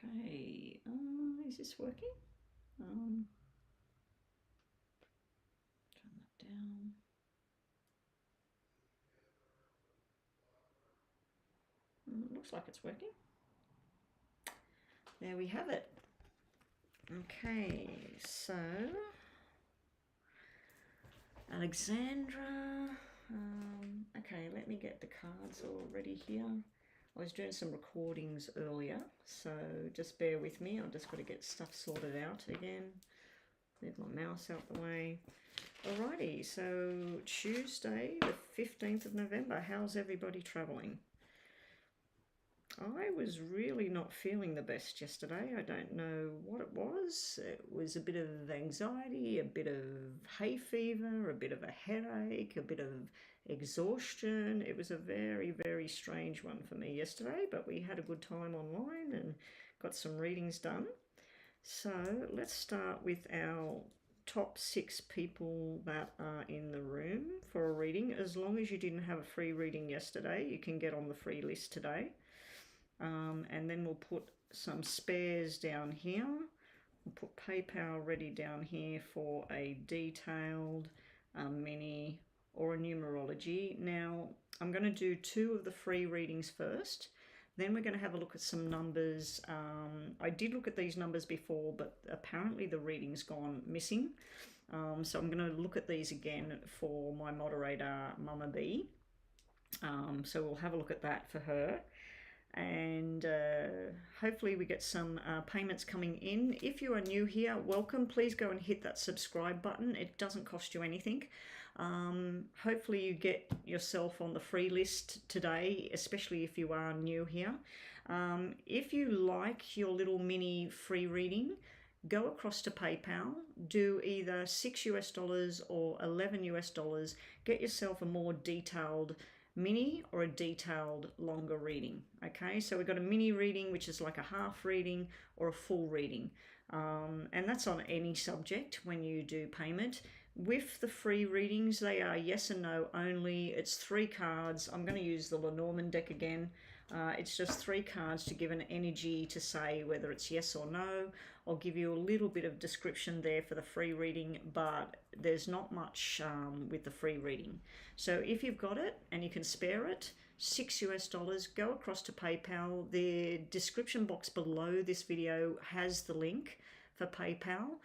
Okay, is this working? Turn that down. Looks like it's working. There we have it. Okay, so Alexandra. Okay, let me get the cards all ready here. I was doing some recordings earlier, so just bear with me. I've just got to get stuff sorted out again. Move my mouse out the way. Alrighty, so Tuesday, the 15th of November. How's everybody travelling? I was really not feeling the best yesterday. I don't know what it was. It was a bit of anxiety, a bit of hay fever, a bit of a headache, a bit of exhaustion. It was a very, very strange one for me yesterday, but we had a good time online and got some readings done. So let's start with our top 6 people that are in the room for a reading. As long as you didn't have a free reading yesterday, you can get on the free list today. And then we'll put some spares down here. We'll put PayPal ready down here for a detailed, mini, or a numerology. Now, I'm going to do 2 of the free readings first. Then we're going to have a look at some numbers. I did look at these numbers before, but apparently the reading's gone missing. So I'm going to look at these again for my moderator, Mama B. So we'll have a look at that for her. And hopefully we get some payments coming in. If you are new here, welcome. Please go and hit that subscribe button. It doesn't cost you anything. Hopefully you get yourself on the free list today, especially if you are new here. If you like your little mini free reading, go across to PayPal, do either $6 or $11. Get yourself a more detailed mini or a detailed longer reading. Okay, so we've got a mini reading, which is like a half reading or a full reading, and that's on any subject when you do payment. With the free readings, they are yes and no only. It's 3 cards. I'm going to use the Lenormand deck again. It's just 3 cards to give an energy to say whether it's yes or no. I'll give you a little bit of description there for the free reading, but there's not much with the free reading. So if you've got it and you can spare it, $6, go across to PayPal. The description box below this video has the link for PayPal.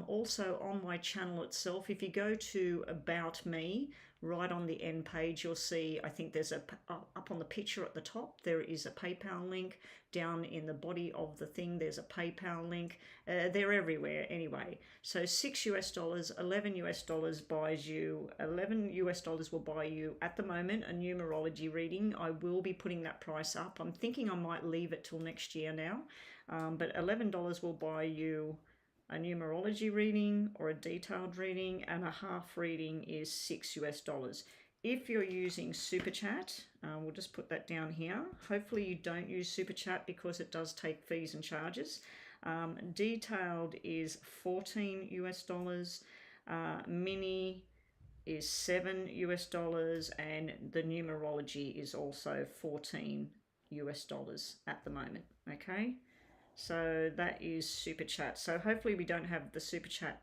Also on my channel itself, if you go to About Me, right on the end page, you'll see, I think there's up on the picture at the top, there is a PayPal link. Down in the body of the thing, there's a PayPal link. They're everywhere anyway. So $6, $11 buys you, $11 will buy you at the moment a numerology reading. I will be putting that price up. I'm thinking I might leave it till next year now. But $11 will buy you a numerology reading or a detailed reading, and a half reading is $6. If you're using Super Chat, we'll just put that down here. Hopefully you don't use Super Chat because it does take fees and charges. Detailed is $14, mini is $7, and the numerology is also $14 at the moment. Okay, so that is Super Chat. So hopefully we don't have the Super Chat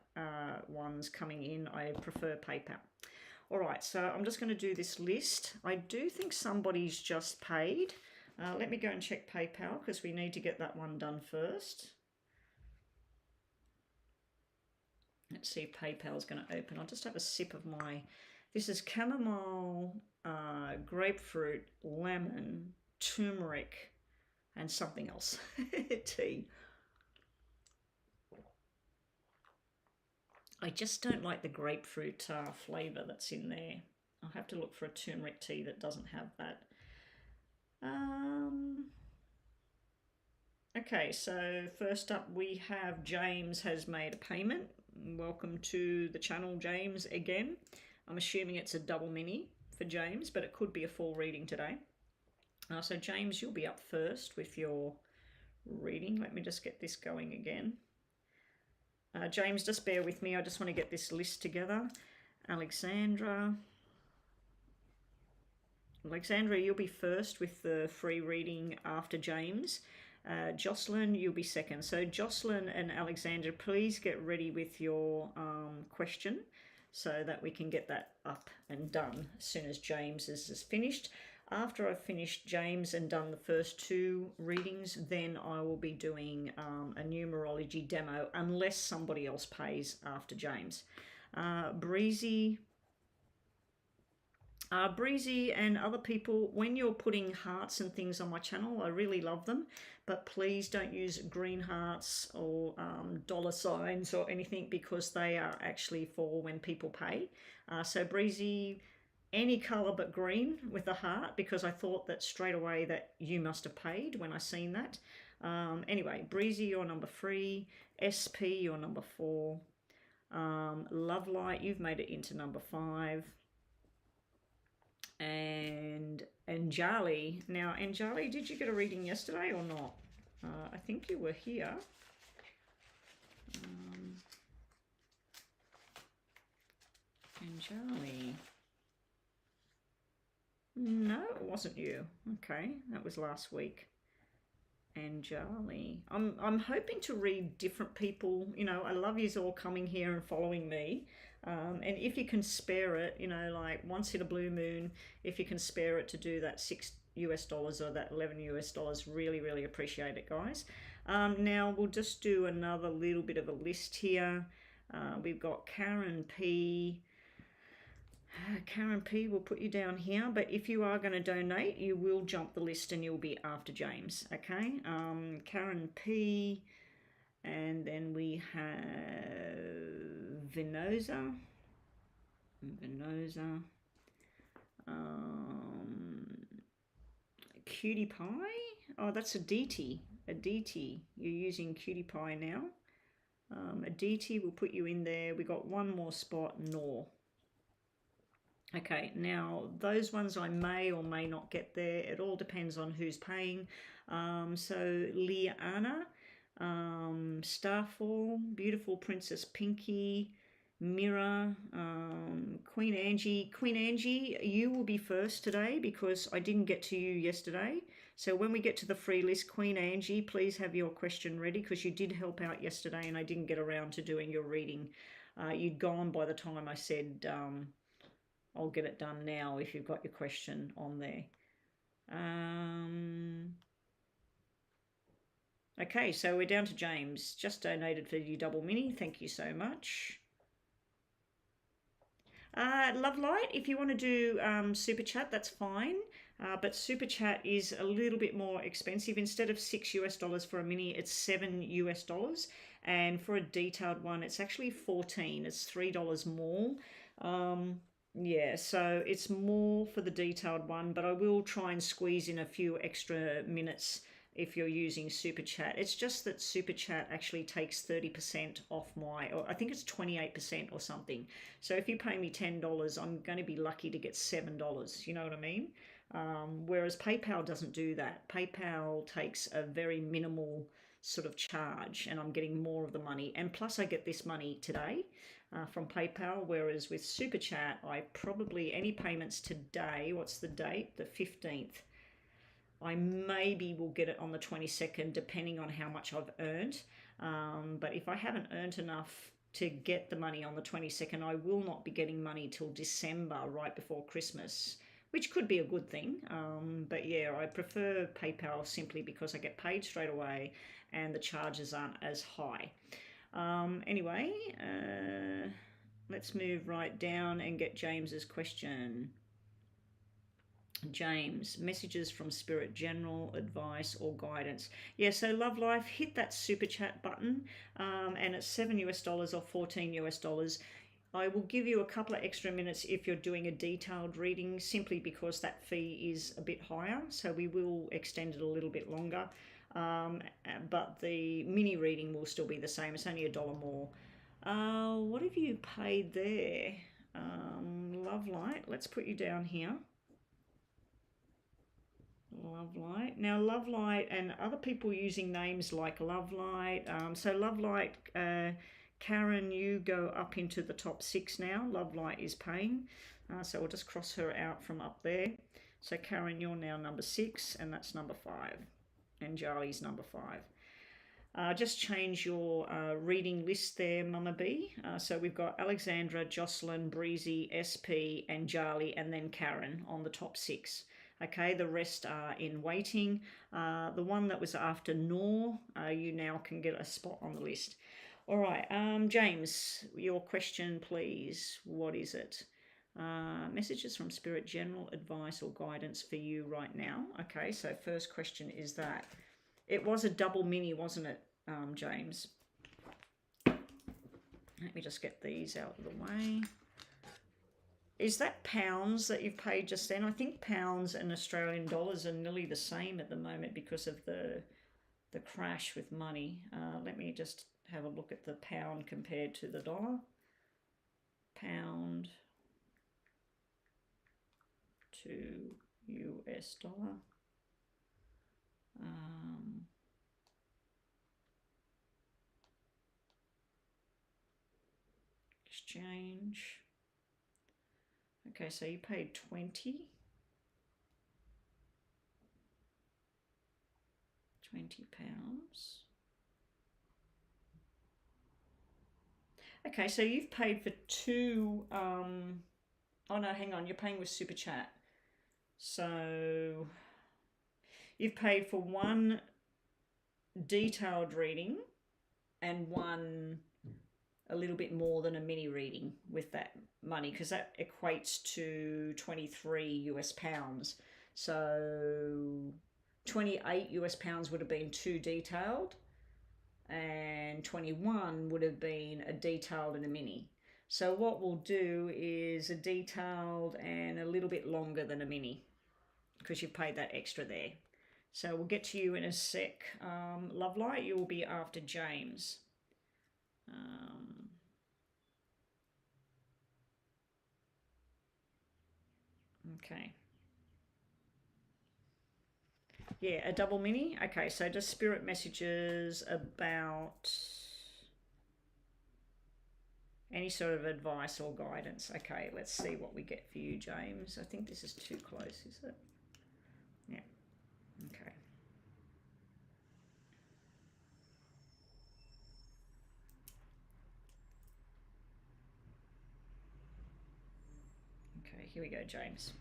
ones coming in. I prefer PayPal. All right, so I'm just going to do this list. I do think somebody's just paid. Let me go and check PayPal because we need to get that one done first. Let's see if PayPal is going to open. I'll just have a sip of my, this is chamomile, grapefruit, lemon, turmeric, and something else, tea. I just don't like the grapefruit flavour that's in there. I'll have to look for a turmeric tea that doesn't have that. Okay, so first up we have James has made a payment. Welcome to the channel, James, again. I'm assuming it's a double mini for James, but it could be a full reading today. So James, you'll be up first with your reading. Let me just get this going again. James, just bear with me. I just want to get this list together. Alexandra, you'll be first with the free reading after James. Jocelyn, you'll be second. So Jocelyn and Alexandra, please get ready with your question so that we can get that up and done as soon as James is finished. After I've finished James and done the first two readings, then I will be doing a numerology demo unless somebody else pays after James. Breezy and other people, when you're putting hearts and things on my channel, I really love them, but please don't use green hearts or dollar signs or anything, because they are actually for when people pay. So Breezy, any color but green with a heart, because I thought that straight away that you must have paid when I seen that. Anyway, Breezy, you're number 3. SP, you're number 4. Love Light, you've made it into number 5. And Anjali. Now, Anjali, did you get a reading yesterday or not? I think you were here. Anjali. No, it wasn't you. Okay, that was last week. Anjali. I'm hoping to read different people. You know, I love yous all coming here and following me. And if you can spare it, you know, like once in a blue moon, if you can spare it to do that $6 or that $11, really, really appreciate it, guys. Now we'll just do another little bit of a list here. We've got Karen P. Karen P, will put you down here, but if you are going to donate, you will jump the list and you'll be after James, okay? Karen P, and then we have Venosa, Cutie Pie, oh, that's Aditi, you're using Cutie Pie now. Aditi, will put you in there. We got one more spot, Nor. Okay, now those ones I may or may not get there. It all depends on who's paying. So Liana, Starfall, Beautiful Princess Pinky, Mira, Queen Angie. Queen Angie, you will be first today because I didn't get to you yesterday. So when we get to the free list, Queen Angie, please have your question ready because you did help out yesterday and I didn't get around to doing your reading. You'd gone by the time I said... I'll get it done now if you've got your question on there. Okay, so we're down to James. Just donated for you double mini. Thank you so much. Love Light, if you want to do Super Chat, that's fine. But Super Chat is a little bit more expensive. Instead of $6 for a mini, it's $7. And for a detailed one, it's actually $14. It's $3 more. Yeah, so it's more for the detailed one, but I will try and squeeze in a few extra minutes if you're using Super Chat. It's just that Super Chat actually takes 30% off my, or I think it's 28% or something. So if you pay me $10, I'm going to be lucky to get $7. You know what I mean? Whereas PayPal doesn't do that. PayPal takes a very minimal sort of charge and I'm getting more of the money. And plus I get this money today. From PayPal, whereas with Super Chat, I probably, any payments today, what's the date? The 15th. I maybe will get it on the 22nd, depending on how much I've earned. But if I haven't earned enough to get the money on the 22nd, I will not be getting money till December, right before Christmas, which could be a good thing. But yeah, I prefer PayPal simply because I get paid straight away and the charges aren't as high. Anyway, let's move right down and get James's question. James, messages from Spirit, general advice or guidance. Yeah, so Love Life, hit that Super Chat button, and it's $7 or $14. I will give you a couple of extra minutes if you're doing a detailed reading, simply because that fee is a bit higher, so we will extend it a little bit longer. But the mini reading will still be the same. It's only $1 more. What have you paid there? Love Light, let's put you down here. Love Light. Now Love Light and other people using names like Love Light. So Love Light, Karen, you go up into the top 6 now. Love Light is paying. So we'll just cross her out from up there. So Karen, you're now number 6 and that's number 5. and Charlie's number 5. Just change your reading list there, Mama B. So we've got Alexandra, Jocelyn, Breezy, SP, and Charlie, and then Karen on the top 6. Okay, the rest are in waiting. The one that was after Noor, you now can get a spot on the list. All right, James, your question, please. What is it? Messages from Spirit, general advice or guidance for you right now. Okay, so first question is that. It was a double mini, wasn't it, James? Let me just get these out of the way. Is that pounds that you've paid just then? I think pounds and Australian dollars are nearly the same at the moment because of the crash with money. Let me just have a look at the pound compared to the dollar. Pound to US dollar. Exchange. Okay, so you paid 20 pounds. Okay, so you've paid for 2 oh no, hang on, you're paying with Super Chat. So you've paid for 1 detailed reading and 1 a little bit more than a mini reading with that money, because that equates to 23 US pounds. So 28 US pounds would have been 2 detailed, and 21 would have been a detailed and a mini. So what we'll do is a detailed and a little bit longer than a mini, because you've paid that extra there. So we'll get to you in a sec. Love Light, you will be after James. Okay. Yeah, a double mini. Okay, so just spirit messages about any sort of advice or guidance. Okay, let's see what we get for you, James. I think this is too close, is it? Yeah. Okay. Okay, here we go, James.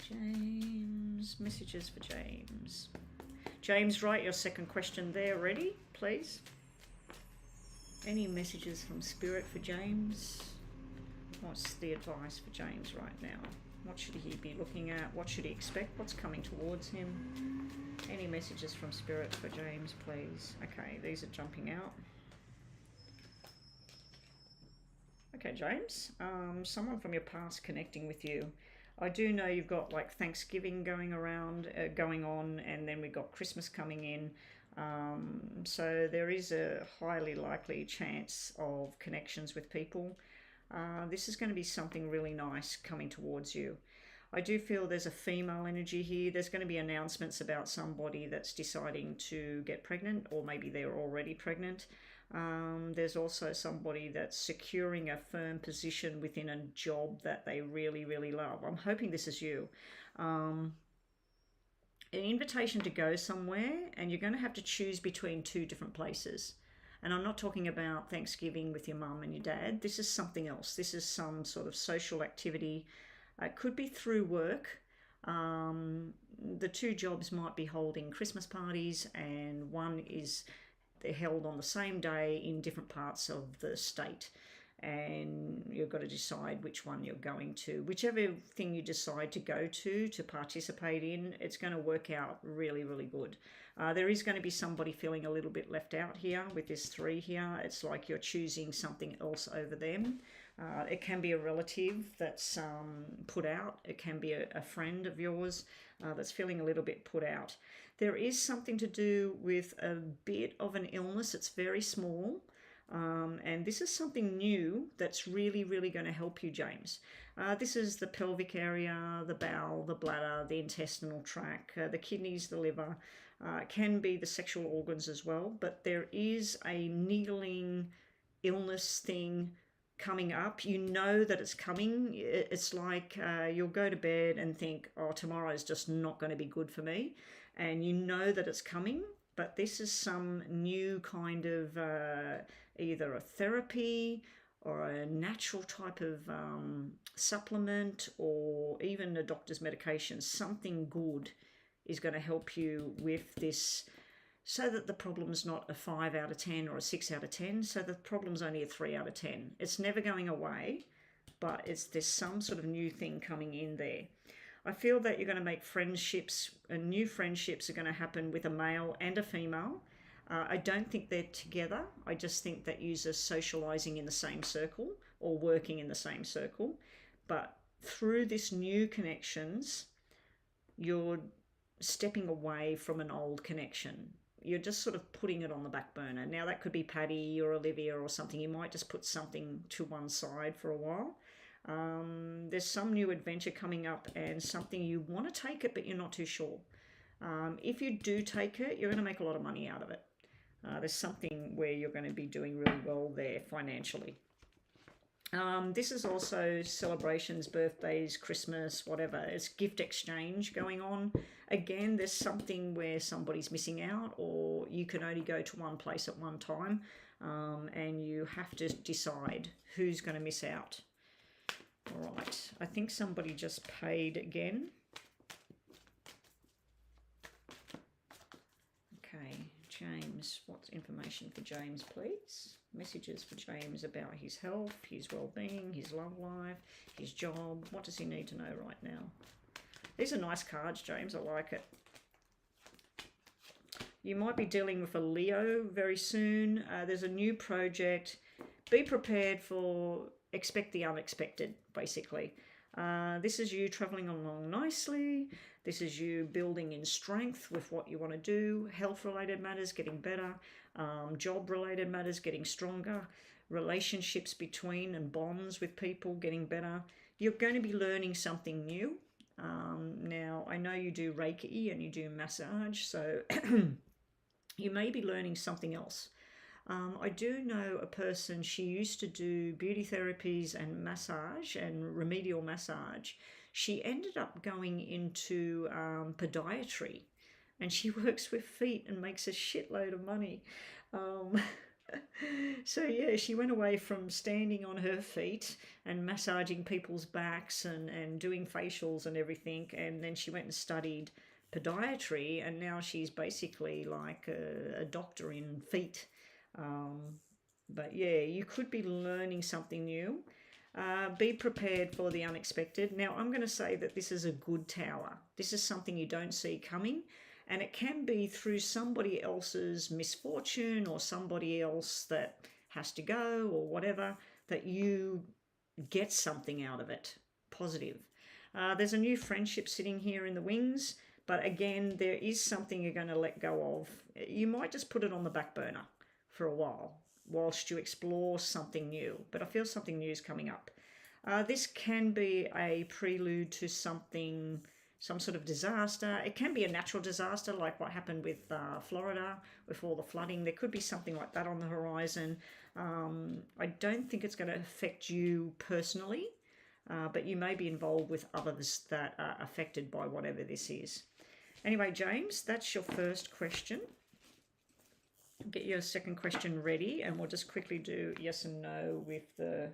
James, messages for James. James, write your second question there ready, please. Any messages from Spirit for James? What's the advice for James right now? What should he be looking at? What should he expect? What's coming towards him? Any messages from Spirit for James, please? Okay, these are jumping out. Okay, James, someone from your past connecting with you. I do know you've got like Thanksgiving going on, and then we've got Christmas coming in. So there is a highly likely chance of connections with people. This is going to be something really nice coming towards you. I do feel there's a female energy here. There's going to be announcements about somebody that's deciding to get pregnant, or maybe they're already pregnant. There's also somebody that's securing a firm position within a job that they really, really love. I'm hoping this is you. An invitation to go somewhere, and you're going to have to choose between 2 different places. And I'm not talking about Thanksgiving with your mum and your dad. This is something else. This is some sort of social activity. It could be through work. The 2 jobs might be holding Christmas parties, and one is they're held on the same day in different parts of the state, and you've got to decide which one you're going to. Whichever thing you decide to go to participate in, it's going to work out really, really good. There is going to be somebody feeling a little bit left out here with this 3 here. It's like you're choosing something else over them. It can be a relative that's put out. It can be a friend of yours that's feeling a little bit put out. There is something to do with a bit of an illness. It's very small. And this is something new that's really, really going to help you, James. This is the pelvic area, the bowel, the bladder, the intestinal tract, the kidneys, the liver. Can be the sexual organs as well. But there is a niggling illness thing coming up. You know that it's coming. It's like you'll go to bed and think, oh, tomorrow is just not going to be good for me. and you know that it's coming, but this is some new kind of either a therapy or a natural type of supplement, or even a doctor's medication. Something good is going to help you with this, so that the problem's not a 5 out of 10 or a 6 out of 10, so the problem's only a 3 out of 10. It's never going away, but there's some sort of new thing coming in there. I feel that you're going to make friendships, and new friendships are going to happen with a male and a female. I don't think they're together. I just think that you're socializing in the same circle or working in the same circle. But through this new connections, you're stepping away from an old connection. You're just sort of putting it on the back burner. Now, that could be Patty or Olivia or something. You might just put something to one side for a while. There's some new adventure coming up and something you want to take it, but you're not too sure. If you do take it, you're going to make a lot of money out of it. There's something where you're going to be doing really well there financially. This is also celebrations, birthdays, Christmas, whatever. It's gift exchange going on. Again, there's something where somebody's missing out, or you can only go to one place at one time, and you have to decide who's going to miss out. All right, I think somebody just paid again. Okay, James, what's information for James, please? Messages for James about his health, his well-being, his love life, his job. What does he need to know right now? These are nice cards, James. I like it. You might be dealing with a Leo very soon. There's a new project. Be prepared for, expect the unexpected, basically. This is you traveling along nicely. This is you building in strength with what you want to do. Health-related matters getting better. Job-related matters getting stronger. Relationships between and bonds with people getting better. You're going to be learning something new. Now, I know you do Reiki and you do massage, so you may be learning something else. I do know a person, she used to do beauty therapies and massage and remedial massage. She ended up going into podiatry, and she works with feet and makes a shitload of money. So yeah, she went away from standing on her feet and massaging people's backs and doing facials and everything, and then she went and studied podiatry, and now she's basically like a doctor in feet. But yeah, you could be learning something new. Be prepared for the unexpected. Now, I'm going to say that this is a good tower. This is something you don't see coming, and it can be through somebody else's misfortune or somebody else that has to go or whatever, that you get something out of it positive. There's a new friendship sitting here in the wings, but again, there is something you're going to let go of. You might just put it on the back burner for a while whilst you explore something new, but I feel something new is coming up. This can be a prelude to something, some sort of disaster. It can be a natural disaster like what happened with Florida with all the flooding. There could be something like that on the horizon. I don't think it's going to affect you personally, but you may be involved with others that are affected by whatever this is. Anyway, James, that's your first question. Get your second question ready, and we'll just quickly do yes and no with the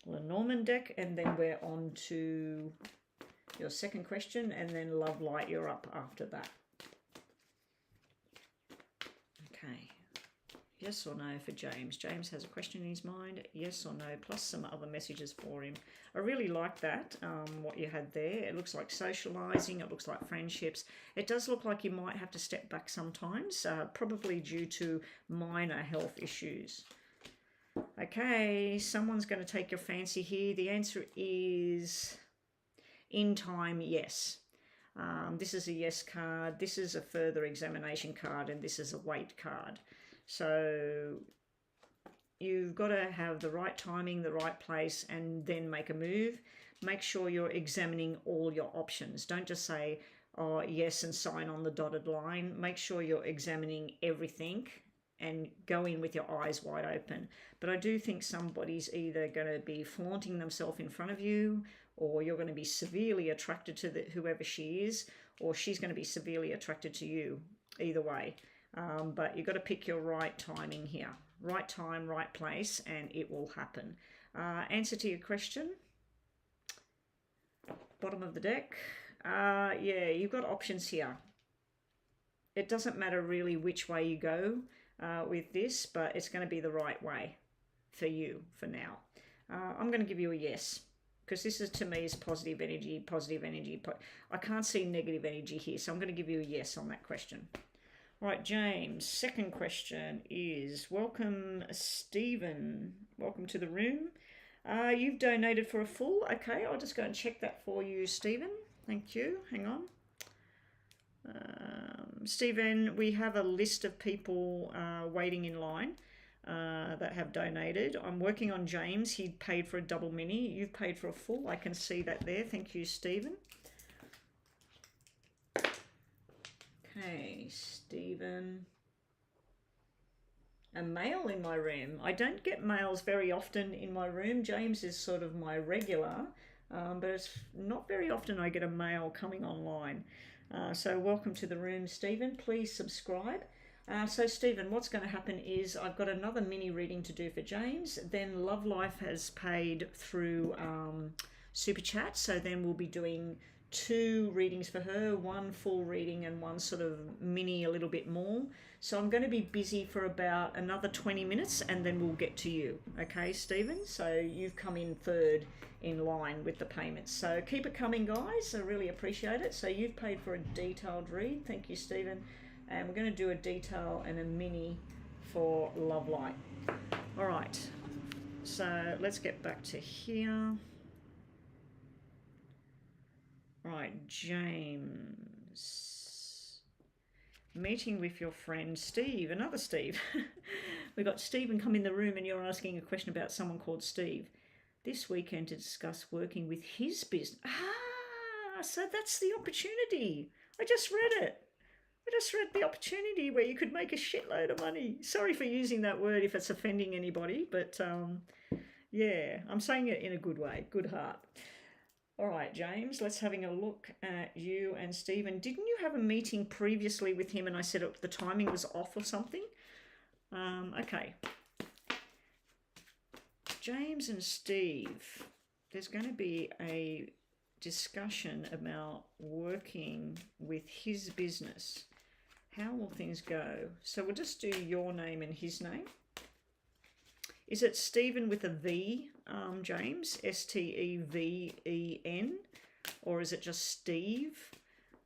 Lenormand deck, and then we're on to your second question, and then Love Light, you're up after that. Okay. Yes or no for James? James has a question in his mind. Yes or no, plus some other messages for him. I really like that, what you had there. It looks like socializing. It looks like friendships. It does look like you might have to step back sometimes, probably due to minor health issues. Okay, someone's going to take your fancy here. The answer is in time, yes. This is a yes card. This is a further examination card, and this is a wait card. So you've got to have the right timing, the right place, and then make a move. Make sure you're examining all your options. Don't just say, oh, yes, and sign on the dotted line. Make sure you're examining everything and go in with your eyes wide open. But I do think somebody's either going to be flaunting themselves in front of you, or you're going to be severely attracted to whoever she is, or she's going to be severely attracted to you. Either way. But you've got to pick your right timing here. Right time, right place, and it will happen. Answer to your question. Bottom of the deck. Yeah, you've got options here. It doesn't matter really which way you go with this, but it's going to be the right way for you for now. I'm going to give you a yes, because this is, to me, is positive energy, positive energy. I can't see negative energy here, so I'm going to give you a yes on that question. All right, James, second question is, welcome, Stephen. Welcome to the room. You've donated for a full. Okay, I'll just go and check that for you, Stephen. Thank you. Hang on. Stephen, we have a list of people waiting in line that have donated. I'm working on James. He paid for a double mini. You've paid for a full. I can see that there. Thank you, Stephen. Okay, Stephen. A male in my room. I don't get males very often in my room. James is sort of my regular, but it's not very often I get a male coming online. So welcome to the room, Stephen. Please subscribe. So Stephen, what's going to happen is I've got another mini reading to do for James. Then Love Life has paid through Super Chat. So then we'll be doing 2 readings for her, 1 full reading and 1 sort of mini a little bit more. So I'm going to be busy for about another 20 minutes and then we'll get to you. Okay, Stephen? So you've come in third in line with the payments. So keep it coming, guys. I really appreciate it. So you've paid for a detailed read. Thank you, Stephen. And we're going to do a detail and a mini for Love Light. All right. So let's get back to here. Right, James. Meeting with your friend Steve, another Steve. We got Stephen come in the room and you're asking a question about someone called Steve. This weekend to discuss working with his business. So that's the opportunity. I just read it. I just read the opportunity where you could make a shitload of money. Sorry for using that word if it's offending anybody, but yeah, I'm saying it in a good way, good heart. All right, James, let's having a look at you and Stephen. Didn't you have a meeting previously with him and I said the timing was off or something? Okay. James and Steve, there's going to be a discussion about working with his business. How will things go? So we'll just do your name and his name. Is it Stephen with a V, James? S-T-E-V-E-N? Or is it just Steve?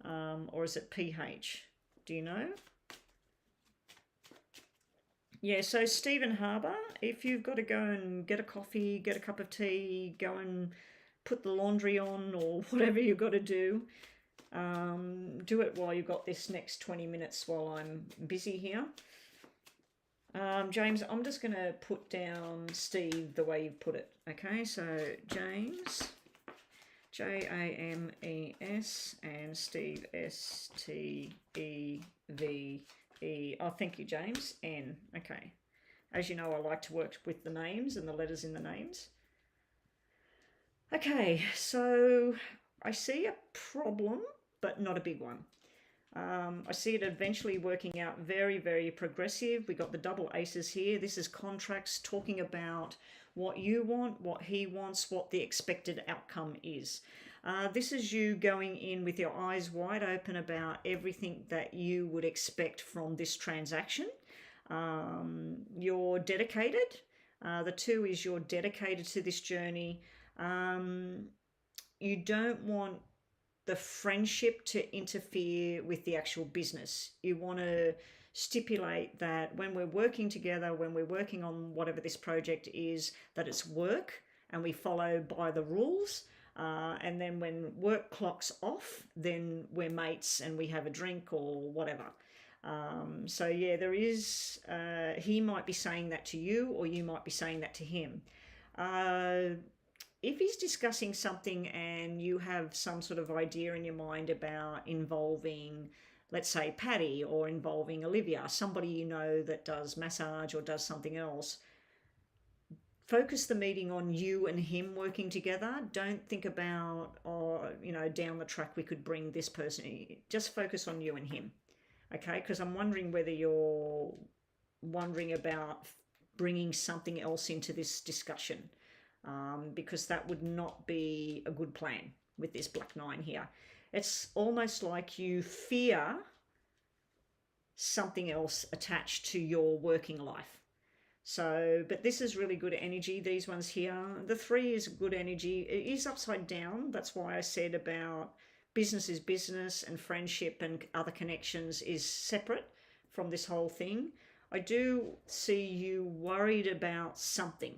Or is it P-H? Do you know? Yeah, so Stephen Harbour, if you've got to go and get a coffee, get a cup of tea, go and put the laundry on or whatever you've got to do it while you've got this next 20 minutes while I'm busy here. James, I'm just going to put down Steve the way you've put it. Okay, so James, J-A-M-E-S, and Steve, S-T-E-V-E. Oh, thank you, James, N. Okay. As you know, I like to work with the names and the letters in the names. Okay, so I see a problem, but not a big one. I see it eventually working out very, very progressive. We got the double aces here. This is contracts talking about what you want, what he wants, what the expected outcome is. This is you going in with your eyes wide open about everything that you would expect from this transaction. You're dedicated. The 2 is you're dedicated to this journey. You don't want the friendship to interfere with the actual business. You want to stipulate that when we're working together, when we're working on whatever this project is, that it's work and we follow by the rules. And then when work clocks off, then we're mates and we have a drink or whatever. So yeah, there is, he might be saying that to you or you might be saying that to him. If he's discussing something and you have some sort of idea in your mind about involving let's say Patty, or involving Olivia, somebody you know that does massage or does something else. Focus the meeting on you and him working together. Don't think about, down the track we could bring this person. Just focus on you and him, okay? Because I'm wondering whether you're wondering about bringing something else into this discussion, because that would not be a good plan with this Black 9 here. It's almost like you fear something else attached to your working life. So, but this is really good energy, these ones here. The 3 is good energy. It is upside down. That's why I said about business is business and friendship and other connections is separate from this whole thing. I do see you worried about something.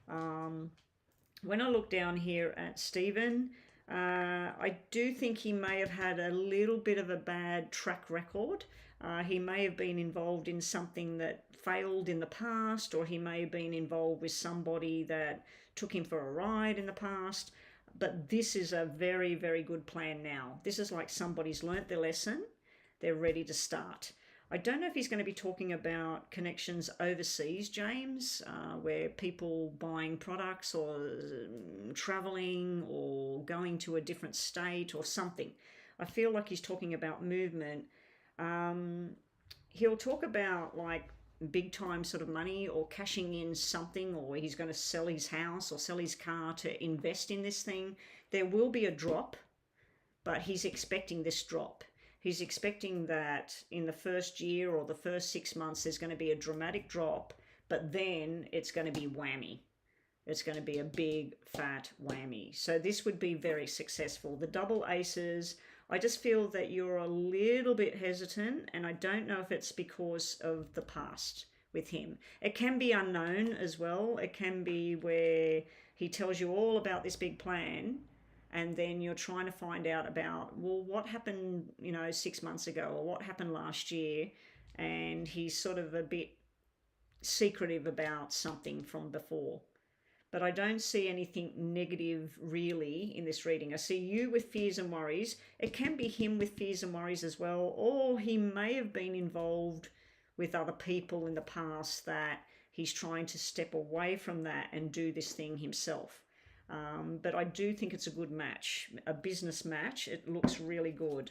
When I look down here at Stephen, I do think he may have had a little bit of a bad track record. He may have been involved in something that failed in the past, or he may have been involved with somebody that took him for a ride in the past. But this is a very, very good plan now. This is like somebody's learnt their lesson. They're ready to start. I don't know if he's going to be talking about connections overseas, James, where people buying products or traveling or going to a different state or something. I feel like he's talking about movement. He'll talk about like big time sort of money or cashing in something, or he's going to sell his house or sell his car to invest in this thing. There will be a drop, but he's expecting this drop. He's expecting that in the first year or the first 6 months, there's going to be a dramatic drop, but then it's going to be whammy. It's going to be a big fat whammy. So this would be very successful. The double aces, I just feel that you're a little bit hesitant, and I don't know if it's because of the past with him. It can be unknown as well. It can be where he tells you all about this big plan, and then you're trying to find out about, well, what happened, 6 months ago, or what happened last year, and he's sort of a bit secretive about something from before. But I don't see anything negative really in this reading. I see you with fears and worries. It can be him with fears and worries as well, or he may have been involved with other people in the past that he's trying to step away from that and do this thing himself. But I do think it's a good match, a business match. It looks really good.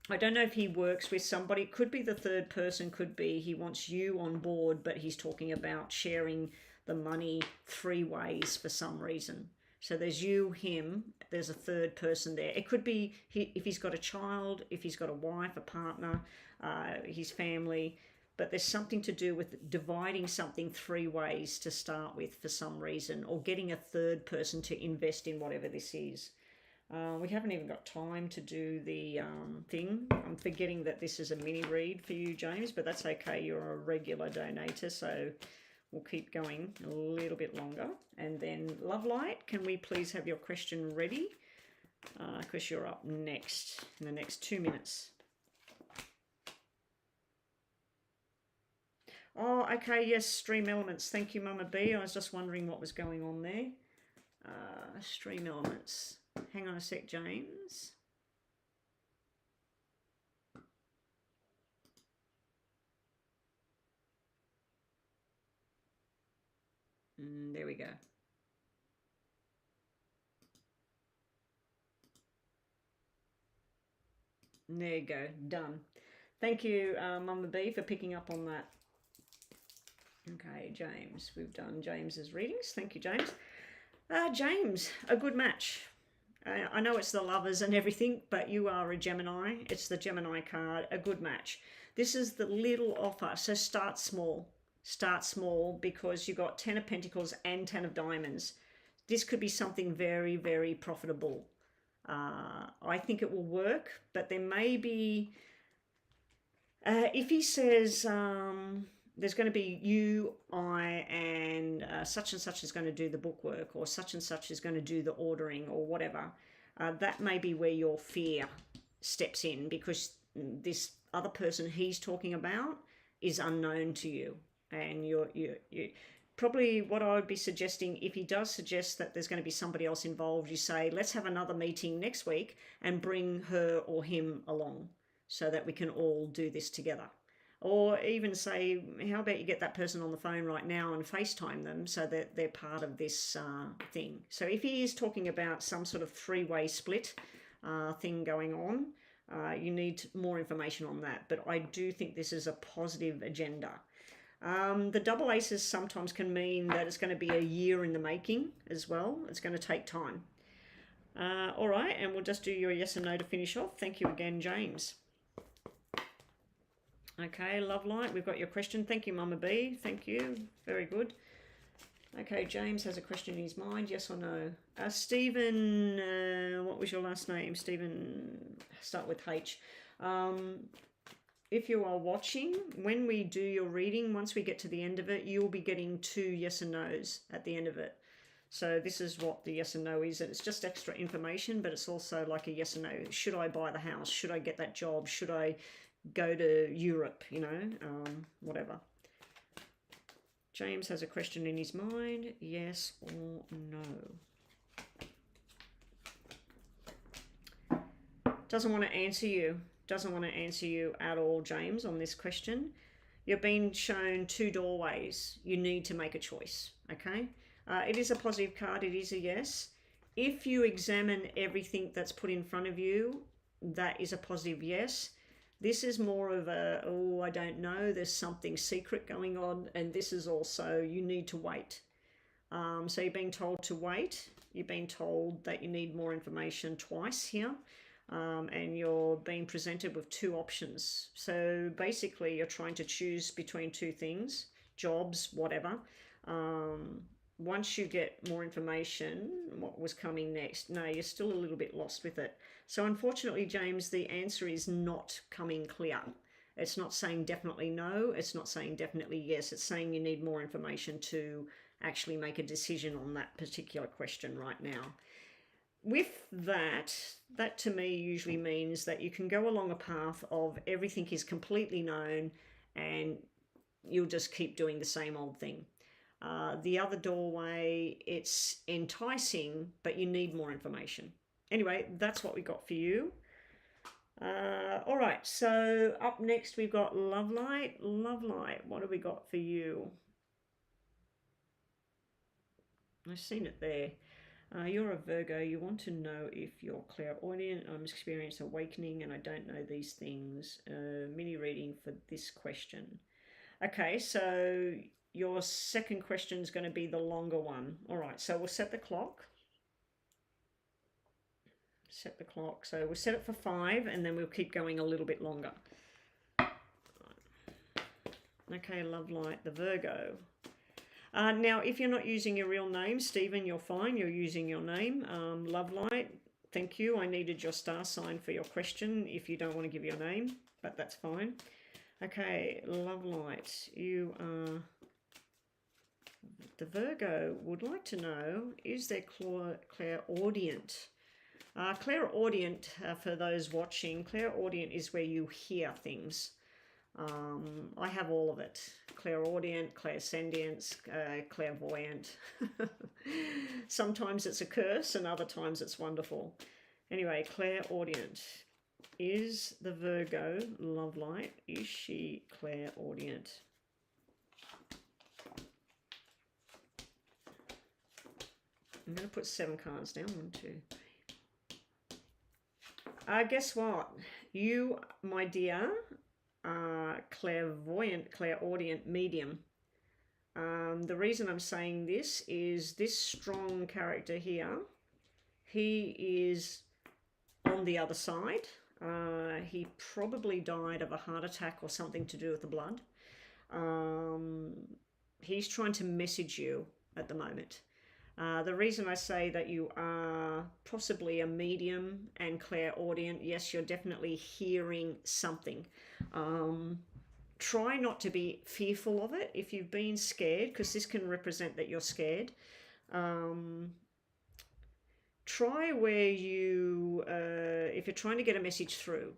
I don't know if he works with somebody. It could be the third person, could be he wants you on board, but he's talking about sharing the money 3 ways for some reason. So there's you, him, there's a third person there. It could be if he's got a child, if he's got a wife, a partner, his family, but there's something to do with dividing something 3 ways to start with for some reason, or getting a third person to invest in whatever this is. We haven't even got time to do the thing. I'm forgetting that this is a mini read for you, James, but that's okay. You're a regular donator, so we'll keep going a little bit longer. And then, Love Light, can we please have your question ready? Because you're up next in the next 2 minutes. Oh, okay, yes, Stream Elements. Thank you, Mama B. I was just wondering what was going on there. Stream Elements. Hang on a sec, James. There we go. There you go, done. Thank you, Mama B, for picking up on that. Okay, James, we've done James's readings. Thank you, James. James, a good match. I know it's the lovers and everything, but you are a Gemini. It's the Gemini card, a good match. This is the little offer, so start small. Start small, because you got 10 of Pentacles and 10 of Diamonds. This could be something very, very profitable. I think it will work, but there may be, if he says there's going to be you, I, and such is going to do the bookwork, or such is going to do the ordering, or whatever, that may be where your fear steps in, because this other person he's talking about is unknown to you, and probably what I would be suggesting, if he does suggest that there's going to be somebody else involved, you say, let's have another meeting next week and bring her or him along so that we can all do this together. Or even say, how about you get that person on the phone right now and FaceTime them so that they're part of this thing. So if he is talking about some sort of three-way split thing going on, you need more information on that. But I do think this is a positive agenda. The double aces sometimes can mean that it's going to be a year in the making as well. It's going to take time. All right, and we'll just do your yes and no to finish off. Thank you again, James. Okay, Love Light, we've got your question. Thank you, Mama B. Thank you. Very good. Okay, James has a question in his mind. Yes or no? Stephen, what was your last name? Stephen, start with H. If you are watching, when we do your reading, once we get to the end of it, you'll be getting 2 yes and no's at the end of it. So this is what the yes and no is. It's just extra information, but it's also like a yes and no. Should I buy the house? Should I get that job? Should I go to Europe? You know, whatever. James has a question in his mind. Yes or no? Doesn't want to answer you. Doesn't want to answer you at all, James, on this question. You're being shown 2 doorways. You need to make a choice, okay? It is a positive card. It is a yes. If you examine everything that's put in front of you, that is a positive yes. This is more of a, oh, I don't know, there's something secret going on, and this is also, you need to wait. So you're being told to wait. You're being told that you need more information twice here. And you're being presented with 2 options. So basically you're trying to choose between 2 things, jobs, whatever. Once you get more information, what was coming next? No, you're still a little bit lost with it. So unfortunately, James, the answer is not coming clear. It's not saying definitely no. It's not saying definitely yes. It's saying you need more information to actually make a decision on that particular question right now. With that to me usually means that you can go along a path of everything is completely known and you'll just keep doing the same old thing. The other doorway, it's enticing, but you need more information. Anyway, that's what we got for you. All right, so up next we've got Love Light. Love Light, what have we got for you? I've seen it there. You're a Virgo. You want to know if you're clairaudient. I'm experiencing awakening and I don't know these things. Mini reading for this question. Okay, so your second question is going to be the longer one. All right, so we'll set the clock. Set the clock. So we'll set it for 5 and then we'll keep going a little bit longer. Okay, Love Light, the Virgo. Now, if you're not using your real name, Stephen, you're fine. You're using your name. Love Light, thank you. I needed your star sign for your question if you don't want to give your name, but that's fine. Okay, Love Light, you are... The Virgo would like to know, is there clairaudient? Clairaudient, for those watching, clairaudient is where you hear things. I have all of it. Clairaudient, clairsentience, clairvoyant. Sometimes it's a curse and other times it's wonderful. Anyway, clairaudient. Is the Virgo Love Light? Is she clairaudient? I'm going to put 7 cards down. 1, 2, 3. Guess what? You, my dear, clairvoyant, clairaudient medium. The reason I'm saying this is this strong character here, he is on the other side. He probably died of a heart attack or something to do with the blood. He's trying to message you at the moment. The reason I say that you are possibly a medium and clairaudient, yes, you're definitely hearing something. Try not to be fearful of it if you've been scared, because this can represent that you're scared. Try where you, if you're trying to get a message through,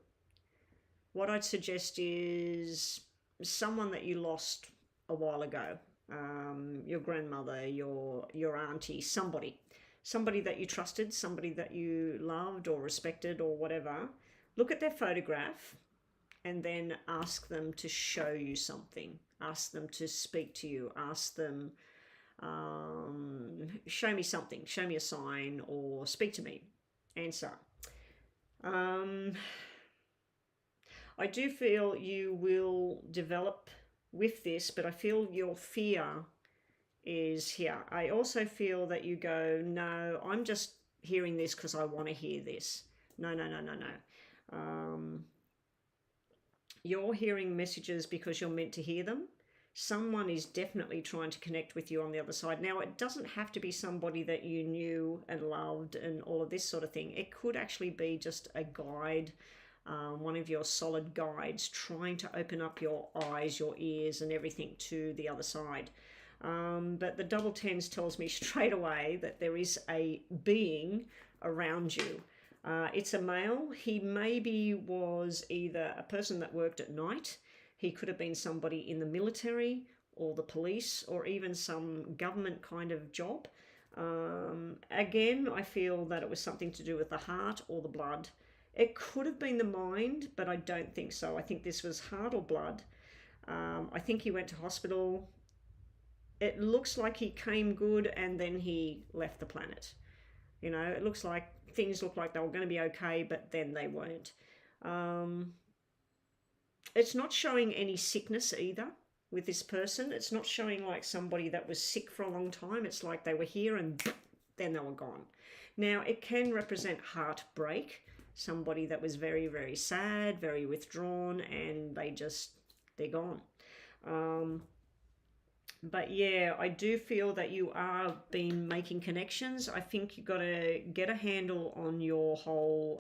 what I'd suggest is someone that you lost a while ago. your grandmother, your auntie, somebody that you trusted, somebody that you loved or respected or whatever. Look at their photograph and then ask them to show you something. Ask them to speak to you. Ask them, show me something, show me a sign, or speak to me. Answer. Um, I do feel you will develop with this, but I feel your fear is here. I also feel that you go, no, I'm just hearing this because I want to hear this. No, no, no, no, no. You're hearing messages because you're meant to hear them. Someone is definitely trying to connect with you on the other side. Now, it doesn't have to be somebody that you knew and loved and all of this sort of thing. It could actually be just a guide, one of your solid guides trying to open up your eyes, your ears and everything to the other side. But the double tens tells me straight away that there is a being around you. It's a male. He maybe was either a person that worked at night. He could have been somebody in the military or the police or even some government kind of job. Again, I feel that it was something to do with the heart or the blood. It could have been the mind, but I don't think so. I think this was heart or blood. I think he went to hospital. It looks like he came good and then he left the planet. You know, it looks like things look like they were going to be okay, but then they weren't. It's not showing any sickness either with this person. It's not showing like somebody that was sick for a long time. It's like they were here and then they were gone. Now, it can represent heartbreak, somebody that was very, very sad, very withdrawn, and they're gone. But yeah, I do feel that you are been making connections. I think you've got to get a handle on your whole,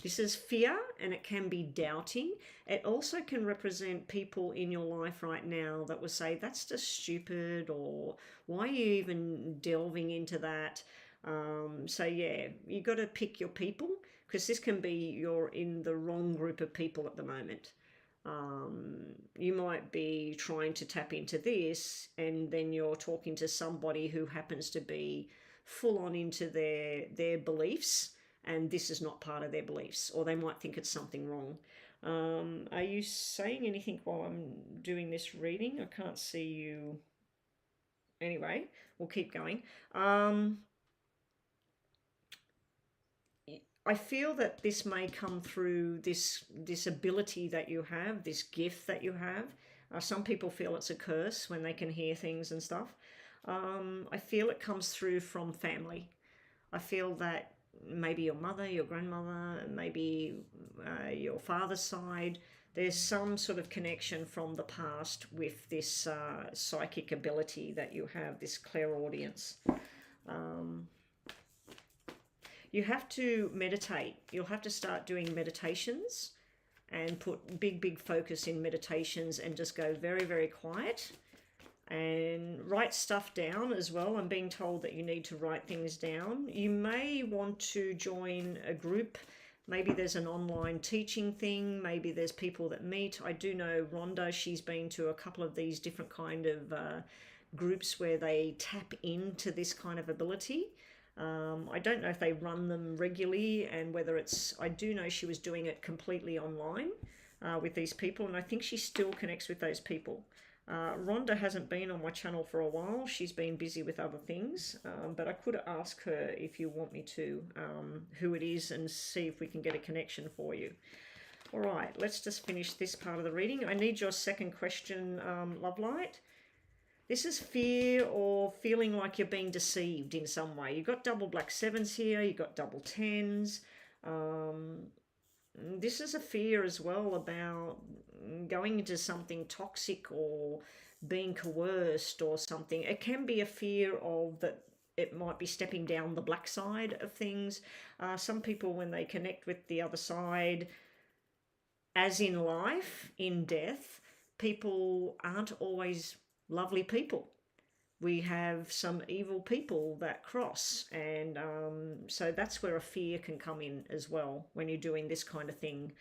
this is fear, and it can be doubting. It also can represent people in your life right now that will say, that's just stupid, or why are you even delving into that? So yeah, you got to pick your people, because this can be you're in the wrong group of people at the moment. You might be trying to tap into this and then you're talking to somebody who happens to be full on into their beliefs, and this is not part of their beliefs, or they might think it's something wrong. Are you saying anything while I'm doing this reading? I can't see you. Anyway, we'll keep going. I feel that this may come through this ability that you have, this gift that you have. Some people feel it's a curse when they can hear things and stuff. I feel it comes through from family. I feel that maybe your mother, your grandmother, maybe your father's side, there's some sort of connection from the past with this psychic ability that you have, this clairaudience. You have to meditate. You'll have to start doing meditations and put big focus in meditations and just go very, very quiet and write stuff down as well. I'm being told that you need to write things down. You may want to join a group. Maybe there's an online teaching thing. Maybe there's people that meet. I do know Rhonda, she's been to a couple of these different kind of groups where they tap into this kind of ability. I don't know if they run them regularly and whether it's, I do know she was doing it completely online with these people, and I think she still connects with those people. Rhonda hasn't been on my channel for a while. She's been busy with other things, but I could ask her if you want me to, who it is, and see if we can get a connection for you. All right, let's just finish this part of the reading. I need your second question, Love Light. This is fear or feeling like you're being deceived in some way. You've got double black sevens here. You've got double tens. This is a fear as well about going into something toxic or being coerced or something. It can be a fear of that it might be stepping down the black side of things. Some people, when they connect with the other side, as in life, in death, people aren't always lovely people. We have some evil people that cross, and so that's where a fear can come in as well when you're doing this kind of thing,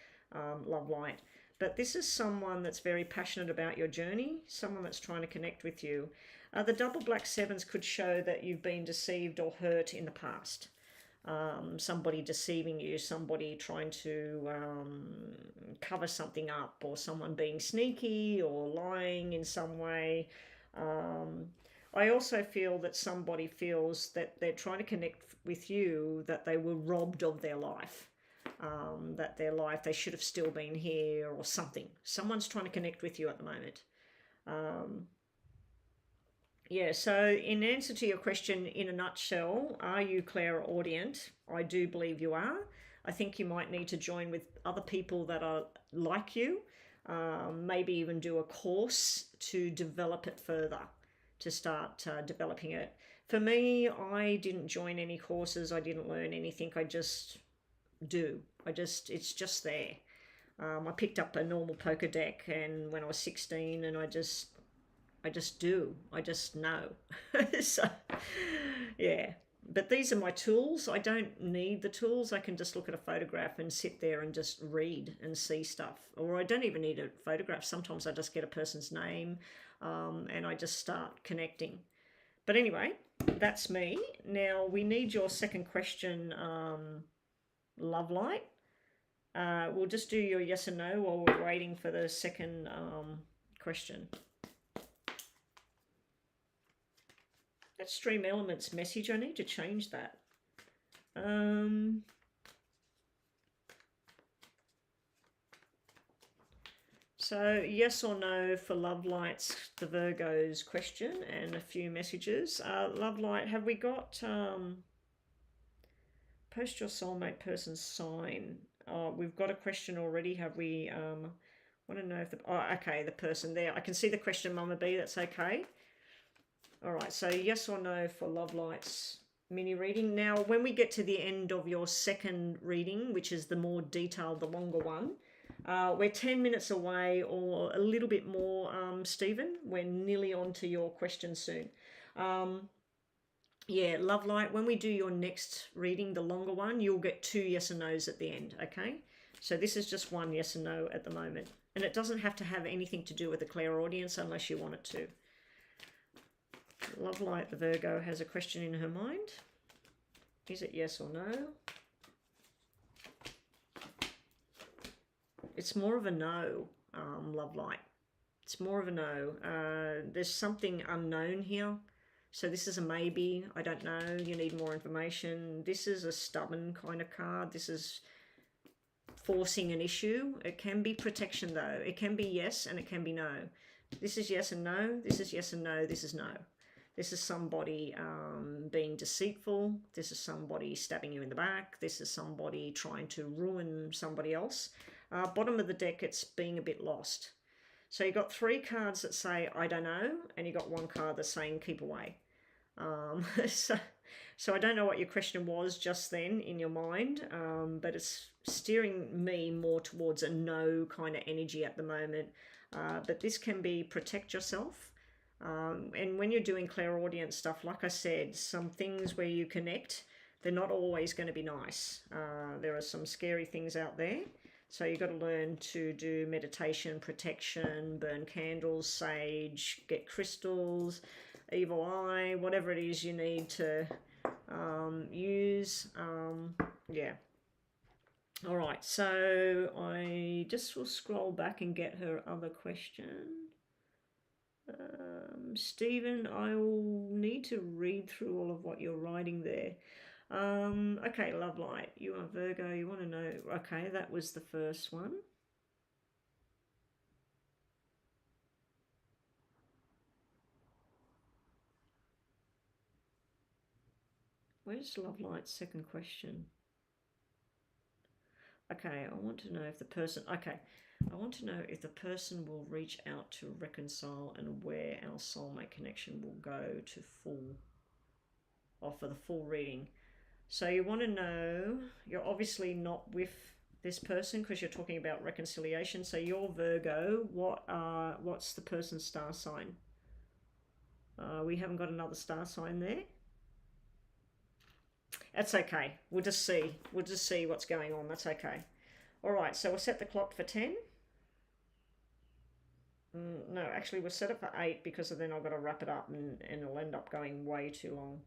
Love Light. But this is someone that's very passionate about your journey, someone that's trying to connect with you. The double black sevens could show that you've been deceived or hurt in the past. Somebody deceiving you, somebody trying to cover something up, or someone being sneaky or lying in some way. I also feel that somebody feels that they're trying to connect with you, that they were robbed of their life, that their life, they should have still been here or something. Someone's trying to connect with you at the moment. Yeah, so in answer to your question, in a nutshell, are you clairaudient? I do believe you are. I think you might need to join with other people that are like you, maybe even do a course to develop it further, to start developing it. For me, I didn't join any courses, I didn't learn anything, I just do. It's just there. I picked up a normal poker deck and when I was 16, and I just do. I just know. So, yeah. But these are my tools. I don't need the tools. I can just look at a photograph and sit there and just read and see stuff. Or I don't even need a photograph. Sometimes I just get a person's name and I just start connecting. But anyway, that's me. Now we need your second question, Love Light. We'll just do your yes and no while we're waiting for the second question. That Stream Elements message, I need to change that. So yes or no for Love Light's, the Virgo's question, and a few messages. Love Light, have we got post your soulmate person's sign? We've got a question already, have we? Want to know if the, oh, okay, the person there. I can see the question, Mama B, that's okay. All right, so yes or no for Love Light's mini reading. Now, when we get to the end of your second reading, which is the more detailed, the longer one, we're 10 minutes away or a little bit more, Stephen. We're nearly on to your question soon. Yeah, Love Light, when we do your next reading, the longer one, you'll get 2 yes and no's at the end, okay? So this is just 1 yes and no at the moment. And it doesn't have to have anything to do with the clairaudience unless you want it to. Love Light, the Virgo, has a question in her mind. Is it yes or no? It's more of a no, Love Light. It's more of a no. There's something unknown here. So this is a maybe. I don't know. You need more information. This is a stubborn kind of card. This is forcing an issue. It can be protection though. It can be yes and it can be no. This is yes and no. This is yes and no. This is no. This is somebody being deceitful. This is somebody stabbing you in the back. This is somebody trying to ruin somebody else. Bottom of the deck, it's being a bit lost. So you got 3 cards that say, I don't know, and you got 1 card that's saying, keep away. So I don't know what your question was just then in your mind, but it's steering me more towards a no kind of energy at the moment. But this can be protect yourself. And when you're doing clairaudient stuff, like I said, some things where you connect, they're not always going to be nice. There are some scary things out there. So you've got to learn to do meditation, protection, burn candles, sage, get crystals, evil eye, whatever it is you need to use. Yeah. All right, so I just will scroll back and get her other question. Stephen, I will need to read through all of what you're writing there. Okay, Love Light, you are Virgo, you want to know, okay, that was the first one. Where's Love Light's second question? Okay, I want to know if the person, okay, I want to know if the person will reach out to reconcile and where our soulmate connection will go to full, or for the full reading. So you want to know, you're obviously not with this person because you're talking about reconciliation. So you're Virgo, what's the person's star sign? We haven't got another star sign there. That's okay. We'll just see. We'll just see what's going on. That's okay. All right, so we'll set the clock for 10. No, actually, we're set up for 8 because then I've got to wrap it up and it'll end up going way too long.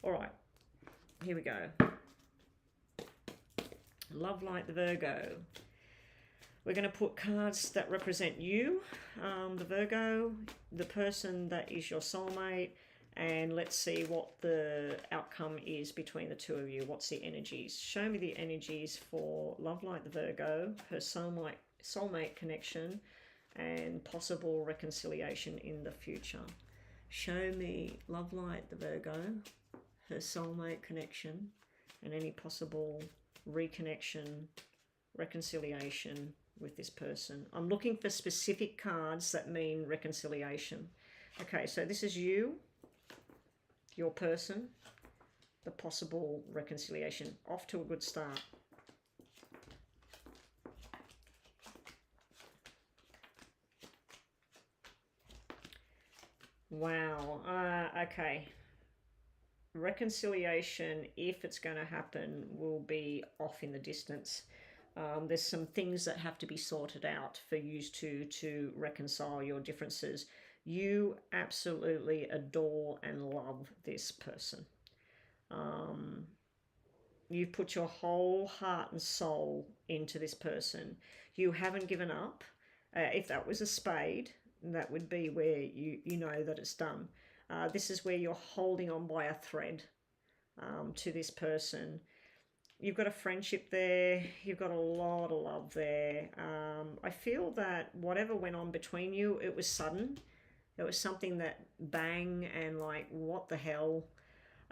All right, here we go. Love Light the Virgo. We're going to put cards that represent you, the Virgo, the person that is your soulmate, and let's see what the outcome is between the two of you. What's the energies? Show me the energies for Love Light the Virgo, her soulmate connection, and possible reconciliation in the future. Show me Love Light the Virgo, her soulmate connection, and any possible reconnection, reconciliation with this person. I'm looking for specific cards that mean reconciliation. Okay, so this is you, your person, the possible reconciliation. Off to a good start. Wow. Okay. Reconciliation, if it's going to happen, will be off in the distance. There's some things that have to be sorted out for you two to reconcile your differences. You absolutely adore and love this person. You've put your whole heart and soul into this person. You haven't given up. If that was a spade, that would be where you know that it's done. This is where you're holding on by a thread to this person. You've got a friendship there. You've got a lot of love there. I feel that whatever went on between you, it was sudden. It was something that bang and like, what the hell?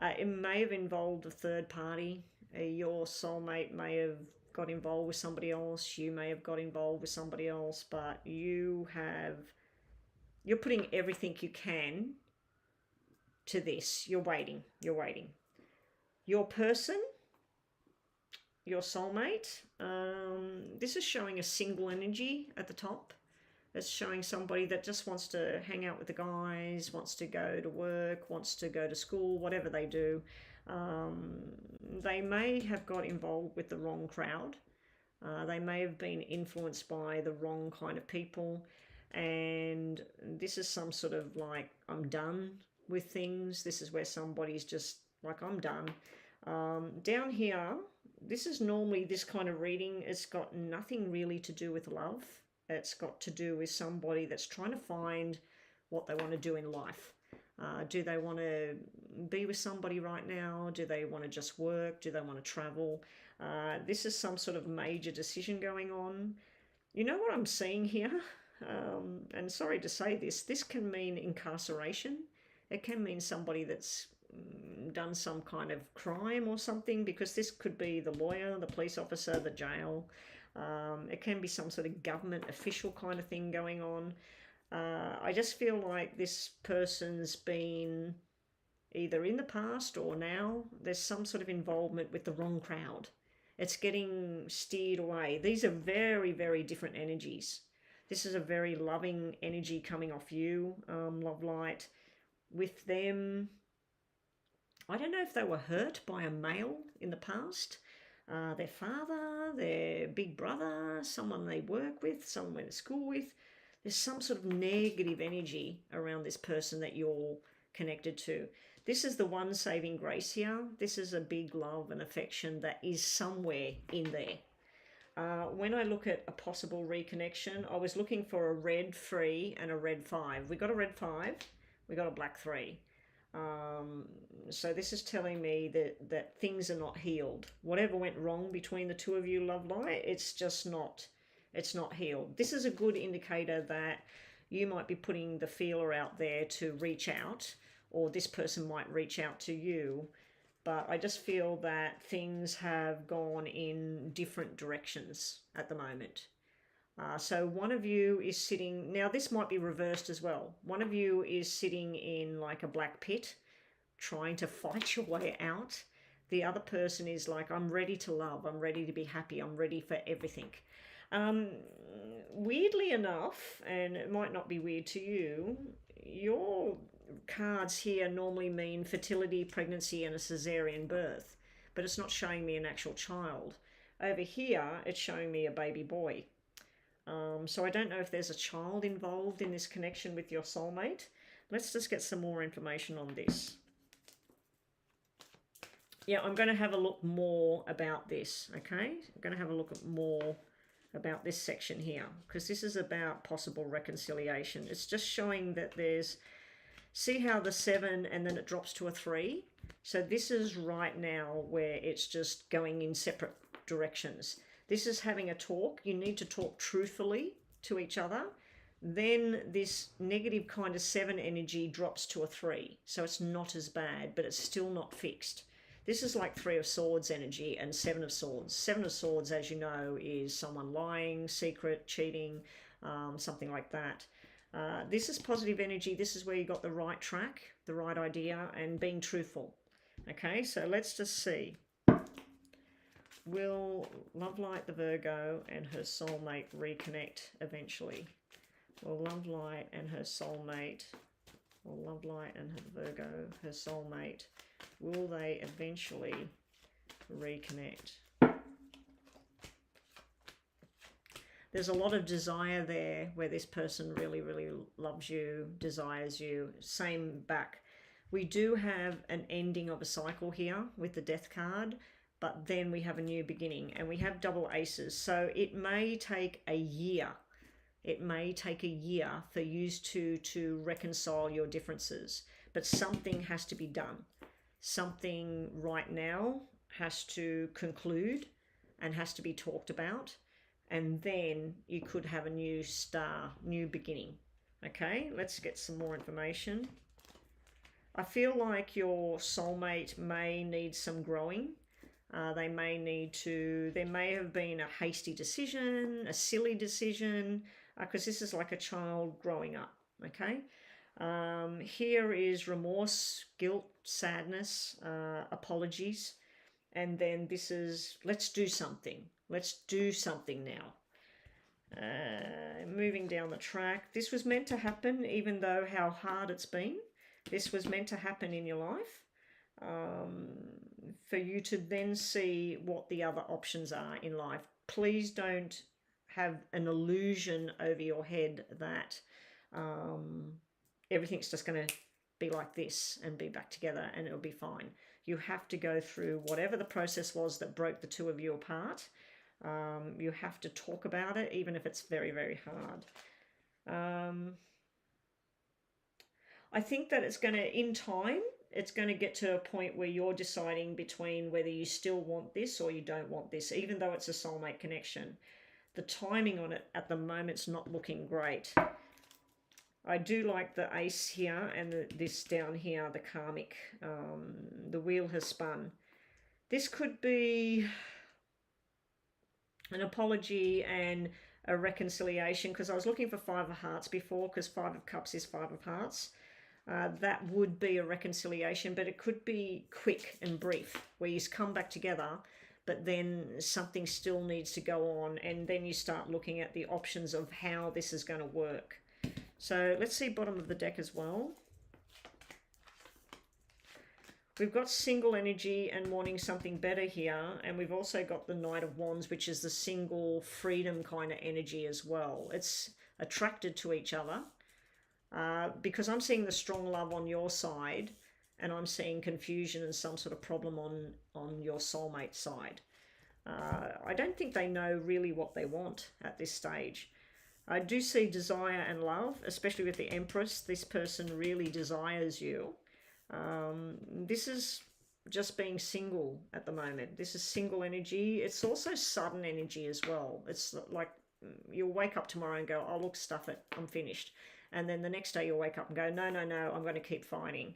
It may have involved a third party. Your soulmate may have got involved with somebody else. You may have got involved with somebody else, but you're putting everything you can to this. You're waiting. Your person, your soulmate, this is showing a single energy at the top. It's showing somebody that just wants to hang out with the guys, wants to go to work, wants to go to school, whatever they do. They may have got involved with the wrong crowd. They may have been influenced by the wrong kind of people. And this is some sort of like, I'm done with things. This is where somebody's just like, I'm done. Down here, this is normally this kind of reading. It's got nothing really to do with love. It's got to do with somebody that's trying to find what they want to do in life. Do they want to be with somebody right now? Do they want to just work? Do they want to travel? This is some sort of major decision going on. You know what I'm seeing here? And sorry to say this can mean incarceration. It can mean somebody that's done some kind of crime or something, because this could be the lawyer, the police officer, the jail. It can be some sort of government official kind of thing going on. I just feel like this person's been either in the past or now, there's some sort of involvement with the wrong crowd. It's getting steered away. These are very, very different energies. This is a very loving energy coming off you, Love Light. With them, I don't know if they were hurt by a male in the past. Their father, their big brother, someone they work with, someone they went to school with. There's some sort of negative energy around this person that you're connected to. This is the one saving grace here. This is a big love and affection that is somewhere in there. When I look at a possible reconnection, I was looking for a red 3 and a red 5. We got a red 5, we got a black 3. So this is telling me that things are not healed. Whatever went wrong between the two of you, Love Light, it's not healed. This is a good indicator that you might be putting the feeler out there to reach out, or this person might reach out to you. But I just feel that things have gone in different directions at the moment. So one of you is sitting, now this might be reversed as well. One of you is sitting in like a black pit, trying to fight your way out. The other person is like, I'm ready to love, I'm ready to be happy, I'm ready for everything. Weirdly enough, and it might not be weird to you, your cards here normally mean fertility, pregnancy, and a cesarean birth, but it's not showing me an actual child. Over here, it's showing me a baby boy. So I don't know if there's a child involved in this connection with your soulmate. Let's just get some more information on this. Yeah, I'm going to have a look more about this, okay? I'm going to have a look at more about this section here, because this is about possible reconciliation. It's just showing that there's, see how the 7 and then it drops to a 3? So this is right now where it's just going in separate directions. This is having a talk. You need to talk truthfully to each other. Then this negative kind of 7 energy drops to a 3. So it's not as bad, but it's still not fixed. This is like 3 of Swords energy and 7 of Swords. 7 of Swords, as you know, is someone lying, secret, cheating, something like that. This is positive energy. This is where you got the right track, the right idea, and being truthful. Okay, so let's just see. Will Love Light the Virgo and her soulmate reconnect eventually? Will Love Light and her soulmate, or Love Light and her Virgo, her soulmate, will they eventually reconnect? There's a lot of desire there where this person really, really loves you, desires you. Same back. We do have an ending of a cycle here with the Death card, but then we have a new beginning and we have double aces. So it may take a year. It may take a year for you to reconcile your differences, but something has to be done. Something right now has to conclude and has to be talked about, and then you could have a new new beginning. Okay, let's get some more information. I feel like your soulmate may need some growing. They may need to, there may have been a hasty decision, a silly decision, because this is like a child growing up. Okay. Here is remorse, guilt, sadness, apologies, and then this is let's do something. Let's do something now. Moving down the track, this was meant to happen, even though how hard it's been. This was meant to happen in your life, for you to then see what the other options are in life. Please don't have an illusion over your head that everything's just going to be like this and be back together and it'll be fine. You have to go through whatever the process was that broke the two of you apart. You have to talk about it, even if it's very, very hard. I think that it's going to, in time, it's going to get to a point where you're deciding between whether you still want this or you don't want this, even though it's a soulmate connection. The timing on it at the moment's not looking great. I do like the ace here and this down here, the karmic. The wheel has spun. This could be an apology and a reconciliation, because I was looking for 5 of hearts before, because 5 of cups is 5 of hearts. That would be a reconciliation, but it could be quick and brief, where you come back together, but then something still needs to go on, and then you start looking at the options of how this is going to work. So let's see bottom of the deck as well. We've got single energy and wanting something better here, and we've also got the Knight of Wands, which is the single freedom kind of energy as well. It's attracted to each other, because I'm seeing the strong love on your side, and I'm seeing confusion and some sort of problem on your soulmate side. I don't think they know really what they want at this stage. I do see desire and love, especially with the Empress. This person really desires you. This is just being single at the moment. This is single energy. It's also sudden energy as well. It's like you'll wake up tomorrow and go, oh, look, stuff it, I'm finished. And then the next day you'll wake up and go, no, no, no, I'm going to keep fighting.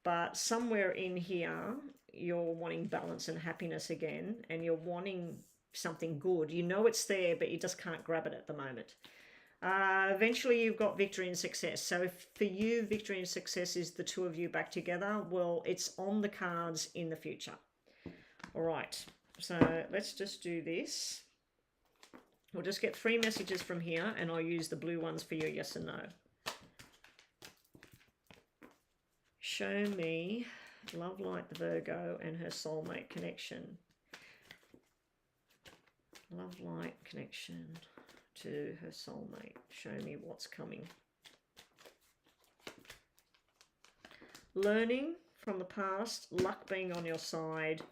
But somewhere in here, you're wanting balance and happiness again, and you're wanting something good. You know it's there, but you just can't grab it at the moment. Eventually you've got victory and success. So if for you victory and success is the two of you back together, well, it's on the cards in the future. All right, so let's just do this. We'll just get 3 messages from here, and I'll use the blue ones for your yes and no. Show me Love Light the Virgo and her soulmate connection. Love Light connection to her soulmate. Show me what's coming. Learning from the past, luck being on your side,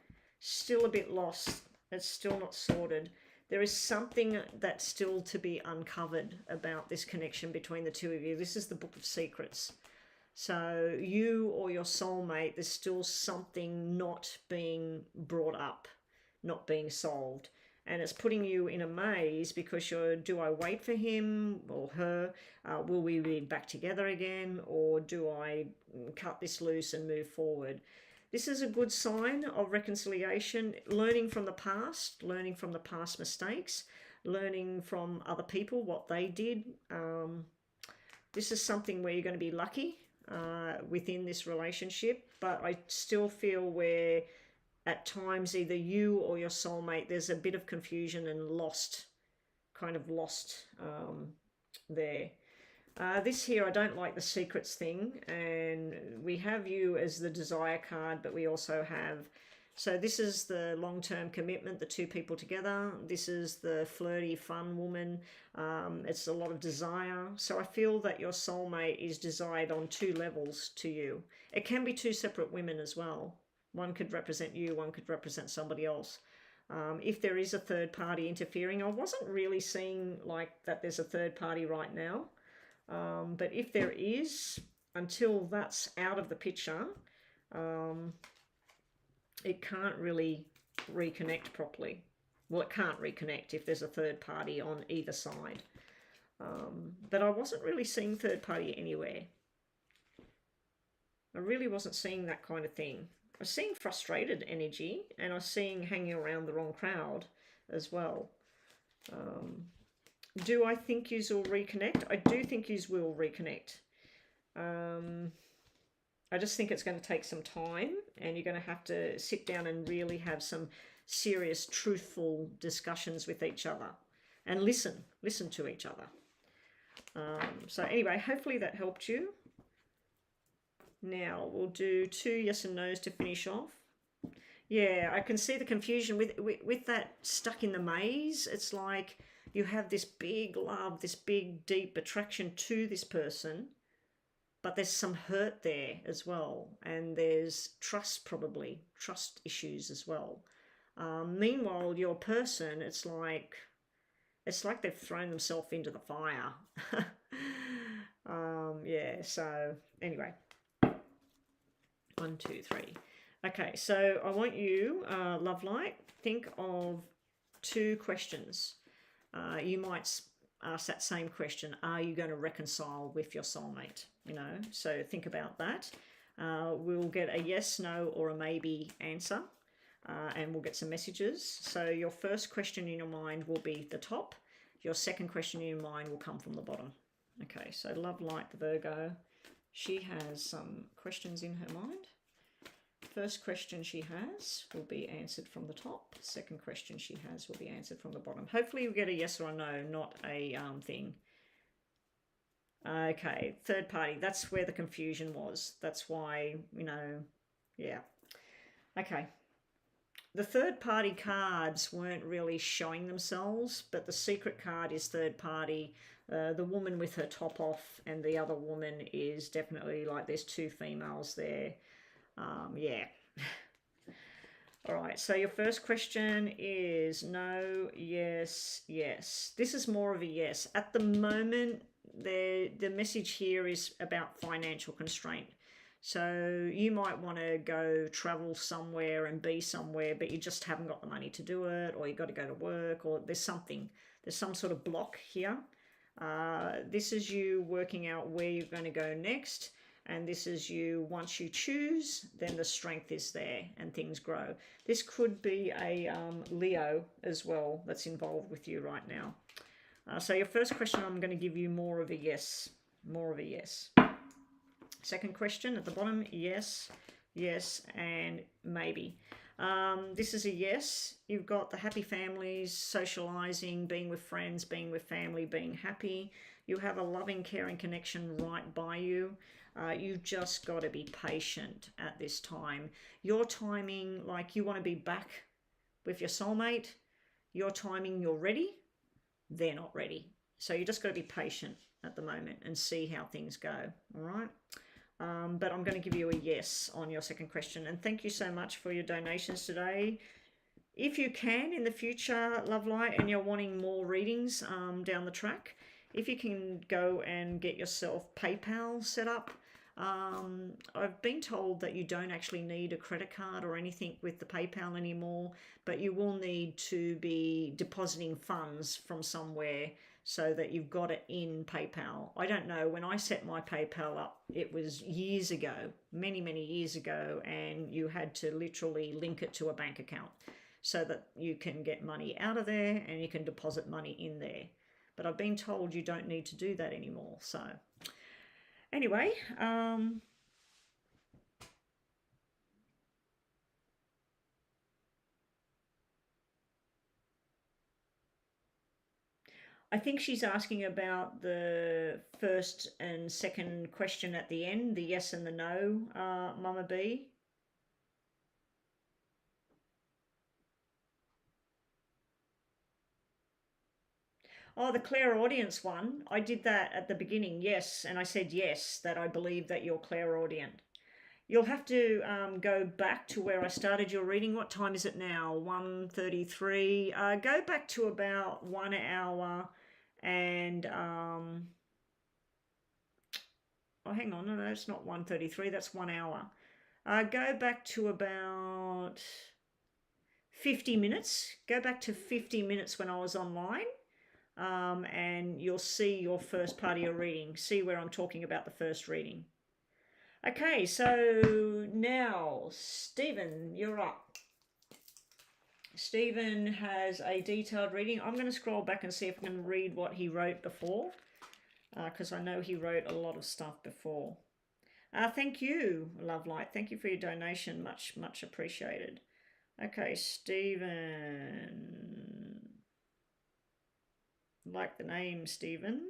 still a bit lost. It's still not sorted. There is something that's still to be uncovered about this connection between the two of you. This is the Book of Secrets. So you or your soulmate, there's still something not being brought up, not being solved. And it's putting you in a maze because you're, do I wait for him or her? Will we be back together again? Or do I cut this loose and move forward? This is a good sign of reconciliation, learning from the past mistakes, learning from other people, what they did. This is something where you're going to be lucky within this relationship, but I still feel where at times either you or your soulmate, there's a bit of confusion and lost there. This here, I don't like the secrets thing, and we have you as the desire card, but we also have, so this is the long-term commitment, the two people together. This is the flirty, fun woman. It's a lot of desire. So I feel that your soulmate is desired on two levels to you. It can be two separate women as well. One could represent you, one could represent somebody else. If there is a third party interfering, I wasn't really seeing like that there's a third party right now. But if there is, until that's out of the picture, it can't really reconnect properly. Well, it can't reconnect if there's a third party on either side. But I wasn't really seeing third party anywhere. I really wasn't seeing that kind of thing. I was seeing frustrated energy, and I was seeing hanging around the wrong crowd as well. Do I think yous will reconnect? I do think yous will reconnect. I just think it's going to take some time, and you're going to have to sit down and really have some serious, truthful discussions with each other and listen to each other. So anyway, hopefully that helped you. Now we'll do 2 yes and no's to finish off. Yeah, I can see the confusion with that stuck in the maze. It's like you have this big love, this big deep attraction to this person, but there's some hurt there as well, and there's trust issues as well. Meanwhile, your person, it's like they've thrown themselves into the fire. Yeah, so anyway, 1, 2, 3. Okay, so I want you, Love Light, think of 2 questions. You might ask that same question: are you going to reconcile with your soulmate? You know, so think about that. We'll get a yes, no, or a maybe answer, and we'll get some messages. So your first question in your mind will be the top. Your second question in your mind will come from the bottom. Okay, so Love Light, the Virgo, she has some questions in her mind. First question she has will be answered from the top. Second question she has will be answered from the bottom. Hopefully you get a yes or a no, not a thing. Okay, third party. That's where the confusion was. That's why, you know, yeah. Okay. The third party cards weren't really showing themselves, but the secret card is third party. The woman with her top off, and the other woman is definitely like there's 2 females there. Yeah. All right, so your first question is no, yes, yes. This is more of a yes. At the moment, the message here is about financial constraint. So you might want to go travel somewhere and be somewhere, but you just haven't got the money to do it, or you got to go to work, or there's some sort of block here. This is you working out where you're going to go next. And this is you, once you choose, then the strength is there and things grow. This could be a Leo as well that's involved with you right now. So your first question, I'm going to give you more of a yes. More of a yes. Second question at the bottom, yes, yes, and maybe. This is a yes. You've got the happy families, socializing, being with friends, being with family, being happy. You have a loving, caring connection right by you. You've just got to be patient at this time. Your timing, like you want to be back with your soulmate. Your timing, you're ready. They're not ready. So you just got to be patient at the moment and see how things go. All right. But I'm going to give you a yes on your second question. And thank you so much for your donations today. If you can in the future, Love Light, and you're wanting more readings down the track, if you can go and get yourself PayPal set up. I've been told that you don't actually need a credit card or anything with the PayPal anymore, but you will need to be depositing funds from somewhere so that you've got it in PayPal. I don't know, when I set my PayPal up, it was years ago, many, many years ago, and you had to literally link it to a bank account so that you can get money out of there and you can deposit money in there. But I've been told you don't need to do that anymore. So anyway, I think she's asking about the first and second question at the end, the yes and the no, Mama B. Oh, the clairaudience one. I did that at the beginning, yes, and I said yes, that I believe that you're clairaudient. You'll have to go back to where I started your reading. What time is it now? 1:33. Go back to about 1 hour and oh, hang on, no, it's not 1:33. That's 1 hour. Go back to about 50 minutes. Go back to 50 minutes when I was online. And you'll see your first part of your reading. See where I'm talking about the first reading. Okay, so now, Stephen, you're up. Stephen has a detailed reading. I'm going to scroll back and see if I can read what he wrote before, because I know he wrote a lot of stuff before. Thank you, Love Light. Thank you for your donation. Much, much appreciated. Okay, Stephen. Like the name Stephen.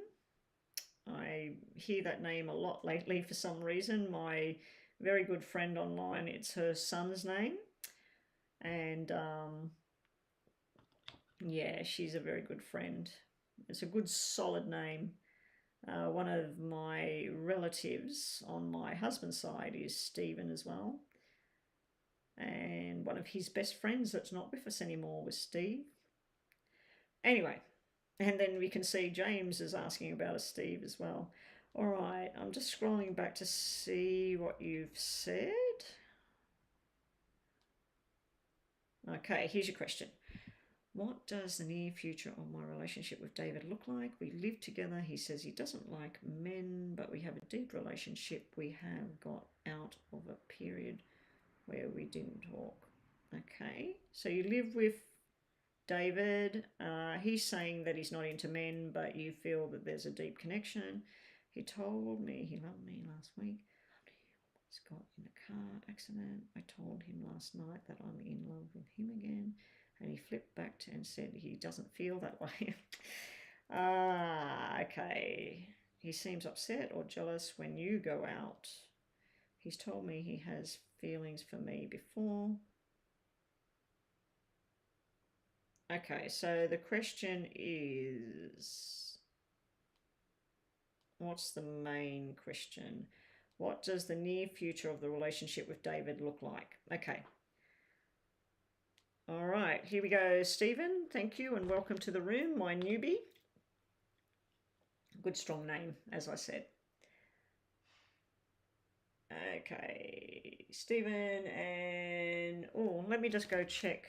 I hear that name a lot lately for some reason. My very good friend online, it's her son's name. And yeah, she's a very good friend. It's a good solid name. One of my relatives on my husband's side is Stephen as well. And one of his best friends that's not with us anymore was Steve. Anyway, and then we can see James is asking about a Steve as well. All right, I'm just scrolling back to see what you've said. Okay, here's your question. What does the near future of my relationship with David look like? We live together. He says he doesn't like men, but we have a deep relationship. We have got out of a period where we didn't talk. Okay, so you live with David. He's saying that he's not into men, but you feel that there's a deep connection. He told me he loved me last week. He's got in a car accident. I told him last night that I'm in love with him again, and he flipped back and said he doesn't feel that way. Okay. He seems upset or jealous when you go out. He's told me he has feelings for me before. Okay, so the question is, what's the main question? What does the near future of the relationship with David look like? Okay. All right, here we go, Stephen. Thank you and welcome to the room, my newbie. Good strong name, as I said. Okay, Stephen, and oh, let me just go check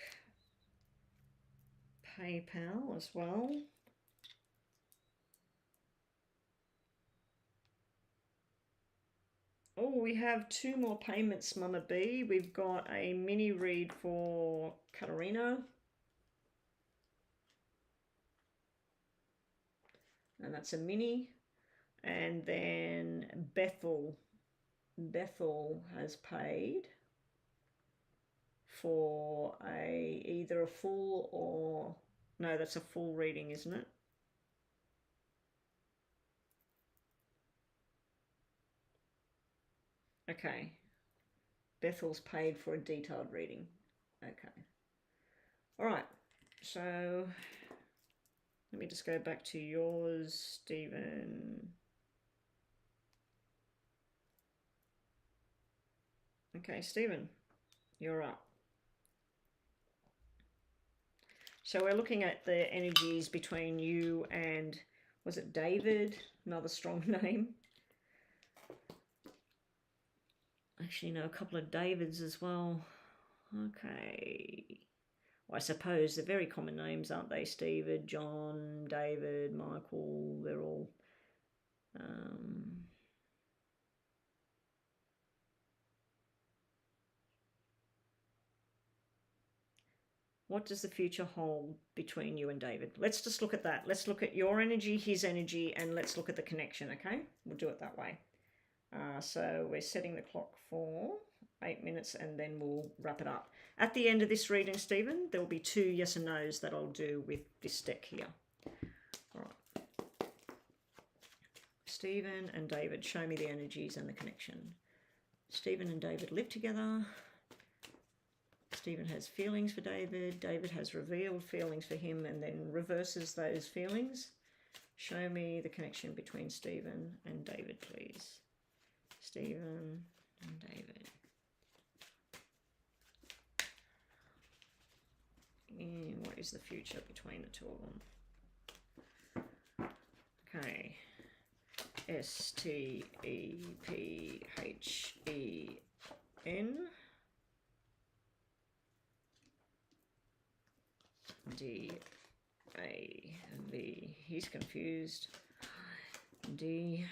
PayPal as well. Oh, we have 2 more payments, Mama B. We've got a mini read for Katarina. And that's a mini. And then Bethel has paid for either a full or... No, that's a full reading, isn't it? Okay. Bethel's paid for a detailed reading. Okay. All right. So Let me just go back to yours, Stephen. Okay, Stephen, you're up. So we're looking at the energies between you and, was it David? Another strong name. Actually, no, a couple of Davids as well. Okay. Well, I suppose they're very common names, aren't they? Stephen, John, David, Michael, they're all... what does the future hold between you and David? Let's just look at that. Let's look at your energy, his energy, and let's look at the connection, okay? We'll do it that way. So we're setting the clock for 8 minutes and then we'll wrap it up. At the end of this reading, Stephen, there will be 2 yes and no's that I'll do with this deck here. All right. Stephen and David, show me the energies and the connection. Stephen and David live together. Stephen has feelings for David. David has revealed feelings for him and then reverses those feelings. Show me the connection between Stephen and David, please. Stephen and David. And what is the future between the 2 of them? Okay. S-T-E-P-H-E-N. D-A-V. He's confused. D.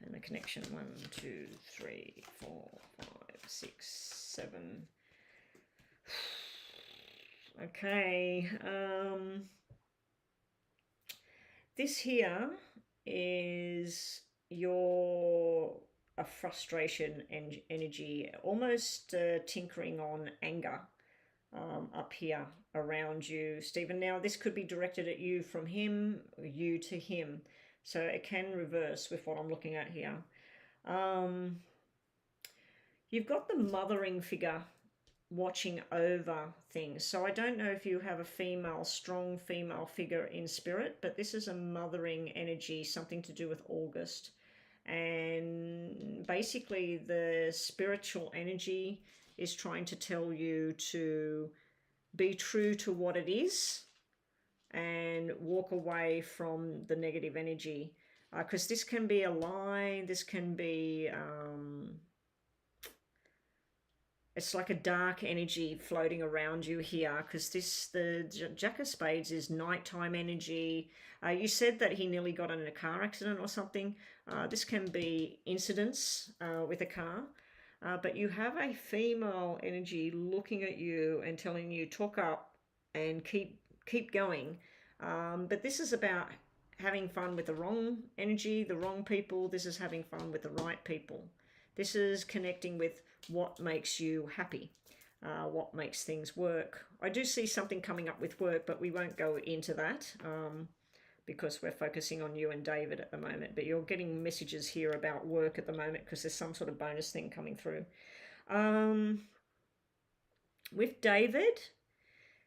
And the connection 1, 2, 3, 4, 5, 6, 7. Okay. This here is a frustration and energy, almost tinkering on anger up here around you, Stephen. Now, this could be directed at you from him, you to him. So it can reverse with what I'm looking at here. You've got the mothering figure watching over things. So I don't know if you have a strong female figure in spirit, but this is a mothering energy, something to do with August. And basically the spiritual energy is trying to tell you to be true to what it is and walk away from the negative energy, because this can be a lie, this can be it's like a dark energy floating around you here, because the Jack of Spades is nighttime energy. You said that he nearly got in a car accident or something. This can be incidents with a car. But you have a female energy looking at you and telling you, talk up and keep going. But this is about having fun with the wrong energy, the wrong people. This is having fun with the right people. This is connecting with what makes you happy, what makes things work. I do see something coming up with work, but we won't go into that because we're focusing on you and David at the moment. But you're getting messages here about work at the moment because there's some sort of bonus thing coming through. With David,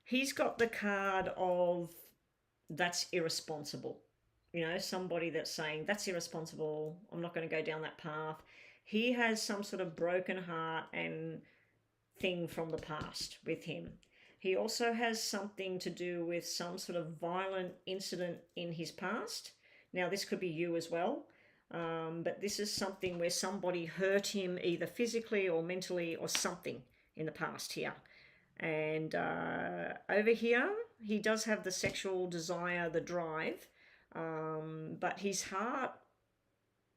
he's got the card of that's irresponsible. You know, somebody that's saying that's irresponsible, I'm not going to go down that path. He has some sort of broken heart and thing from the past with him. He also has something to do with some sort of violent incident in his past. Now, this could be you as well, but this is something where somebody hurt him either physically or mentally or something in the past here. And over here, he does have the sexual desire, the drive, but his heart,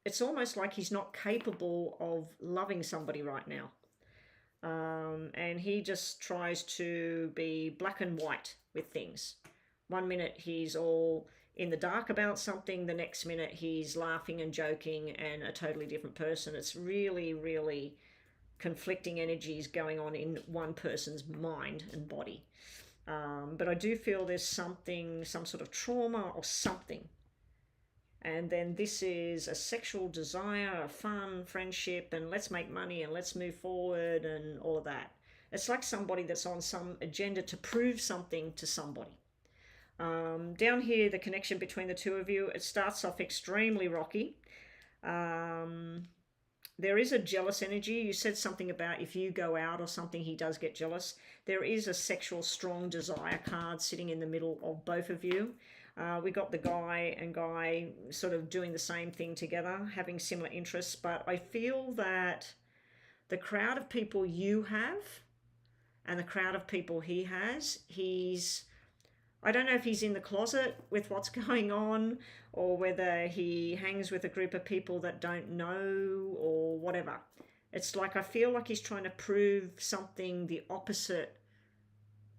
it's almost like he's not capable of loving somebody right now. And he just tries to be black and white with things. One minute he's all in the dark about something, the next minute he's laughing and joking and a totally different person. It's really, really conflicting energies going on in one person's mind and body. But I do feel there's something, some sort of trauma or something. And then this is a sexual desire, a fun friendship, and let's make money and let's move forward and all of that. It's like somebody that's on some agenda to prove something to somebody. Down here, the connection between the two of you, it starts off extremely rocky. There is a jealous energy. You said something about if you go out or something, he does get jealous. There is a sexual strong desire card sitting in the middle of both of you. We got the guy and guy sort of doing the same thing together, having similar interests, but I feel that the crowd of people you have and the crowd of people he has, I don't know if he's in the closet with what's going on or whether he hangs with a group of people that don't know or whatever. It's like I feel like he's trying to prove something the opposite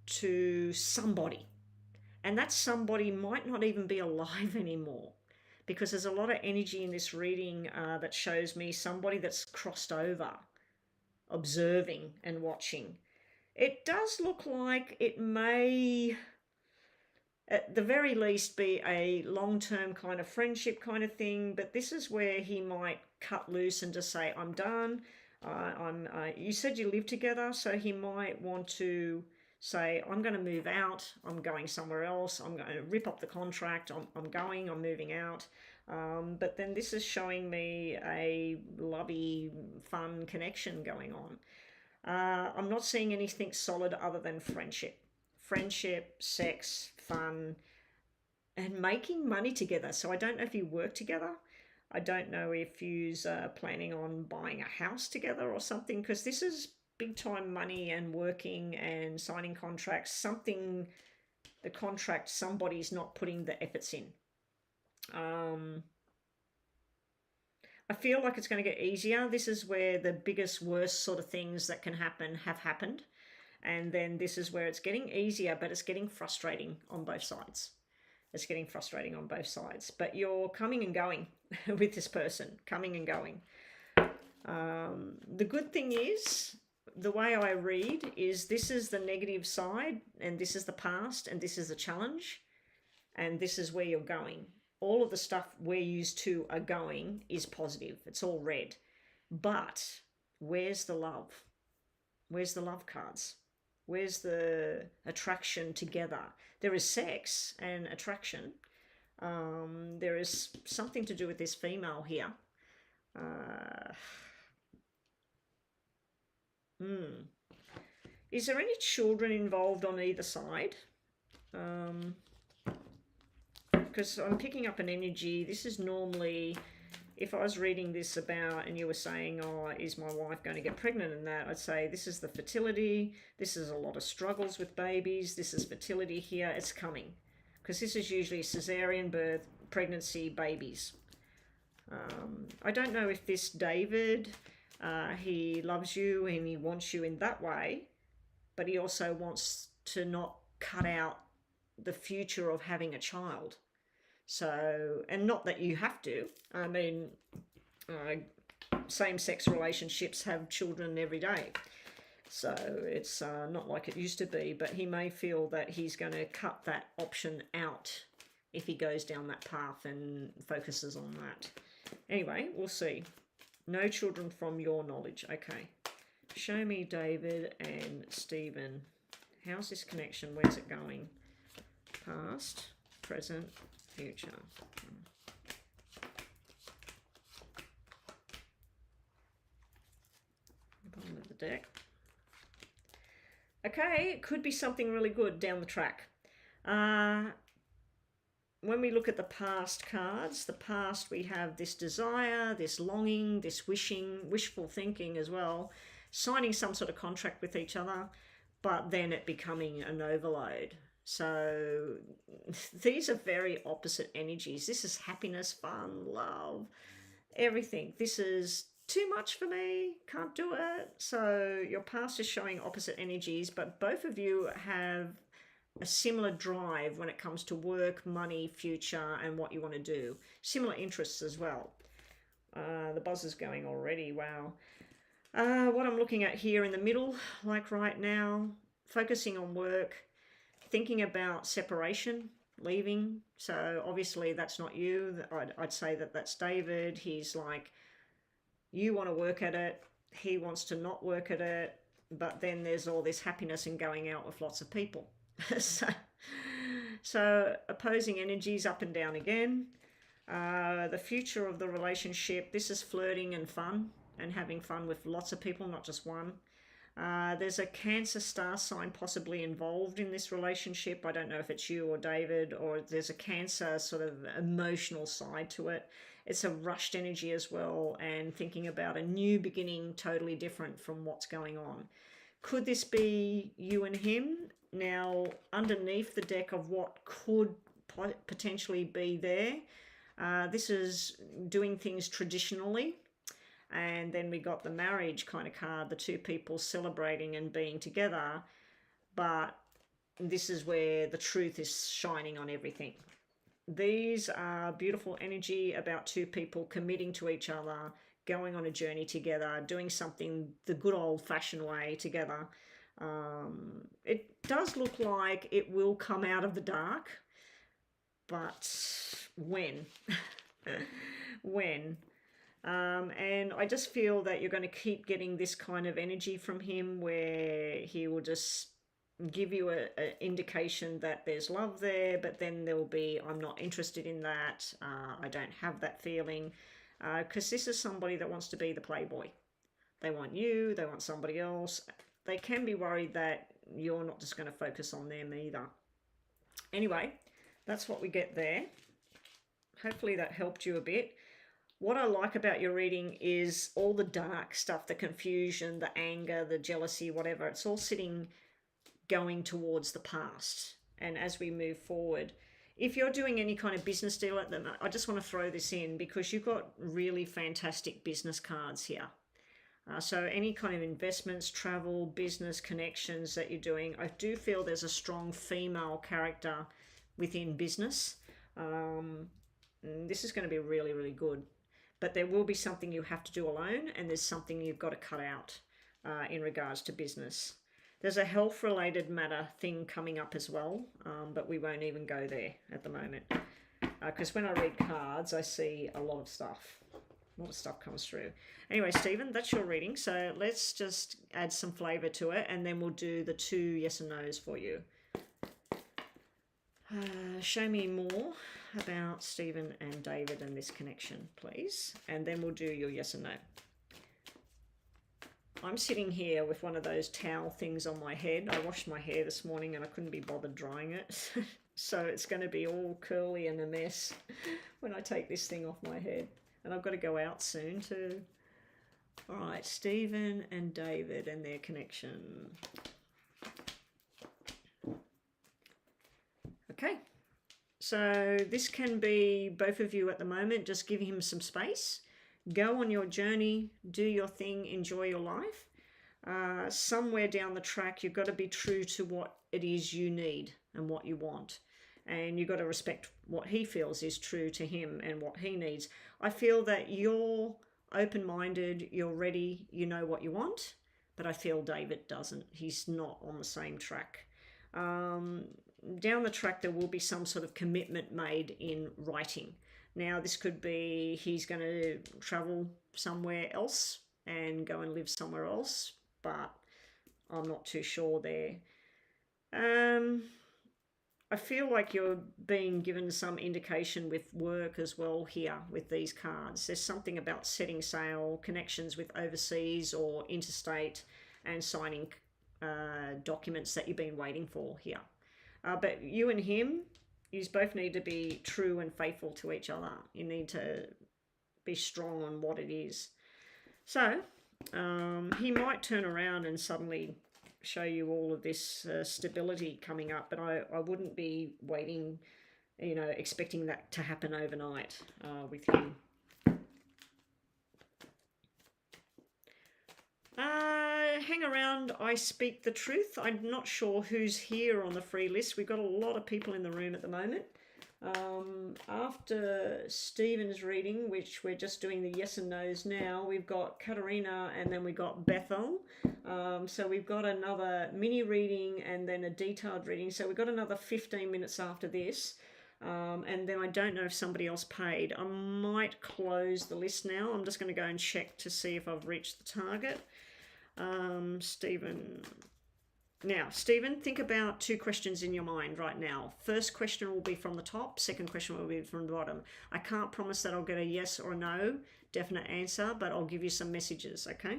to somebody. And that somebody might not even be alive anymore, because there's a lot of energy in this reading that shows me somebody that's crossed over, observing and watching. It does look like it may, at the very least, be a long-term kind of friendship kind of thing, but this is where he might cut loose and just say, I'm done. You said you live together, so he might want to say, I'm going to move out, I'm going somewhere else, I'm going to rip up the contract, I'm moving out. But then this is showing me a lovey, fun connection going on. I'm not seeing anything solid other than friendship. Friendship, sex, fun, and making money together. So I don't know if you work together. I don't know if you're planning on buying a house together or something, because this is big time money and working and signing contracts, something, the contract, somebody's not putting the efforts in. I feel like it's going to get easier. This is where the biggest, worst sort of things that can happen have happened. And then this is where it's getting easier, but it's getting frustrating on both sides. It's getting frustrating on both sides. But you're coming and going with this person, coming and going. The good thing is, the way I read is this is the negative side, and this is the past, and this is the challenge, and this is where you're going. All of the stuff where you two are going is positive. It's all red. But where's the love? Where's the love cards? Where's the attraction together? There is sex and attraction. There is something to do with this female here. Is there any children involved on either side? Because I'm picking up an energy. This is normally, if I was reading this about and you were saying, oh, is my wife going to get pregnant and that, I'd say this is the fertility. This is a lot of struggles with babies. This is fertility here. It's coming. Because this is usually cesarean birth, pregnancy, babies. I don't know if this David, he loves you and he wants you in that way, but he also wants to not cut out the future of having a child. So, and not that you have to. I mean, same-sex relationships have children every day. So it's not like it used to be, but he may feel that he's going to cut that option out if he goes down that path and focuses on that. Anyway, we'll see. No children from your knowledge. Okay. Show me David and Stephen. How's this connection? Where's it going? Past, present, future. Bottom of the deck. Okay, it could be something really good down the track. When we look at the past cards, the past, we have this desire, this longing, this wishing, wishful thinking as well, signing some sort of contract with each other, but then it becoming an overload. So these are very opposite energies. This is happiness, fun, love, everything. This is too much for me, can't do it. So your past is showing opposite energies, but both of you have a similar drive when it comes to work, money, future, and what you want to do. Similar interests as well. The buzz is going already, wow. What I'm looking at here in the middle, like right now, focusing on work, thinking about separation, leaving. So obviously that's not you. I'd say that that's David. He's like, you want to work at it. He wants to not work at it. but then there's all this happiness in going out with lots of people. so, so opposing energies up and down again. The future of the relationship, this is flirting and fun and having fun with lots of people, not just one. There's a Cancer star sign possibly involved in this relationship. I don't know if it's you or David, or there's a Cancer sort of emotional side to it. It's a rushed energy as well, and thinking about a new beginning totally different from what's going on. Could this be you and him? Now, underneath the deck of what could potentially be there, this is doing things traditionally. And then we got the marriage kind of card, the two people celebrating and being together. But this is where the truth is shining on everything. These are beautiful energy about two people committing to each other, going on a journey together, doing something the good old-fashioned way together. It does look like it will come out of the dark, but when? when? And I just feel that you're going to keep getting this kind of energy from him, where he will just give you an indication that there's love there, but then there will be, I'm not interested in that, I don't have that feeling, because this is somebody that wants to be the playboy. They want you, they want somebody else. They can be worried that you're not just going to focus on them either. Anyway, that's what we get there. Hopefully that helped you a bit. What I like about your reading is all the dark stuff, the confusion, the anger, the jealousy, whatever. It's all sitting, going towards the past. And as we move forward, if you're doing any kind of business deal at the moment, I just want to throw this in because you've got really fantastic business cards here. So any kind of investments, travel, business connections that you're doing, I do feel there's a strong female character within business. This is going to be really, really good. But there will be something you have to do alone, and there's something you've got to cut out in regards to business. There's a health-related matter thing coming up as well, but we won't even go there at the moment. Because when I read cards, I see a lot of stuff. A lot of stuff comes through. Anyway, Stephen, that's your reading. So let's just add some flavour to it, and then we'll do the 2 yes and no's for you. Show me more about Stephen and David and this connection, please. And then we'll do your yes and no. I'm sitting here with one of those towel things on my head. I washed my hair this morning and I couldn't be bothered drying it. So it's going to be all curly and a mess when I take this thing off my head. And I've got to go out soon too. All right, Stephen and David and their connection. Okay, so this can be both of you at the moment. Just give him some space. Go on your journey, do your thing, enjoy your life. Somewhere down the track, you've got to be true to what it is you need and what you want. And you've got to respect what he feels is true to him and what he needs. I feel that you're open-minded, you're ready, you know what you want, but I feel David doesn't. He's not on the same track. Down the track, there will be some sort of commitment made in writing. Now, this could be he's going to travel somewhere else and go and live somewhere else, but I'm not too sure there. I feel like you're being given some indication with work as well here with these cards. There's something about setting sail, connections with overseas or interstate, and signing documents that you've been waiting for here. But you and him, you both need to be true and faithful to each other. You need to be strong on what it is. So he might turn around and suddenly show you all of this stability coming up, but I wouldn't be waiting, expecting that to happen overnight with him. Hang around, I speak the truth. I'm not sure who's here on the free list. We've got a lot of people in the room at the moment. After Stephen's reading, which we're just doing the yes and no's now, we've got Katerina and then we got Bethel. So we've got another mini reading and then a detailed reading. So we've got another 15 minutes after this. And then I don't know if somebody else paid. I might close the list now. I'm just going to go and check to see if I've reached the target. Stephen. Now, Stephen, think about 2 questions in your mind right now. First question will be from the top. Second question will be from the bottom. I can't promise that I'll get a yes or no definite answer, but I'll give you some messages, okay?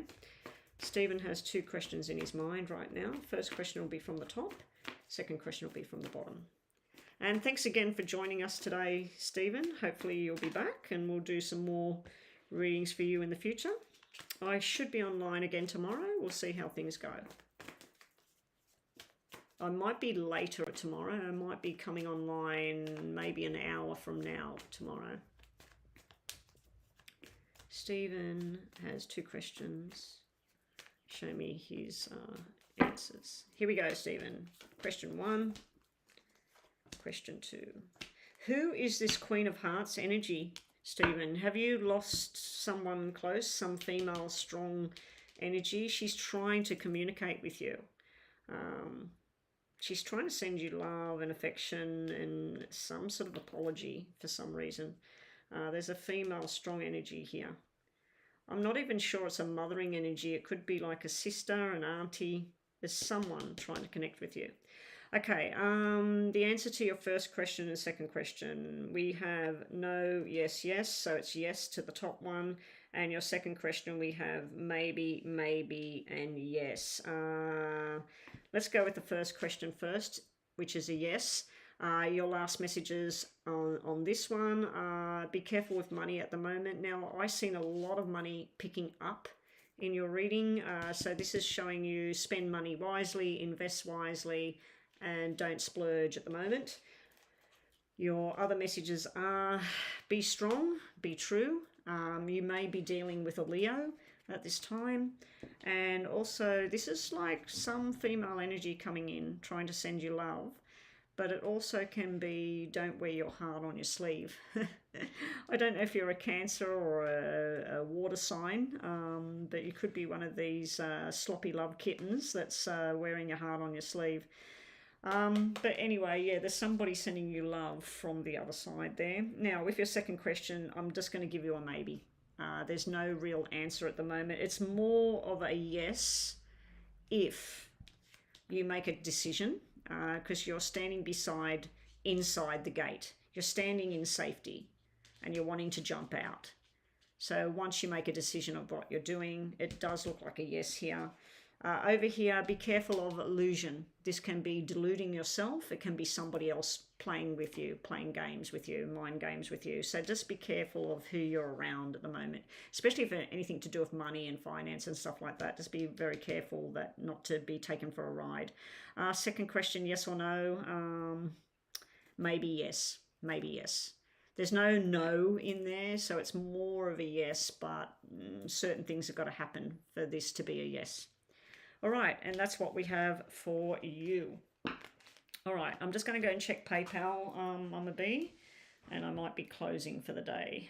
Stephen has 2 questions in his mind right now. First question will be from the top. Second question will be from the bottom. And thanks again for joining us today, Stephen. Hopefully you'll be back and we'll do some more readings for you in the future. I should be online again tomorrow. We'll see how things go. I might be later tomorrow. I might be coming online maybe an hour from now tomorrow. Stephen has 2 questions. Show me his answers. Here we go, Stephen. Question 1. Question 2. Who is this Queen of Hearts energy, Stephen? Have you lost someone close, some female strong energy? She's trying to communicate with you. She's trying to send you love and affection and some sort of apology for some reason. There's a female strong energy here. I'm not even sure it's a mothering energy. It could be like a sister, an auntie. There's someone trying to connect with you. Okay, the answer to your first question and second question, we have no, yes, yes. So it's yes to the top one. And your second question, we have maybe, maybe, and yes. Let's go with the first question first, which is a yes. Your last messages on this one, be careful with money at the moment. Now, I've seen a lot of money picking up in your reading. So this is showing you spend money wisely, invest wisely, and don't splurge at the moment. Your other messages are be strong, be true. You may be dealing with a Leo at this time. And also, this is like some female energy coming in, trying to send you love. But it also can be, don't wear your heart on your sleeve. I don't know if you're a Cancer or a water sign, but you could be one of these sloppy love kittens that's wearing your heart on your sleeve. But anyway, yeah, there's somebody sending you love from the other side there. Now, with your second question, I'm just going to give you a maybe. There's no real answer at the moment. It's more of a yes if you make a decision, because you're standing inside the gate. You're standing in safety and you're wanting to jump out. So once you make a decision of what you're doing, it does look like a yes here. Over here, be careful of illusion. This can be deluding yourself. It can be somebody else playing with you, playing games with you, mind games with you. So just be careful of who you're around at the moment, especially if anything to do with money and finance and stuff like that. Just be very careful that not to be taken for a ride. Second question, yes or no? Maybe yes, maybe yes. There's no in there, so it's more of a yes, but certain things have got to happen for this to be a yes. All right, and that's what we have for you. All right, I'm just going to go and check PayPal, Mama B, and I might be closing for the day.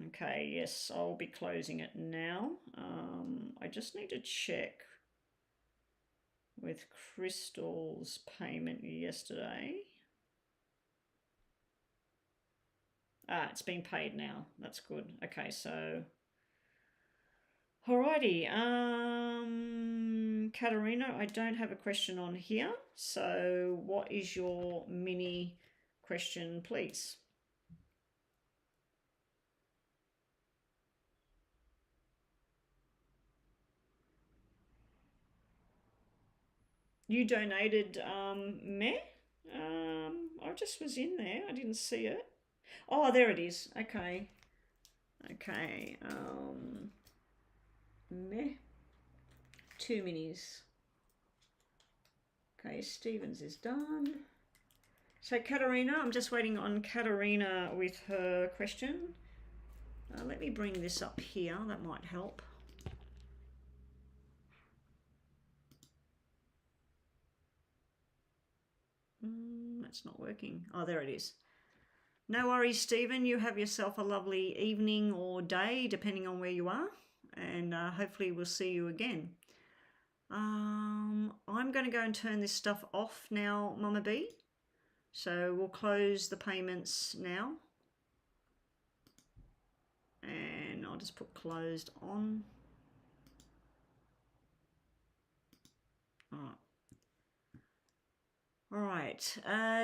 Okay, yes, I'll be closing it now. I just need to check with Crystal's payment yesterday. It's been paid now. That's good. Okay, so... Alrighty, Katerina, I don't have a question on here. So what is your mini question, please? You donated, Meh? I just was in there. I didn't see it. Oh, there it is. Okay. Okay, Meh. 2 minis. Okay, Stevens is done. So Katerina, I'm just waiting on Katerina with her question. Let me bring this up here. That might help. That's not working. Oh, there it is. No worries, Stephen. You have yourself a lovely evening or day, depending on where you are. And hopefully we'll see you again. I'm going to go and turn this stuff off now, Mama B. So we'll close the payments now. And I'll just put closed on. All right.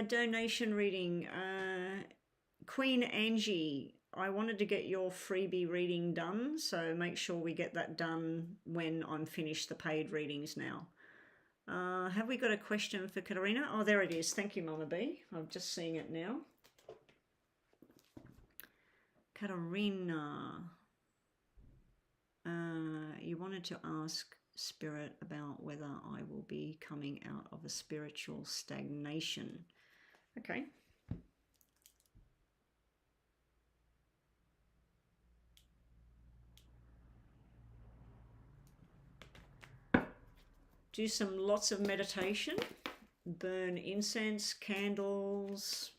Donation reading. Queen Angie, I wanted to get your freebie reading done, so make sure we get that done when I'm finished the paid readings now. Have we got a question for Katarina? Oh, there it is. Thank you, Mama B. I'm just seeing it now. Katarina, you wanted to ask Spirit about whether I will be coming out of a spiritual stagnation. Okay. Do lots of meditation, burn incense, candles,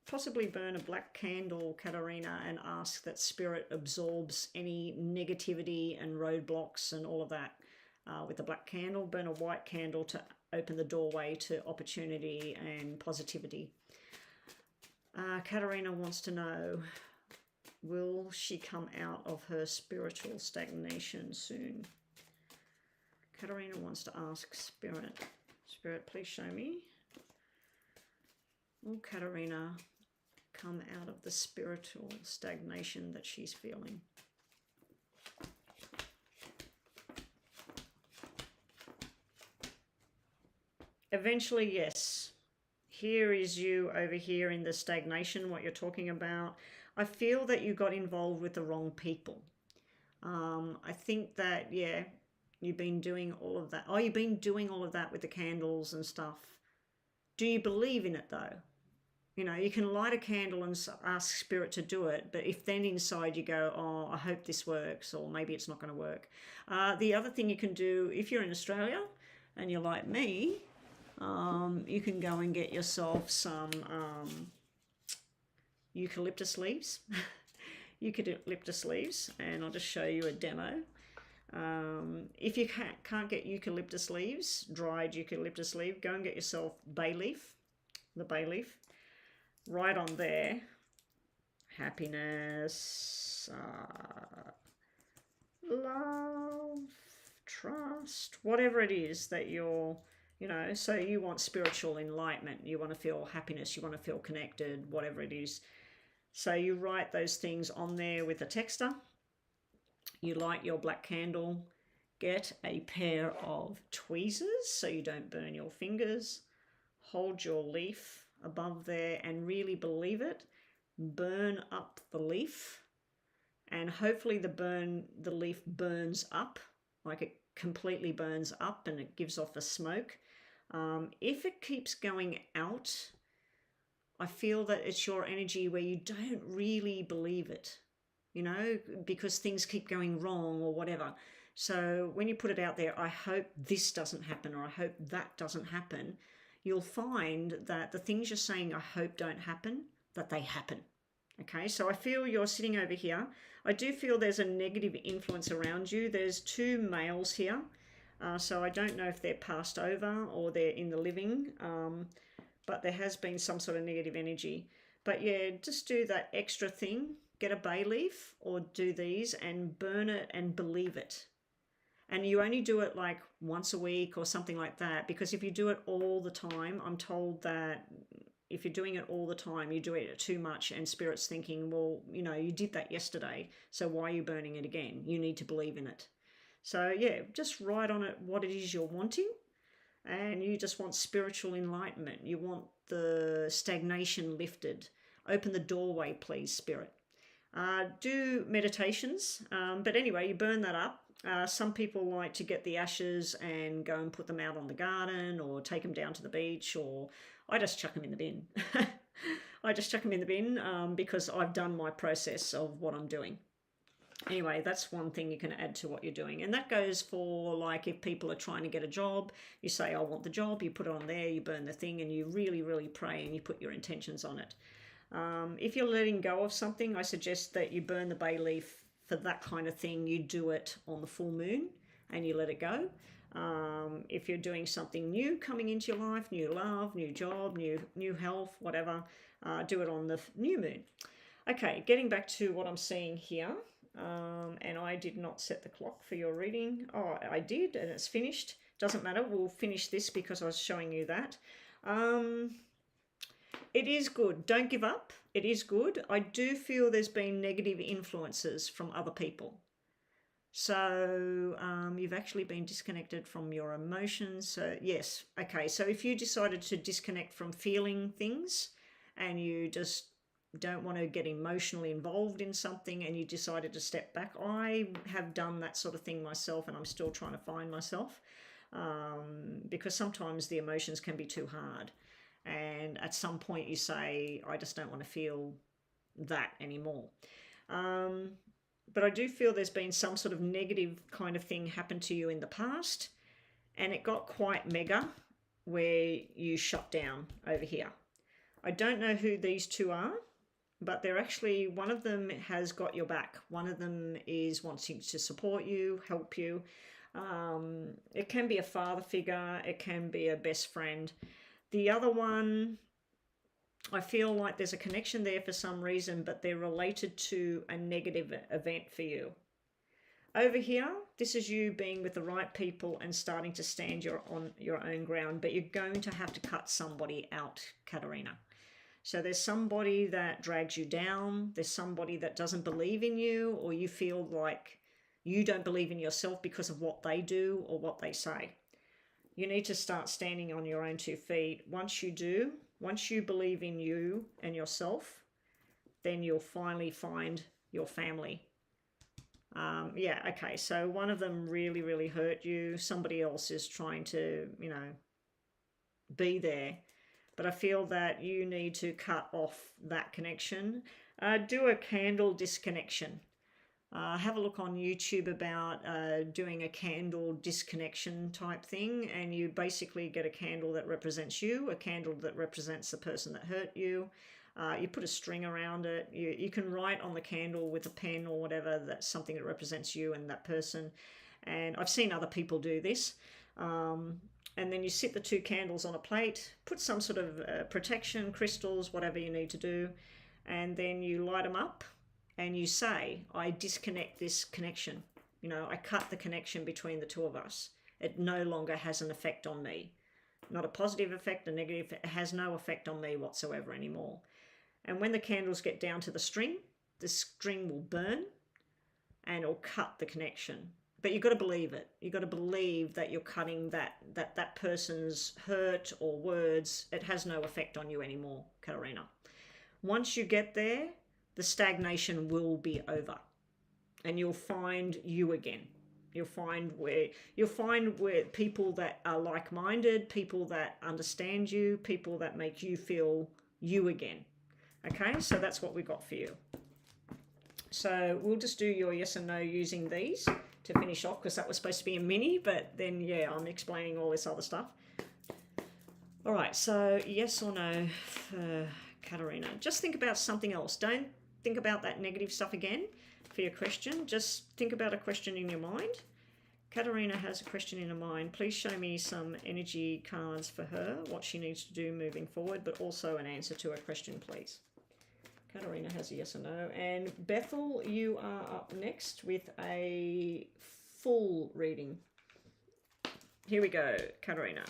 possibly burn a black candle, Katarina, and ask that Spirit absorbs any negativity and roadblocks and all of that with the black candle. Burn a white candle to open the doorway to opportunity and positivity. Katarina wants to know, will she come out of her spiritual stagnation soon? Katarina wants to ask Spirit. Spirit, please show me. Will Katarina come out of the spiritual stagnation that she's feeling? Eventually, yes. Here is you over here in the stagnation, what you're talking about. I feel that you got involved with the wrong people. I think that, yeah, you've been doing all of that. Oh, you've been doing all of that with the candles and stuff. Do you believe in it though? You know, you can light a candle and ask Spirit to do it, but if then inside you go, oh, I hope this works, or maybe it's not going to work. The other thing you can do, if you're in Australia and you're like me, you can go and get yourself some eucalyptus leaves. Eucalyptus leaves, and I'll just show you a demo. If you can't get eucalyptus leaves, dried eucalyptus leaf, go and get yourself bay leaf, the bay leaf. Right on there, happiness, love, trust, whatever it is that you're, you know, so you want spiritual enlightenment, you want to feel happiness, you want to feel connected, whatever it is. So you write those things on there with a texter. You light your black candle, get a pair of tweezers so you don't burn your fingers, hold your leaf above there and really believe it, burn up the leaf, and hopefully the leaf burns up, like it completely burns up and it gives off a smoke. If it keeps going out, I feel that it's your energy where you don't really believe it, you know, because things keep going wrong or whatever. So when you put it out there, I hope this doesn't happen, or I hope that doesn't happen, you'll find that the things you're saying I hope don't happen, that they happen. Okay, so I feel you're sitting over here. I do feel there's a negative influence around you. There's two males here. So I don't know if they're passed over or they're in the living, but there has been some sort of negative energy. But yeah, just do that extra thing. Get a bay leaf or do these and burn it and believe it. And you only do it like once a week or something like that, because if you do it all the time, I'm told that if you're doing it all the time, you do it too much and Spirit's thinking, well, you know, you did that yesterday, so why are you burning it again? You need to believe in it. So yeah, just write on it what it is you're wanting, and you just want spiritual enlightenment. You want the stagnation lifted. Open the doorway, please, Spirit. Do meditations, but anyway, you burn that up. Some people like to get the ashes and go and put them out on the garden or take them down to the beach, or I just chuck them in the bin. I just chuck them in the bin because I've done my process of what I'm doing. Anyway, that's one thing you can add to what you're doing. And that goes for, like, if people are trying to get a job, you say, I want the job, you put it on there, you burn the thing, and you really, really pray and you put your intentions on it. If you're letting go of something, I suggest that you burn the bay leaf. For that kind of thing, you do it on the full moon and you let it go. If you're doing something new coming into your life, new love, new job, new health, whatever, do it on the new moon. Okay, getting back to what I'm seeing here. And I did not set the clock for your reading. Oh, I did, and it's finished. Doesn't matter. We'll finish this because I was showing you that. It is good. Don't give up. It is good. I do feel there's been negative influences from other people. So you've actually been disconnected from your emotions. So yes, okay. So if you decided to disconnect from feeling things and you just don't want to get emotionally involved in something and you decided to step back, I have done that sort of thing myself, and I'm still trying to find myself because sometimes the emotions can be too hard. And at some point you say, I just don't want to feel that anymore. But I do feel there's been some sort of negative kind of thing happen to you in the past, and it got quite mega where you shut down over here. I don't know who these two are, but they're actually, one of them has got your back. One of them is wanting to support you, help you. It can be a father figure. It can be a best friend. The other one, I feel like there's a connection there for some reason, but they're related to a negative event for you. Over here, this is you being with the right people and starting to stand on your own ground, but you're going to have to cut somebody out, Katarina. So there's somebody that drags you down. There's somebody that doesn't believe in you, or you feel like you don't believe in yourself because of what they do or what they say. You need to start standing on your own 2 feet. Once you do, once you believe in you and yourself, then you'll finally find your family. Yeah, okay, so one of them really, really hurt you. Somebody else is trying to, you know, be there. But I feel that you need to cut off that connection. Do a candle disconnection. Have a look on YouTube about doing a candle disconnection type thing, and you basically get a candle that represents you, a candle that represents the person that hurt you. You put a string around it. You can write on the candle with a pen or whatever, that's something that represents you and that person. And I've seen other people do this. And then you sit the 2 candles on a plate, put some sort of protection, crystals, whatever you need to do, and then you light them up. And you say, I disconnect this connection. You know, I cut the connection between the 2 of us. It no longer has an effect on me. Not a positive effect, a negative, it has no effect on me whatsoever anymore. And when the candles get down to the string will burn and it'll cut the connection. But you've got to believe it. You've got to believe that you're cutting that person's hurt or words. It has no effect on you anymore, Katarina. Once you get there, the stagnation will be over and you'll find you again. You'll find where people that are like-minded, people that understand you, people that make you feel you again. Okay, so that's what we got for you. So we'll just do your yes and no using these to finish off, because that was supposed to be a mini, but then yeah, I'm explaining all this other stuff. All right, so yes or no for Katarina. Just think about something else. Don't think about that negative stuff again for your question. Just think about a question in your mind. Katarina has a question in her mind. Please show me some energy cards for her, what she needs to do moving forward, but also an answer to her question, please. Katarina has a yes or no. And Bethel, you are up next with a full reading. Here we go, Katarina.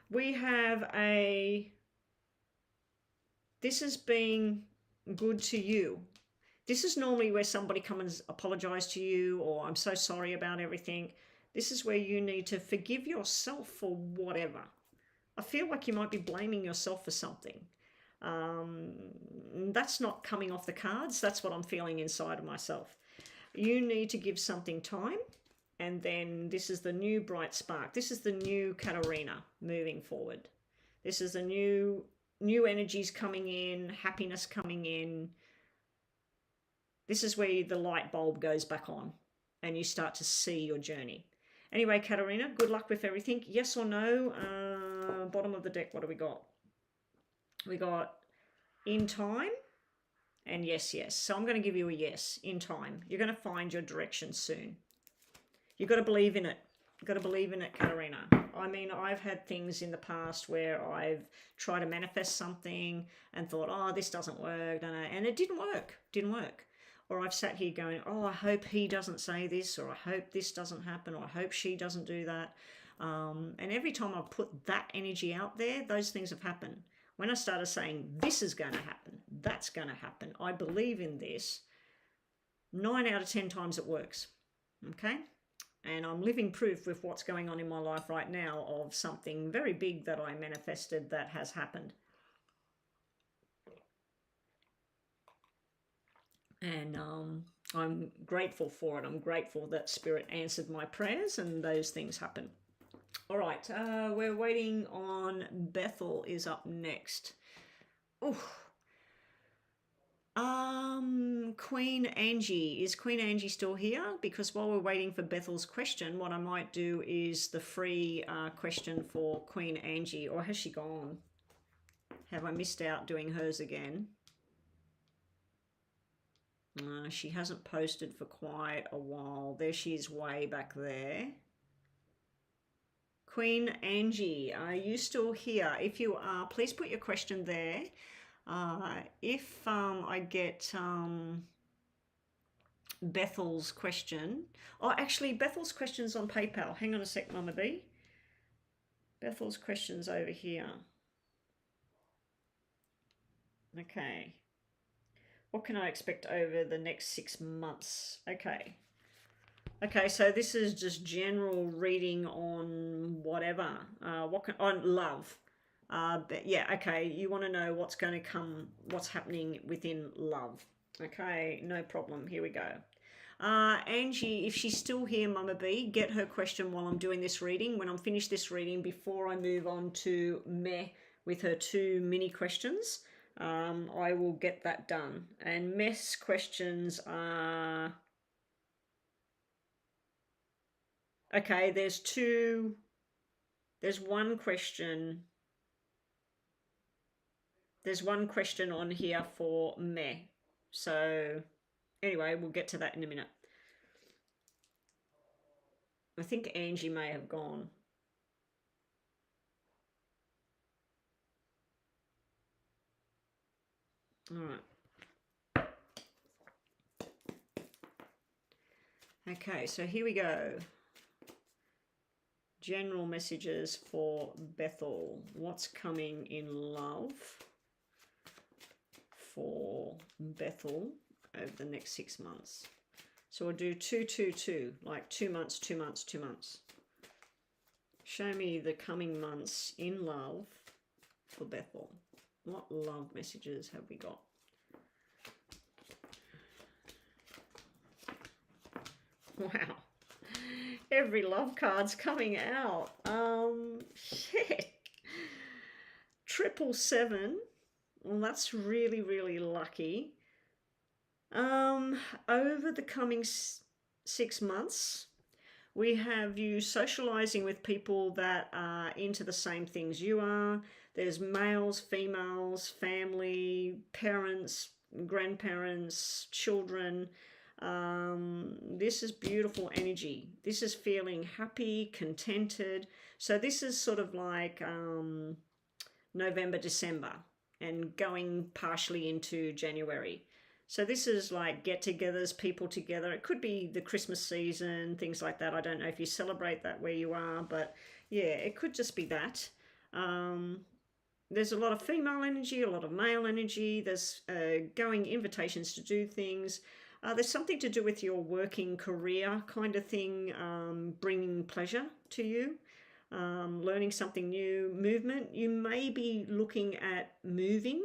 We have this is being good to you. This is normally where somebody comes and apologize to you, or I'm so sorry about everything. This is where you need to forgive yourself for whatever. I feel like you might be blaming yourself for something. That's not coming off the cards. That's what I'm feeling inside of myself. You need to give something time, and then this is the new bright spark. This is the new Katarina moving forward. This is the new energies coming in, happiness coming in. This is where the light bulb goes back on and you start to see your journey. Anyway, Katarina, good luck with everything. Yes or no? Bottom of the deck, what do we got? We got in time and yes, yes. So I'm going to give you a yes, in time. You're going to find your direction soon. You've got to believe in it. You've got to believe in it, Katarina. I mean, I've had things in the past where I've tried to manifest something and thought, oh, this doesn't work, and it didn't work. Or I've sat here going, oh, I hope he doesn't say this, or I hope this doesn't happen, or I hope she doesn't do that. And every time I've put that energy out there, those things have happened. When I started saying, this is going to happen, that's going to happen, I believe in this, 9 out of 10 times it works. Okay? And I'm living proof with what's going on in my life right now of something very big that I manifested that has happened. And I'm grateful for it. I'm grateful that Spirit answered my prayers and those things happen. All right, we're waiting on Bethel is up next. Ooh. Queen Angie. Is Queen Angie still here? Because while we're waiting for Bethel's question, what I might do is the free question for Queen Angie. Or has she gone? Have I missed out doing hers again? She hasn't posted for quite a while. There she is, way back there. Queen Angie, are you still here? If you are, please put your question there. If I get Bethel's question. Oh, actually, Bethel's question's on PayPal. Hang on a sec, Mama B. Bethel's question's over here. Okay. What can I expect over the next 6 months? Okay. Okay, so this is just general reading on whatever. On love. But yeah, okay, you want to know what's going to come, what's happening within love. Okay, no problem. Here we go. Angie, if she's still here, Mama B, get her question while I'm doing this reading. When I'm finished this reading, before I move on to Meh with her 2 mini questions, I will get that done. And Meh's questions are... Okay, there's one question. There's one question on here for Meh. So anyway, we'll get to that in a minute. I think Angie may have gone. All right. Okay, so here we go. General messages for Bethel. What's coming in love for Bethel over the next 6 months? So we'll do 2, 2, 2, like 2 months, 2 months, 2 months. Show me the coming months in love for Bethel. What love messages have we got? Wow. Every love card's coming out. Shit. 777. Well, that's really, really lucky. Over the coming 6 months, we have you socializing with people that are into the same things you are. There's males, females, family, parents, grandparents, children. This is beautiful energy. This is feeling happy, contented. So this is sort of like November, December, and going partially into January. So this is like get-togethers, people together. It could be the Christmas season, things like that. I don't know if you celebrate that where you are, but yeah, it could just be that. There's a lot of female energy, a lot of male energy. There's going invitations to do things. There's something to do with your working career kind of thing, bringing pleasure to you, learning something new, movement. You may be looking at moving.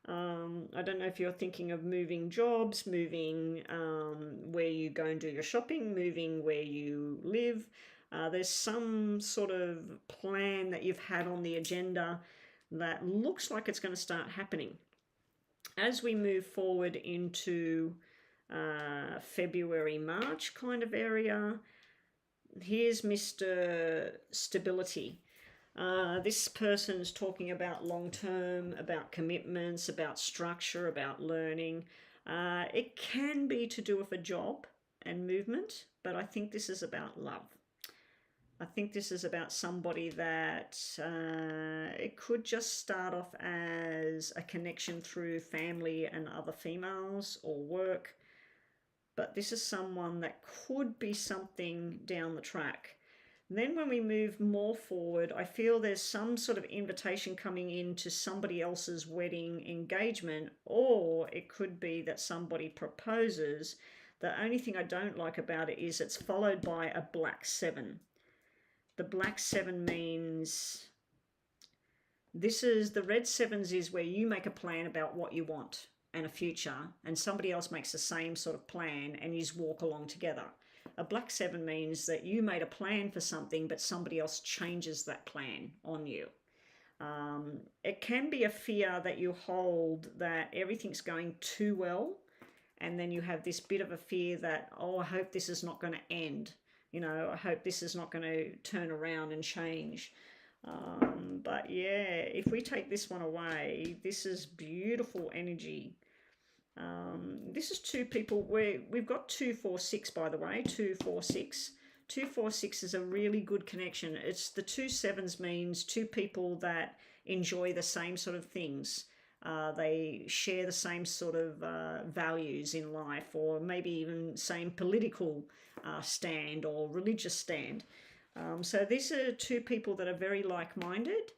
I don't know if you're thinking of moving jobs, moving where you go and do your shopping, moving where you live. There's some sort of plan that you've had on the agenda that looks like it's going to start happening. As we move forward into February, March kind of area, here's Mr. Stability. This person's talking about long-term, about commitments, about structure, about learning. It can be to do with a job and movement, but I think this is about love. I think this is about somebody that it could just start off as a connection through family and other females or work, but this is someone that could be something down the track. Then when we move more forward, I feel there's some sort of invitation coming in to somebody else's wedding engagement, or it could be that somebody proposes. The only thing I don't like about it is it's followed by a black 7. The black 7 means the red 7s is where you make a plan about what you want and a future, and somebody else makes the same sort of plan and you just walk along together. A black 7 means that you made a plan for something, but somebody else changes that plan on you. It can be a fear that you hold that everything's going too well, and then you have this bit of a fear that, oh, I hope this is not going to end. I hope this is not going to turn around and change. But yeah, if we take this one away, this is beautiful energy. This is 2 people. We've got 246, by the way, 246. 246 is a really good connection. It's the 2 7s means 2 people that enjoy the same sort of things. They share the same sort of values in life, or maybe even same political stand or religious stand. So these are 2 people that are very like-minded.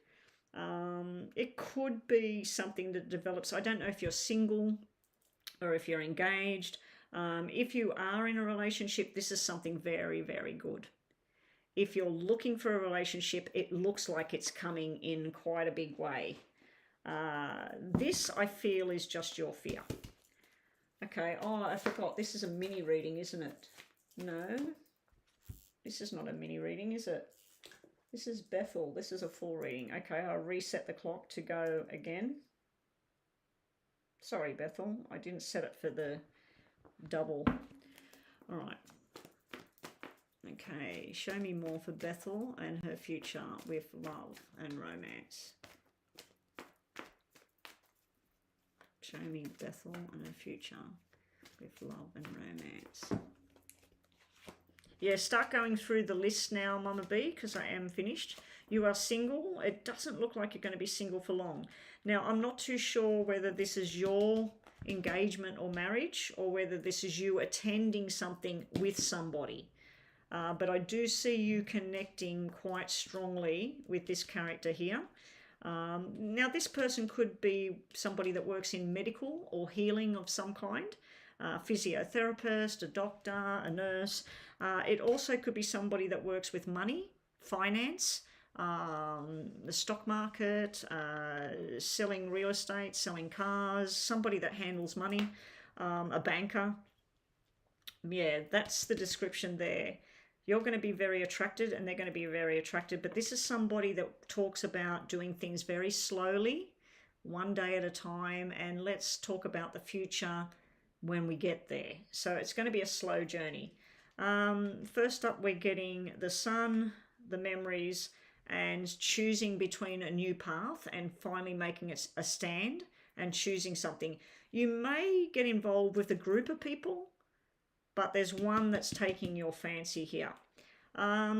It could be something that develops. I don't know if you're single or if you're engaged. If you are in a relationship, this is something very, very good. If you're looking for a relationship, it looks like it's coming in quite a big way. This, I feel, is just your fear. Okay, oh, I forgot. This is a mini reading, isn't it? No, this is not a mini reading, is it? This is Bethel. This is a full reading. Okay, I'll reset the clock to go again. Sorry, Bethel. I didn't set it for the double. All right. Okay, show me more for Bethel and her future with love and romance. Show me Bethel and her future with love and romance. Yeah, start going through the list now, Mama B, because I am finished. You are single. It doesn't look like you're going to be single for long. Now, I'm not too sure whether this is your engagement or marriage, or whether this is you attending something with somebody. But I do see you connecting quite strongly with this character here. Now, this person could be somebody that works in medical or healing of some kind. Physiotherapist, a doctor, a nurse. It also could be somebody that works with money, finance, the stock market, selling real estate, selling cars, somebody that handles money, a banker. Yeah, that's the description there. You're going to be very attracted and they're going to be very attracted, but this is somebody that talks about doing things very slowly, one day at a time, and let's talk about the future when we get there. So it's going to be a slow journey. First up, we're getting the sun, the memories, and choosing between a new path and finally making a stand and choosing something. You may get involved with a group of people, but there's one that's taking your fancy here.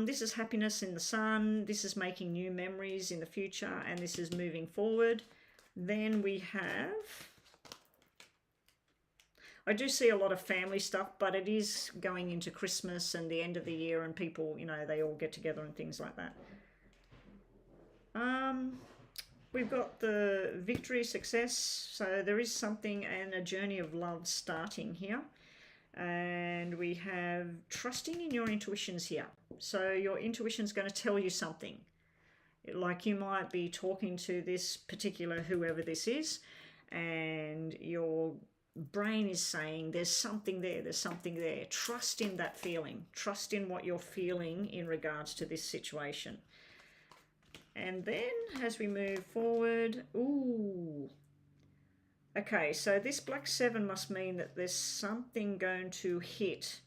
This is happiness in the sun. This is making new memories in the future, and this is moving forward. Then we have... I do see a lot of family stuff, but it is going into Christmas and the end of the year, and people, they all get together and things like that. We've got the victory, success. So there is something and a journey of love starting here. And we have trusting in your intuitions here. So your intuition's going to tell you something. Like you might be talking to this particular whoever this is, and your brain is saying there's something there, there's something there. Trust in that feeling. Trust in what you're feeling in regards to this situation. And then as we move forward, ooh. Okay, so this black 7 must mean that there's something going to hit.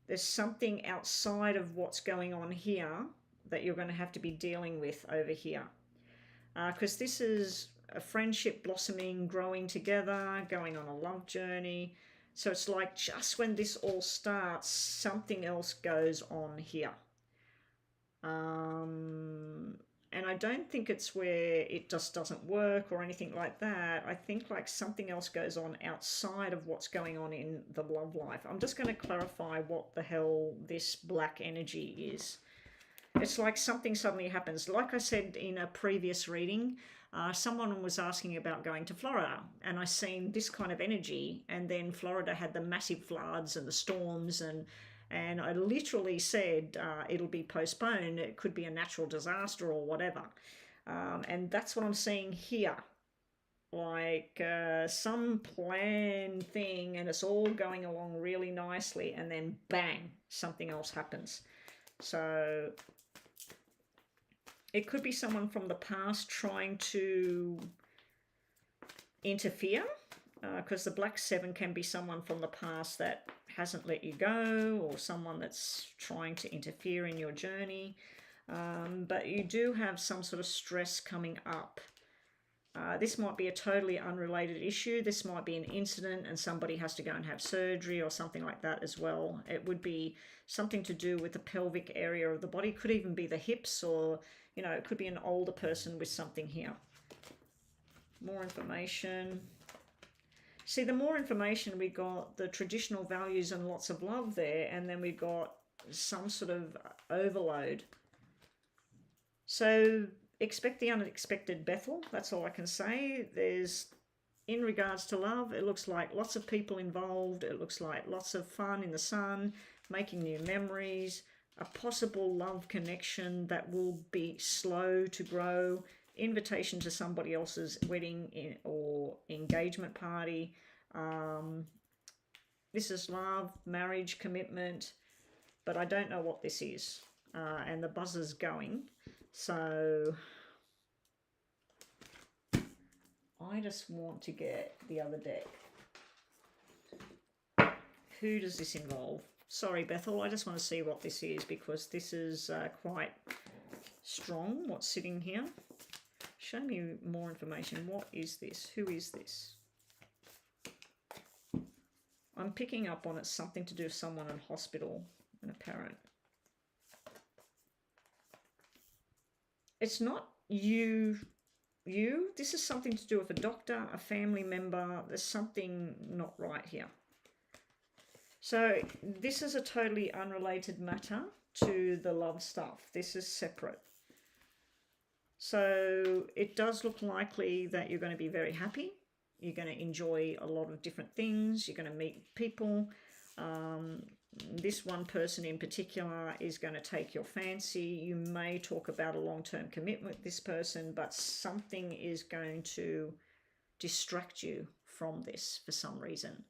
There's something outside of what's going on here that you're going to have to be dealing with over here. Because this is a friendship blossoming, growing together, going on a love journey. So it's like just when this all starts, something else goes on here. And I don't think it's where it just doesn't work or anything like that. I think like something else goes on outside of what's going on in the love life. I'm just going to clarify what the hell this black energy is. It's like something suddenly happens. Like I said in a previous reading, someone was asking about going to Florida, and I seen this kind of energy, and then Florida had the massive floods and the storms, and I literally said it'll be postponed. It could be a natural disaster or whatever. And that's what I'm seeing here. Like some planned thing, and it's all going along really nicely, and then bang, something else happens. So it could be someone from the past trying to interfere, because the black 7 can be someone from the past that hasn't let you go, or someone that's trying to interfere in your journey. But you do have some sort of stress coming up. This might be a totally unrelated issue. This might be an incident and somebody has to go and have surgery or something like that as well. It would be something to do with the pelvic area of the body. Could even be the hips, or, you know, it could be an older person with something here. More information. See, the more information, we got the traditional values and lots of love there, and then we got some sort of overload. So expect the unexpected, Bethel. That's all I can say. There's, in regards to love, it looks like lots of people involved. It looks like lots of fun in the sun, making new memories, a possible love connection that will be slow to grow, invitation to somebody else's wedding or engagement party. This is love, marriage, commitment, but I don't know what this is. And the buzzer's going. So I just want to get the other deck. Who does this involve? Sorry, Bethel, I just want to see what this is, because this is quite strong, what's sitting here. Show me more information. What is this? Who is this? I'm picking up on it something to do with someone in hospital, and a parent. It's not you. This is something to do with a doctor, a family member. There's something not right here. So this is a totally unrelated matter to the love stuff. This is separate. So it does look likely that you're going to be very happy. You're going to enjoy a lot of different things. You're going to meet people. This one person in particular is going to take your fancy. You may talk about a long-term commitment with this person, but something is going to distract you from this for some reason.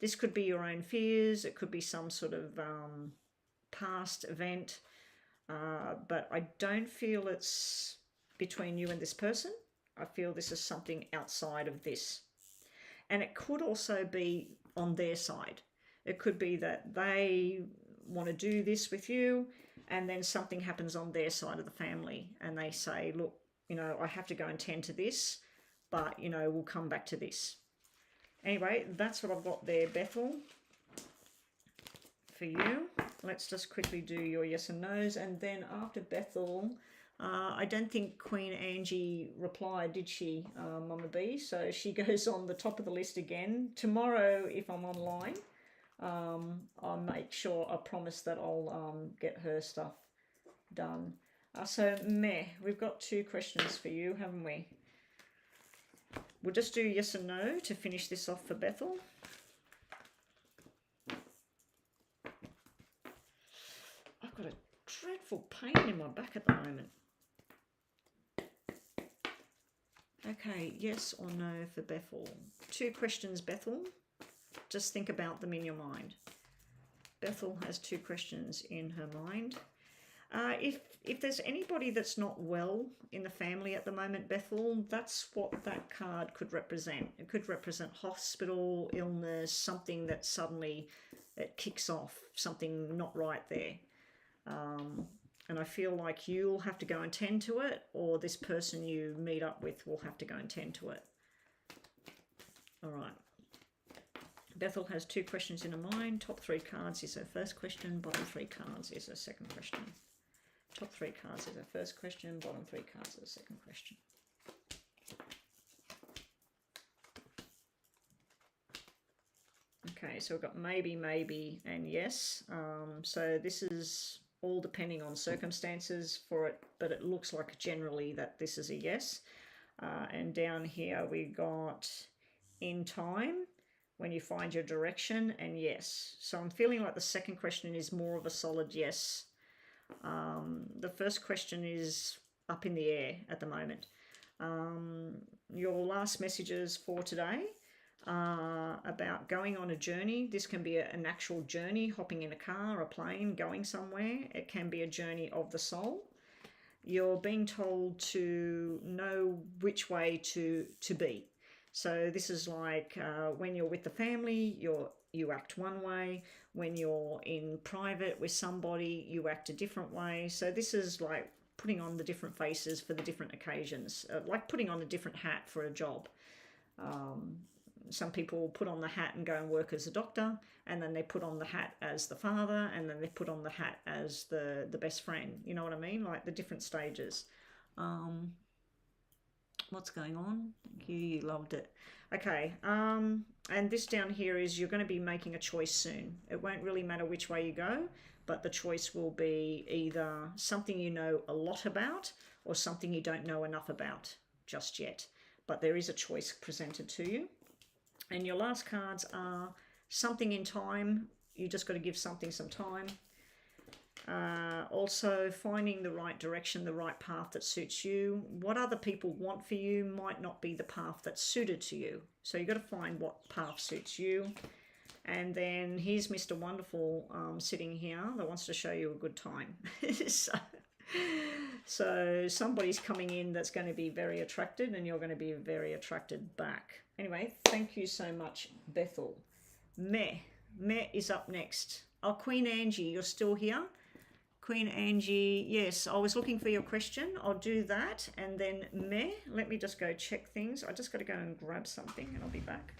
This could be your own fears. It could be some sort of past event, but I don't feel it's between you and this person. I feel this is something outside of this. And it could also be on their side. It could be that they want to do this with you, and then something happens on their side of the family, and they say, look, you know, I have to go and tend to this, but, you know, we'll come back to this. Anyway, that's what I've got there, Bethel, for you. Let's just quickly do your yes and no's, and then after Bethel, I don't think Queen Angie replied, did she, Mama B? So she goes on the top of the list again. Tomorrow, if I'm online, I'll make sure, I promise that I'll get her stuff done. So meh, we've got 2 questions for you, haven't we? We'll just do yes and no to finish this off for Bethel. I've got a dreadful pain in my back at the moment. Okay, yes or no for Bethel. 2 questions, Bethel. Just think about them in your mind. Bethel has 2 questions in her mind. If there's anybody that's not well in the family at the moment, Bethel, that's what that card could represent. It could represent hospital, illness, something that suddenly it kicks off, something not right there. And I feel like you'll have to go and tend to it, or this person you meet up with will have to go and tend to it. All right. Bethel has 2 questions in her mind. Top 3 cards is her first question. Bottom 3 cards is her second question. top 3 cards is our first question, bottom 3 cards is the second question. Okay, so we've got maybe, maybe, and yes. So this is all depending on circumstances for it, but it looks like generally that this is a yes. And down here we got in time, when you find your direction, and yes. So I'm feeling like the second question is more of a solid yes. The first question is up in the air at the moment. Your last messages for today about going on a journey. This can be an actual journey, hopping in a car, a plane, going somewhere. It can be a journey of the soul. You're being told to know which way to be. So this is like when you're with the family, you act one way. When you're in private with somebody, you act a different way. So this is like putting on the different faces for the different occasions, like putting on a different hat for a job. Some people put on the hat and go and work as a doctor, and then they put on the hat as the father, and then they put on the hat as the best friend. You know what I mean? Like the different stages. What's going on? Thank you, you loved it. Okay, and this down here is you're going to be making a choice soon. It won't really matter which way you go, but the choice will be either something you know a lot about or something you don't know enough about just yet. But there is a choice presented to you. And your last cards are something in time. You just got to give something some time. Also finding the right direction, the right path that suits you. What other people want for you might not be the path that's suited to you. So you've got to find what path suits you. And then here's Mr. Wonderful sitting here that wants to show you a good time. So somebody's coming in that's going to be very attracted, and you're going to be very attracted back. Anyway, thank you so much, Bethel. Meh is up next. Oh, Queen Angie, you're still here? Queen Angie, yes, I was looking for your question. I'll do that. And then Meh, let me just go check things. I just got to go and grab something and I'll be back.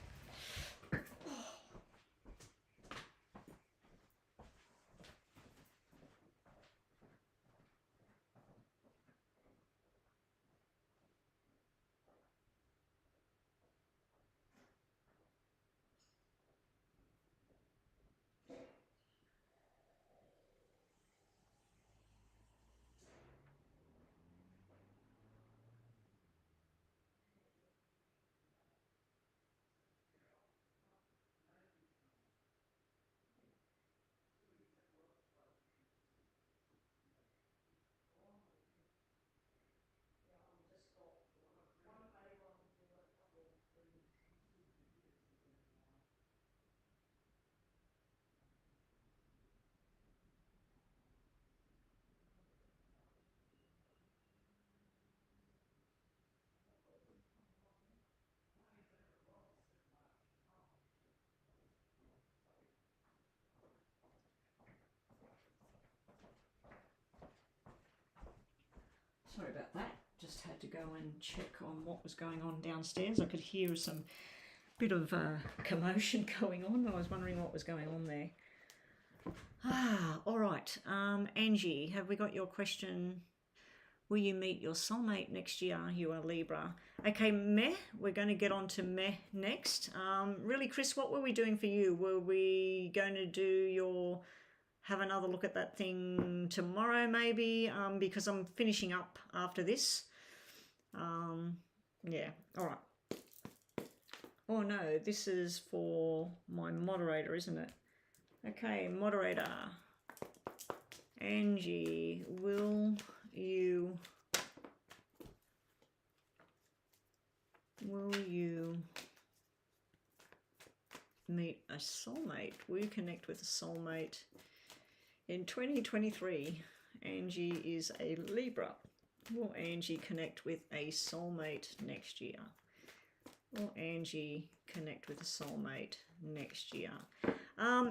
Sorry about that. Just had to go and check on what was going on downstairs. I could hear some bit of commotion going on. I was wondering what was going on there. All right. Angie, have we got your question? Will you meet your soulmate next year? You are Libra. Okay, Meh, we're going to get on to Meh next. Really, Chris, what were we doing for you? Were we going to do have another look at that thing tomorrow maybe? Because I'm finishing up after this. Yeah, all right. Oh no, this is for my moderator, isn't it? Okay, moderator. Angie, will you meet a soulmate? Will you connect with a soulmate in 2023? Angie is a Libra. Will Angie connect with a soulmate next year? Will Angie connect with a soulmate next year?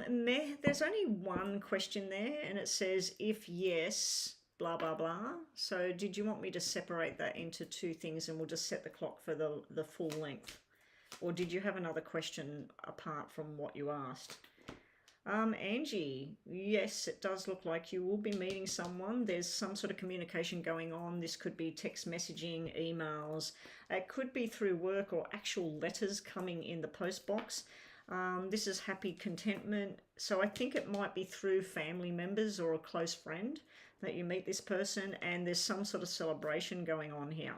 Meh, there's only one question there, and it says, if yes, blah, blah, blah. So did you want me to separate that into two things and we'll just set the clock for the full length? Or did you have another question apart from what you asked? Angie, yes, it does look like you will be meeting someone. There's some sort of communication going on. This could be text messaging, emails. It could be through work or actual letters coming in the post box. This is happy contentment. So I think it might be through family members or a close friend that you meet this person, and there's some sort of celebration going on here.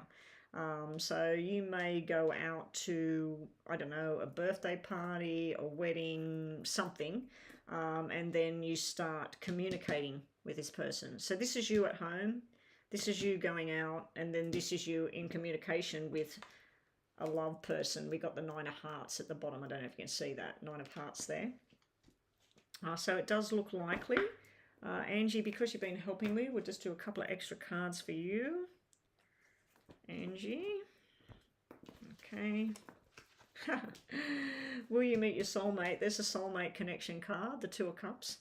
So you may go out to, I don't know, a birthday party, a wedding, something, and then you start communicating with this person. So this is you at home, this is you going out, and then this is you in communication with a love person. We got the Nine of Hearts at the bottom. I don't know if you can see that, Nine of Hearts there. So it does look likely. Angie, because you've been helping me, we'll just do a couple of extra cards for you. Angie. Okay. Will you meet your soulmate? There's a soulmate connection card, the Two of Cups.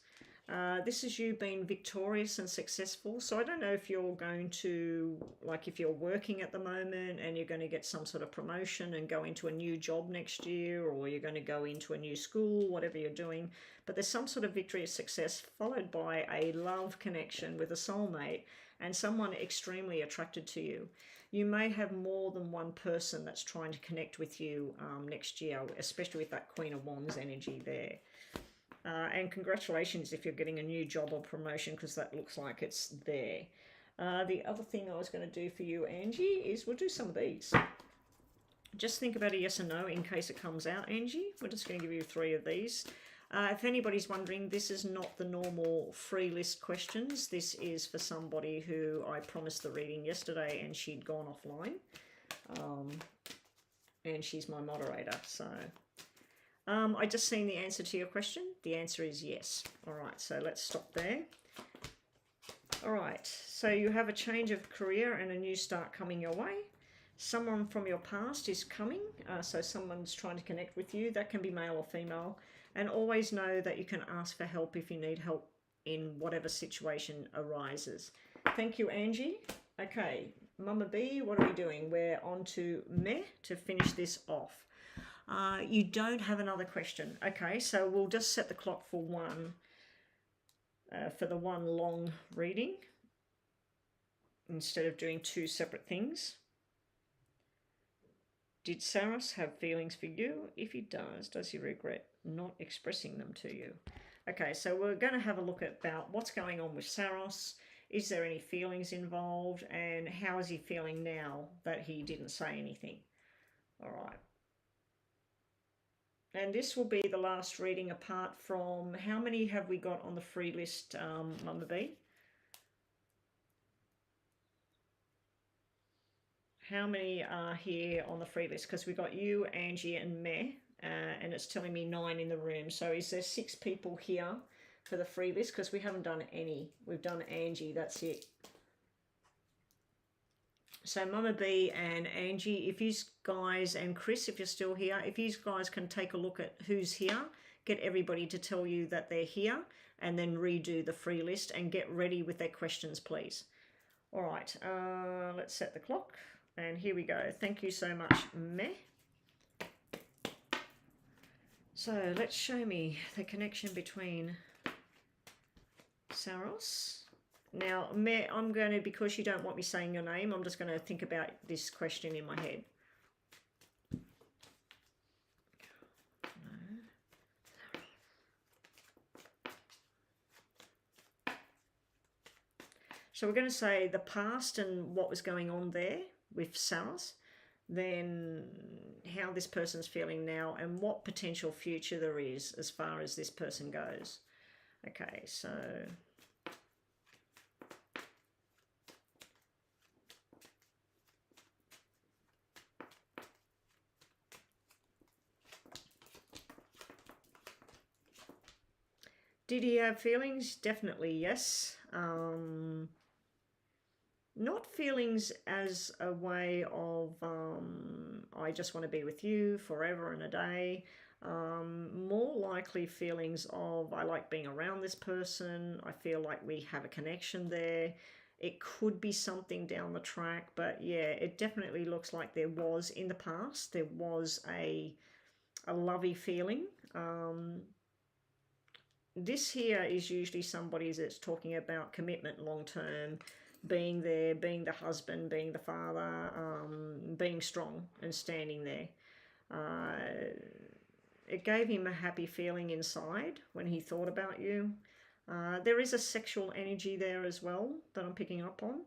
This is you being victorious and successful. So I don't know if you're going to, like if you're working at the moment and you're going to get some sort of promotion and go into a new job next year, or you're going to go into a new school, whatever you're doing. But there's some sort of victory or success followed by a love connection with a soulmate and someone extremely attracted to you. You may have more than one person that's trying to connect with you next year, especially with that Queen of Wands energy there. And congratulations if you're getting a new job or promotion, because that looks like it's there. The other thing I was going to do for you, Angie, is we'll do some of these. Just think about a yes or no in case it comes out, Angie. We're just going to give you 3 of these. If anybody's wondering, this is not the normal free list questions. This is for somebody who I promised the reading yesterday and she'd gone offline. And she's my moderator. So I just seen the answer to your question. The answer is yes. All right, so let's stop there. All right, so you have a change of career and a new start coming your way. Someone from your past is coming. So someone's trying to connect with you. That can be male or female. And always know that you can ask for help if you need help in whatever situation arises. Thank you, Angie. Okay, Mama B, what are we doing? We're on to Meh to finish this off. You don't have another question. Okay, so we'll just set the clock for one, for the one long reading instead of doing 2 separate things. Did Saros have feelings for you? If he does he regret not expressing them to you? Okay, so we're going to have a look at about what's going on with Saros. Is there any feelings involved? And how is he feeling now that he didn't say anything? All right. And this will be the last reading apart from, how many have we got on the free list, Mama B? How many are here on the free list? Because we've got you, Angie, and Meh, and it's telling me 9 in the room. So is there 6 people here for the free list? Because we haven't done any. We've done Angie, that's it. So Mama B and Angie, if you guys, and Chris, if you're still here, if you guys can take a look at who's here, get everybody to tell you that they're here, and then redo the free list and get ready with their questions, please. All right, let's set the clock. And here we go. Thank you so much, Meh. So let's show me the connection between Saros. Now, Meh, I'm going to, because you don't want me saying your name, I'm just going to think about this question in my head. So we're going to say the past and what was going on there with Saros, then how this person's feeling now, and what potential future there is as far as this person goes. Okay, so did he have feelings? Definitely yes. Not feelings as a way of I just want to be with you forever and a day. More likely feelings of I like being around this person. I feel like we have a connection there. It could be something down the track, but yeah, it definitely looks like there was in the past. There was a lovey feeling. this here is usually somebody that's talking about commitment long term, being there, being the husband, being the father, being strong and standing there. It gave him a happy feeling inside when he thought about you. There is a sexual energy there as well that I'm picking up on.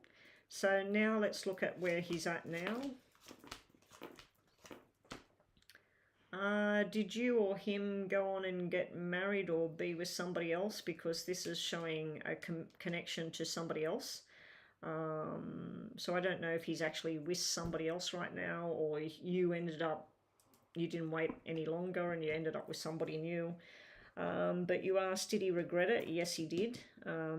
So now let's look at where he's at now. Did you or him go on and get married or be with somebody else? Because this is showing a connection to somebody else. So I don't know if he's actually with somebody else right now, or you didn't wait any longer and you ended up with somebody new. But you asked, did he regret it? Yes, he did,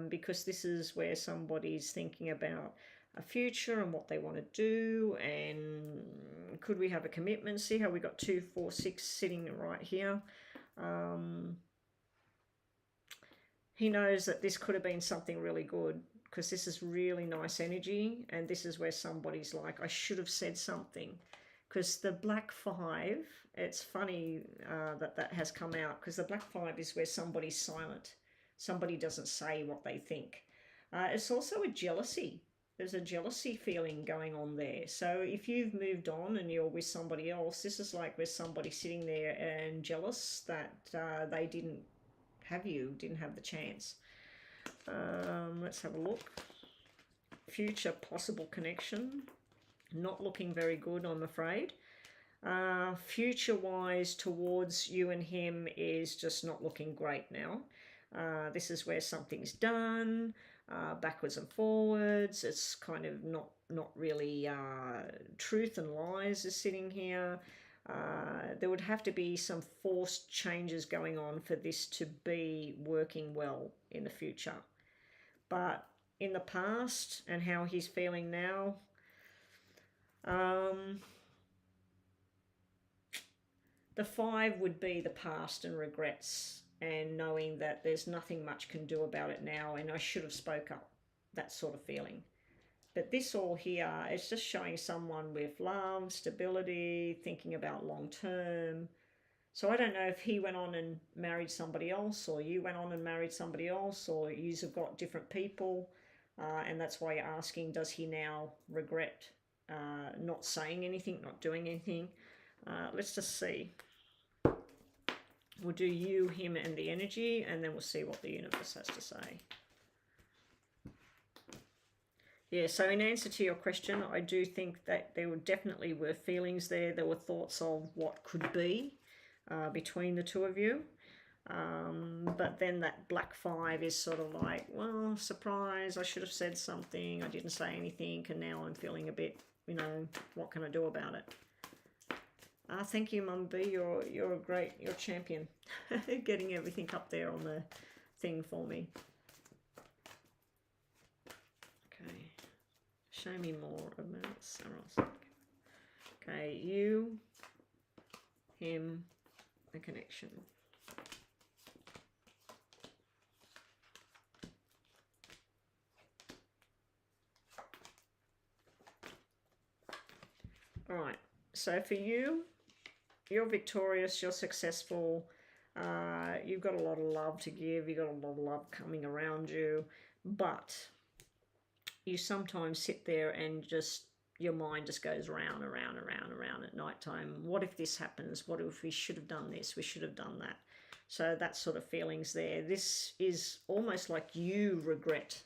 because this is where somebody's thinking about a future and what they want to do, and could we have a commitment? See how we got 2, 4, 6 sitting right here. He knows that this could have been something really good, because this is really nice energy, and this is where somebody's like, I should have said something. Because the black 5, it's funny that has come out, because the black 5 is where somebody's silent. Somebody doesn't say what they think. It's also a jealousy. There's a jealousy feeling going on there. So if you've moved on and you're with somebody else, this is like with somebody sitting there and jealous that they didn't have the chance. Let's have a look. Future possible connection. Not looking very good, I'm afraid. Future-wise towards you and him is just not looking great now. This is where something's done, backwards and forwards. It's kind of not really truth and lies is sitting here. There would have to be some forced changes going on for this to be working well in the future. But in the past and how he's feeling now, the 5 would be the past and regrets, and knowing that there's nothing much can do about it now, and I should have spoke up, that sort of feeling. But this all here is just showing someone with love, stability, thinking about long term. So I don't know if he went on and married somebody else, or you went on and married somebody else, or yous have got different people, and that's why you're asking, does he now regret not saying anything, not doing anything? Let's just see. We'll do you, him, and the energy, and then we'll see what the universe has to say. Yeah, so in answer to your question, I do think that there definitely were feelings there. There were thoughts of what could be between the two of you. But then that black 5 is sort of like, well, surprise, I should have said something. I didn't say anything, and now I'm feeling a bit, what can I do about it? Thank you, Mum B. You're a champion. Getting everything up there on the thing for me. Okay. Show me more about Saros. Okay, you, him, a connection. All right. So for you, you're victorious, you're successful, you've got a lot of love to give, you've got a lot of love coming around you, but you sometimes sit there and just, your mind just goes round and round and round and round at night time. What if this happens? What if we should have done this? We should have done that. So that sort of feelings there. This is almost like you regret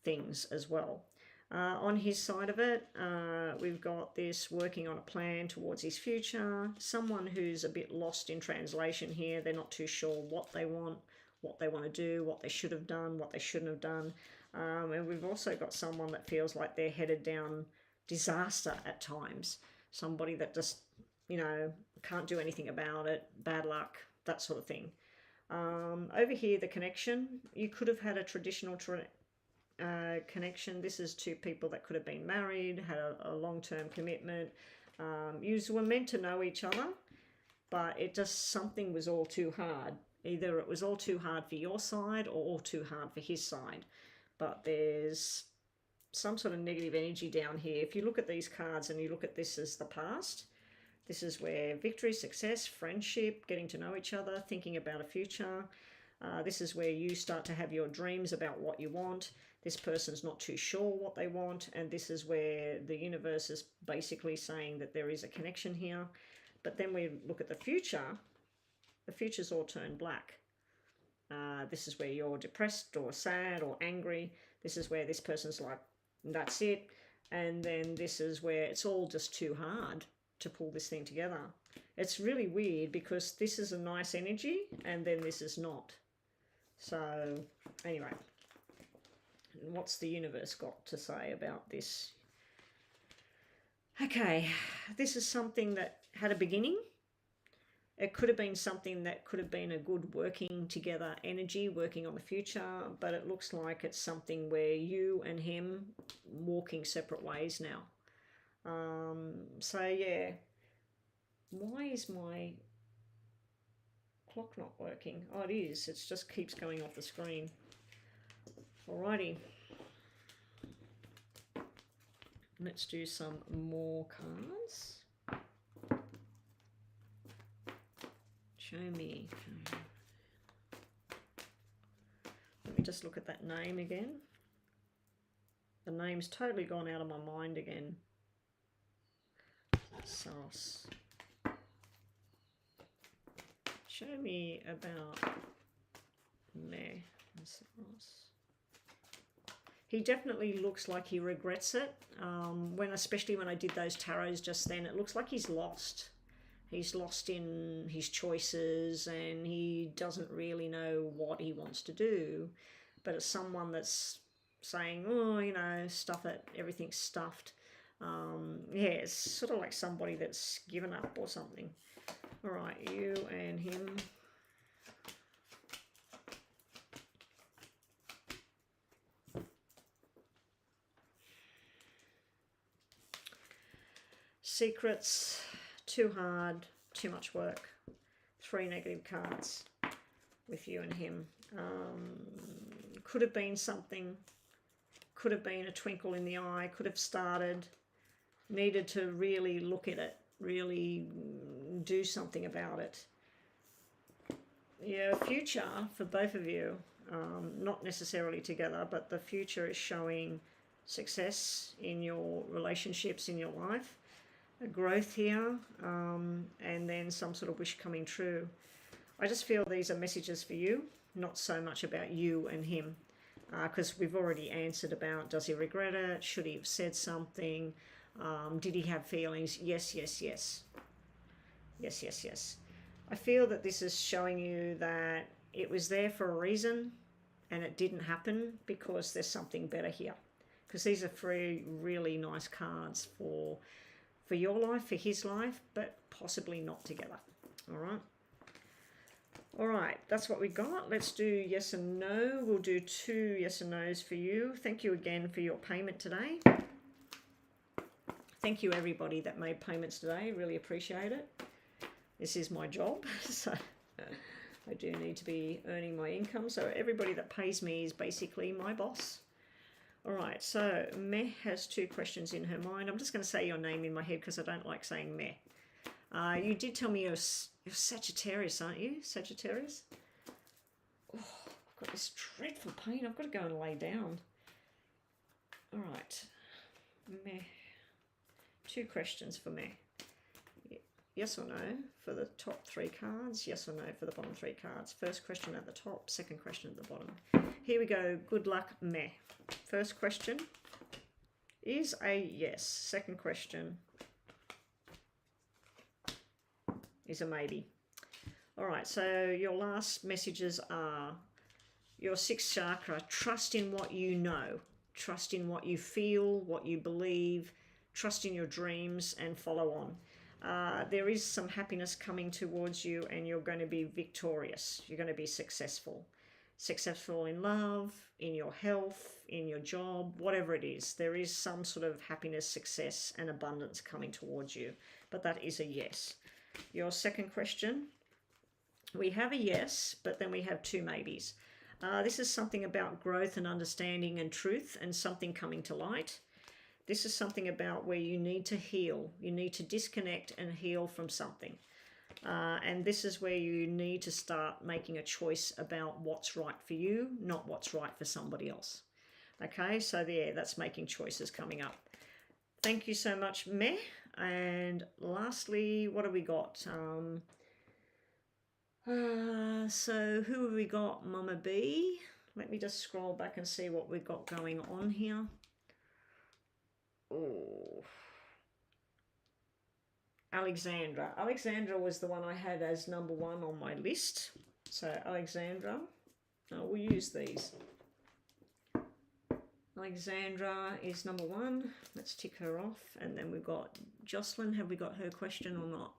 things as well. On his side of it, we've got this working on a plan towards his future. Someone who's a bit lost in translation here. They're not too sure what they want to do, what they should have done, what they shouldn't have done. And we've also got someone that feels like they're headed down disaster at times. Somebody that just, can't do anything about it, bad luck, that sort of thing. Over here, the connection. You could have had a traditional connection. This is 2 people that could have been married, had a long-term commitment. You were meant to know each other, but something was all too hard. Either it was all too hard for your side or all too hard for his side. But there's some sort of negative energy down here. If you look at these cards and you look at this as the past, this is where victory, success, friendship, getting to know each other, thinking about a future. This is where you start to have your dreams about what you want. This person's not too sure what they want, and this is where the universe is basically saying that there is a connection here. But then we look at the future's all turned black. This is where you're depressed or sad or angry. This is where this person's like, that's it. And then this is where it's all just too hard to pull this thing together. It's really weird because this is a nice energy and then this is not. So anyway, what's the universe got to say about this? Okay, this is something that had a beginning. It could have been something that could have been a good working together energy, working on the future, but it looks like it's something where you and him walking separate ways now. So yeah, why is my clock not working? Oh, it is. It just keeps going off the screen. Alrighty. Let's do some more cards. Show me. Let me just look at that name again. The name's totally gone out of my mind again. Sauce. Show me about meh. He definitely looks like he regrets it. Especially when I did those tarots just then, it looks like he's lost. He's lost in his choices and he doesn't really know what he wants to do. But it's someone that's saying, oh, you know, stuff it, everything's stuffed. Yeah, it's sort of like somebody that's given up or something. All right, you and him. Secrets, too hard, too much work. 3 negative cards with you and him. Could have been something, could have been a twinkle in the eye, could have started, needed to really look at it, really do something about it. Yeah, future for both of you, not necessarily together, but the future is showing success in your relationships, in your life. A growth here, and then some sort of wish coming true. I just feel these are messages for you, not so much about you and him, because we've already answered about, does he regret it? Should he have said something? Did he have feelings? Yes, yes, yes. Yes, yes, yes. I feel that this is showing you that it was there for a reason and it didn't happen because there's something better here. Because these are 3 really nice cards for your life, for his life, but possibly not together. All right, that's what we got. Let's do yes and no. We'll do 2 yes and no's for you. Thank you again for your payment today. Thank you everybody that made payments today. Really appreciate it. This is my job, so I do need to be earning my income. So everybody that pays me is basically my boss. All right, so Meh has 2 questions in her mind. I'm just going to say your name in my head because I don't like saying Meh. You did tell me you're Sagittarius, aren't you? Sagittarius? Oh, I've got this dreadful pain. I've got to go and lay down. All right, Meh. 2 questions for Meh. Yes or no for the top 3 cards. Yes or no for the bottom 3 cards. First question at the top, second question at the bottom. Here we go. Good luck, Meh. First question is a yes. Second question is a maybe. All right, so your last messages are your 6th chakra. Trust in what you know. Trust in what you feel, what you believe. Trust in your dreams and follow on. There is some happiness coming towards you and you're going to be victorious. You're going to be successful. Successful in love, in your health, in your job, whatever it is. There is some sort of happiness, success and abundance coming towards you. But that is a yes. Your second question, we have a yes, but then we have 2 maybes. This is something about growth and understanding and truth and something coming to light. This is something about where you need to heal. You need to disconnect and heal from something. And this is where you need to start making a choice about what's right for you, not what's right for somebody else. Okay, so yeah, that's making choices coming up. Thank you so much, Meh. And lastly, what have we got? So who have we got? Mama B. Let me just scroll back and see what we've got going on here. Oh, Alexandra. Alexandra was the one I had as number 1 on my list. So Alexandra, we'll use these. Alexandra is number 1. Let's tick her off. And then we've got Jocelyn. Have we got her question or not?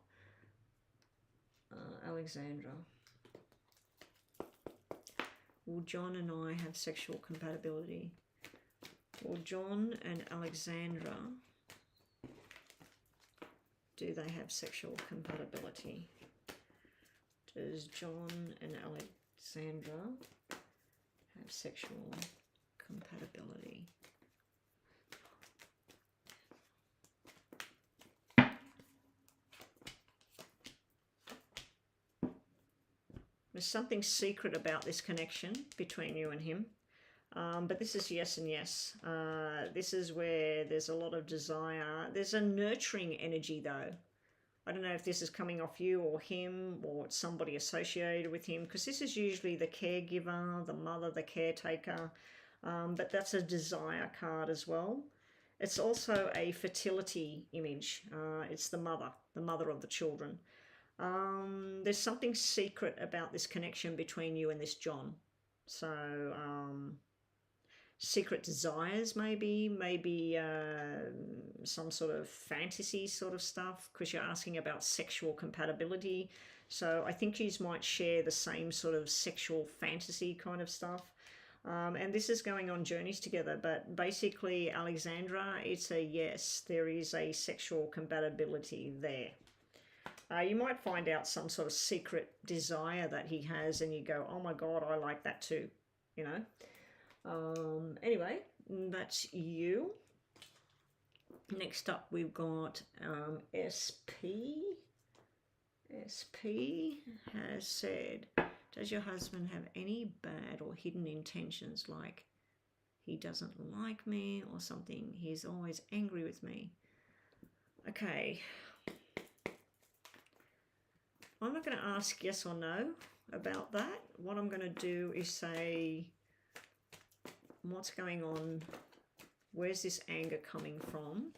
Alexandra. Will John and I have sexual compatibility? Will John and Alexandra, do they have sexual compatibility? Does John and Alexandra have sexual compatibility? There's something secret about this connection between you and him. But this is yes and yes. This is where there's a lot of desire. There's a nurturing energy though. I don't know if this is coming off you or him or it's somebody associated with him, because this is usually the caregiver, the mother, the caretaker. But that's a desire card as well. It's also a fertility image. It's the mother of the children. There's something secret about this connection between you and this John. So secret desires, maybe some sort of fantasy sort of stuff, because you're asking about sexual compatibility. So I think you might share the same sort of sexual fantasy kind of stuff. And this is going on journeys together, but basically, Alexandra, it's a yes, there is a sexual compatibility there. You might find out some sort of secret desire that he has and you go, oh my God, I like that too, you know. Anyway, that's you. Next up, we've got SP. SP has said, does your husband have any bad or hidden intentions, like he doesn't like me or something? He's always angry with me. Okay. I'm not going to ask yes or no about that. What I'm going to do is say, what's going on? Where's this anger coming from?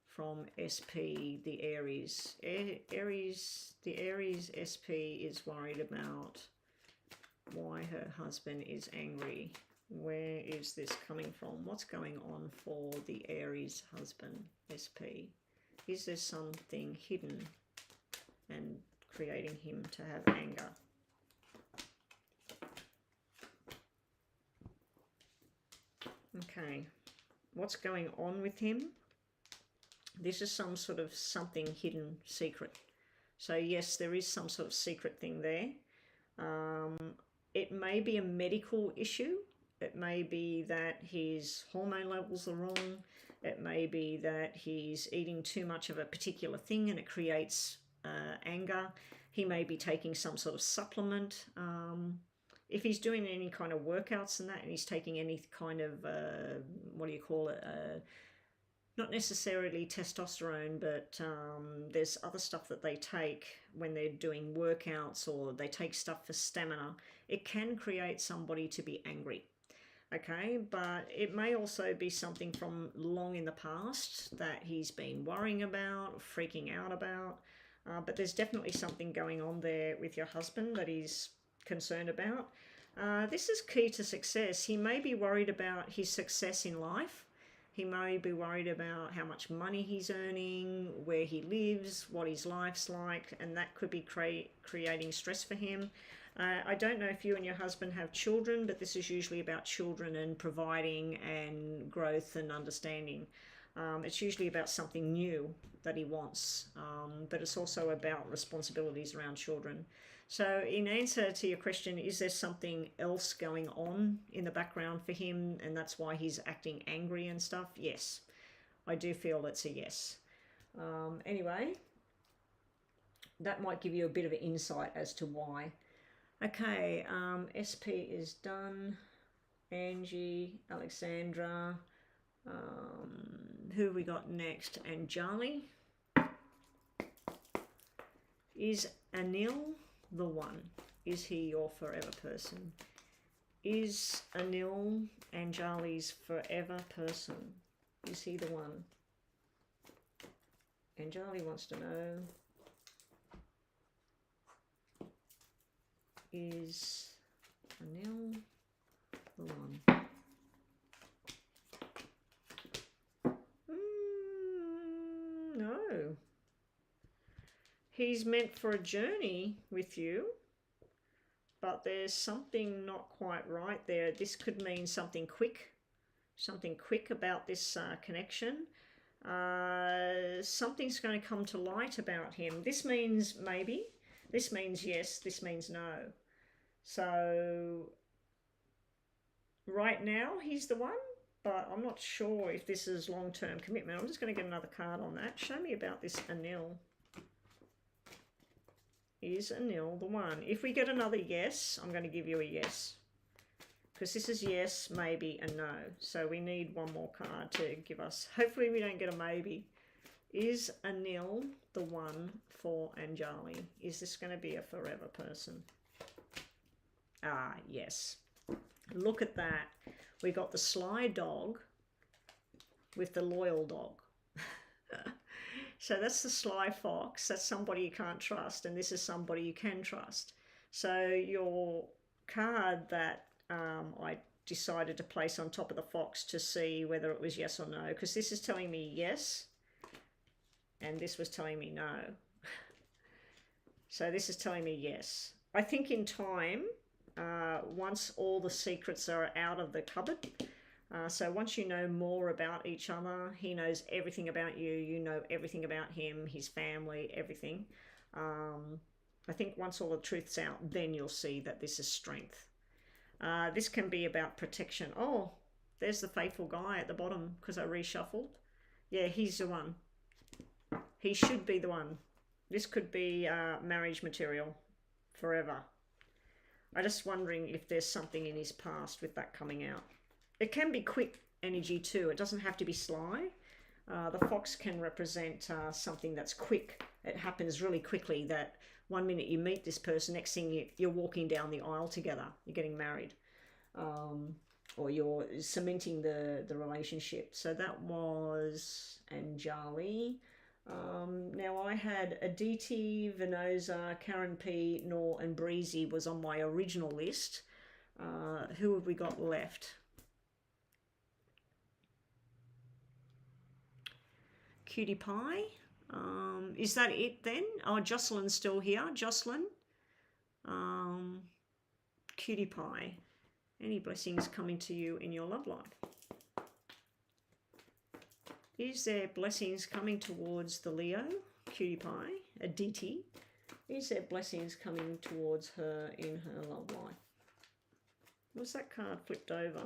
From SP, the Aries. The Aries SP is worried about why her husband is angry. Where is this coming from? What's going on for the Aries husband, SP? Is there something hidden and creating him to have anger? Okay, what's going on with him? This is some sort of something hidden secret. So yes, there is some sort of secret thing there. It may be a medical issue. It may be that his hormone levels are wrong. It may be that he's eating too much of a particular thing and it creates anger. He may be taking some sort of supplement. If he's doing any kind of workouts and that, and he's taking any kind of, what do you call it? Not necessarily testosterone, but there's other stuff that they take when they're doing workouts, or they take stuff for stamina. It can create somebody to be angry. Okay, but it may also be something from long in the past that he's been worrying about, freaking out about. But there's definitely something going on there with your husband that he's concerned about. This is key to success. He may be worried about his success in life. He may be worried about how much money he's earning, where he lives, what his life's like, and that could be creating stress for him. I don't know if you and your husband have children, but this is usually about children and providing and growth and understanding. It's usually about something new that he wants, but it's also about responsibilities around children. So in answer to your question, is there something else going on in the background for him and that's why he's acting angry and stuff? Yes, I do feel it's a yes. Anyway, that might give you a bit of an insight as to why. Okay, SP is done. Angie, Alexandra, who have we got next? Anjali. Is Anil the one? Is he your forever person? Is Anil Anjali's forever person? Is he the one? Anjali wants to know. Is Anil the one? No. He's meant for a journey with you, but there's something not quite right there. This could mean something quick about this connection. Something's going to come to light about him. This means maybe, this means yes, this means no. So right now he's the one, but I'm not sure if this is long-term commitment. I'm just going to get another card on that. Show me about this Anil. Is Anil the one? If we get another yes, I'm going to give you a yes. Because this is yes, maybe, and no. So we need one more card to give us. Hopefully we don't get a maybe. Is Anil the one for Anjali? Is this going to be a forever person? Ah, yes. Look at that. We got the sly dog with the loyal dog. So that's the sly fox. That's somebody you can't trust. And this is somebody you can trust. So your card that I decided to place on top of the fox to see whether it was yes or no. Because this is telling me yes. And this was telling me no. So this is telling me yes. I think in time, once all the secrets are out of the cupboard, so once you know more about each other, he knows everything about you, you know everything about him, his family, everything. I think once all the truth's out, then you'll see that this is strength. This can be about protection. Oh, there's the faithful guy at the bottom because I reshuffled. Yeah, he's the one. He should be the one. This could be marriage material forever. I'm just wondering if there's something in his past with that coming out. It can be quick energy too. It doesn't have to be sly. The fox can represent something that's quick. It happens really quickly that one minute you meet this person, next thing you're walking down the aisle together. You're getting married. Or you're cementing the relationship. So that was Anjali. Now I had Aditi, Venosa, Karen P, Nor and Breezy was on my original list. Who have we got left? Cutie Pie. Is that it then? Oh, Jocelyn's still here. Jocelyn. Cutie Pie. Any blessings coming to you in your love life? Is there blessings coming towards the Leo? Cutie Pie. Aditi. Is there blessings coming towards her in her love life? Was that card flipped over?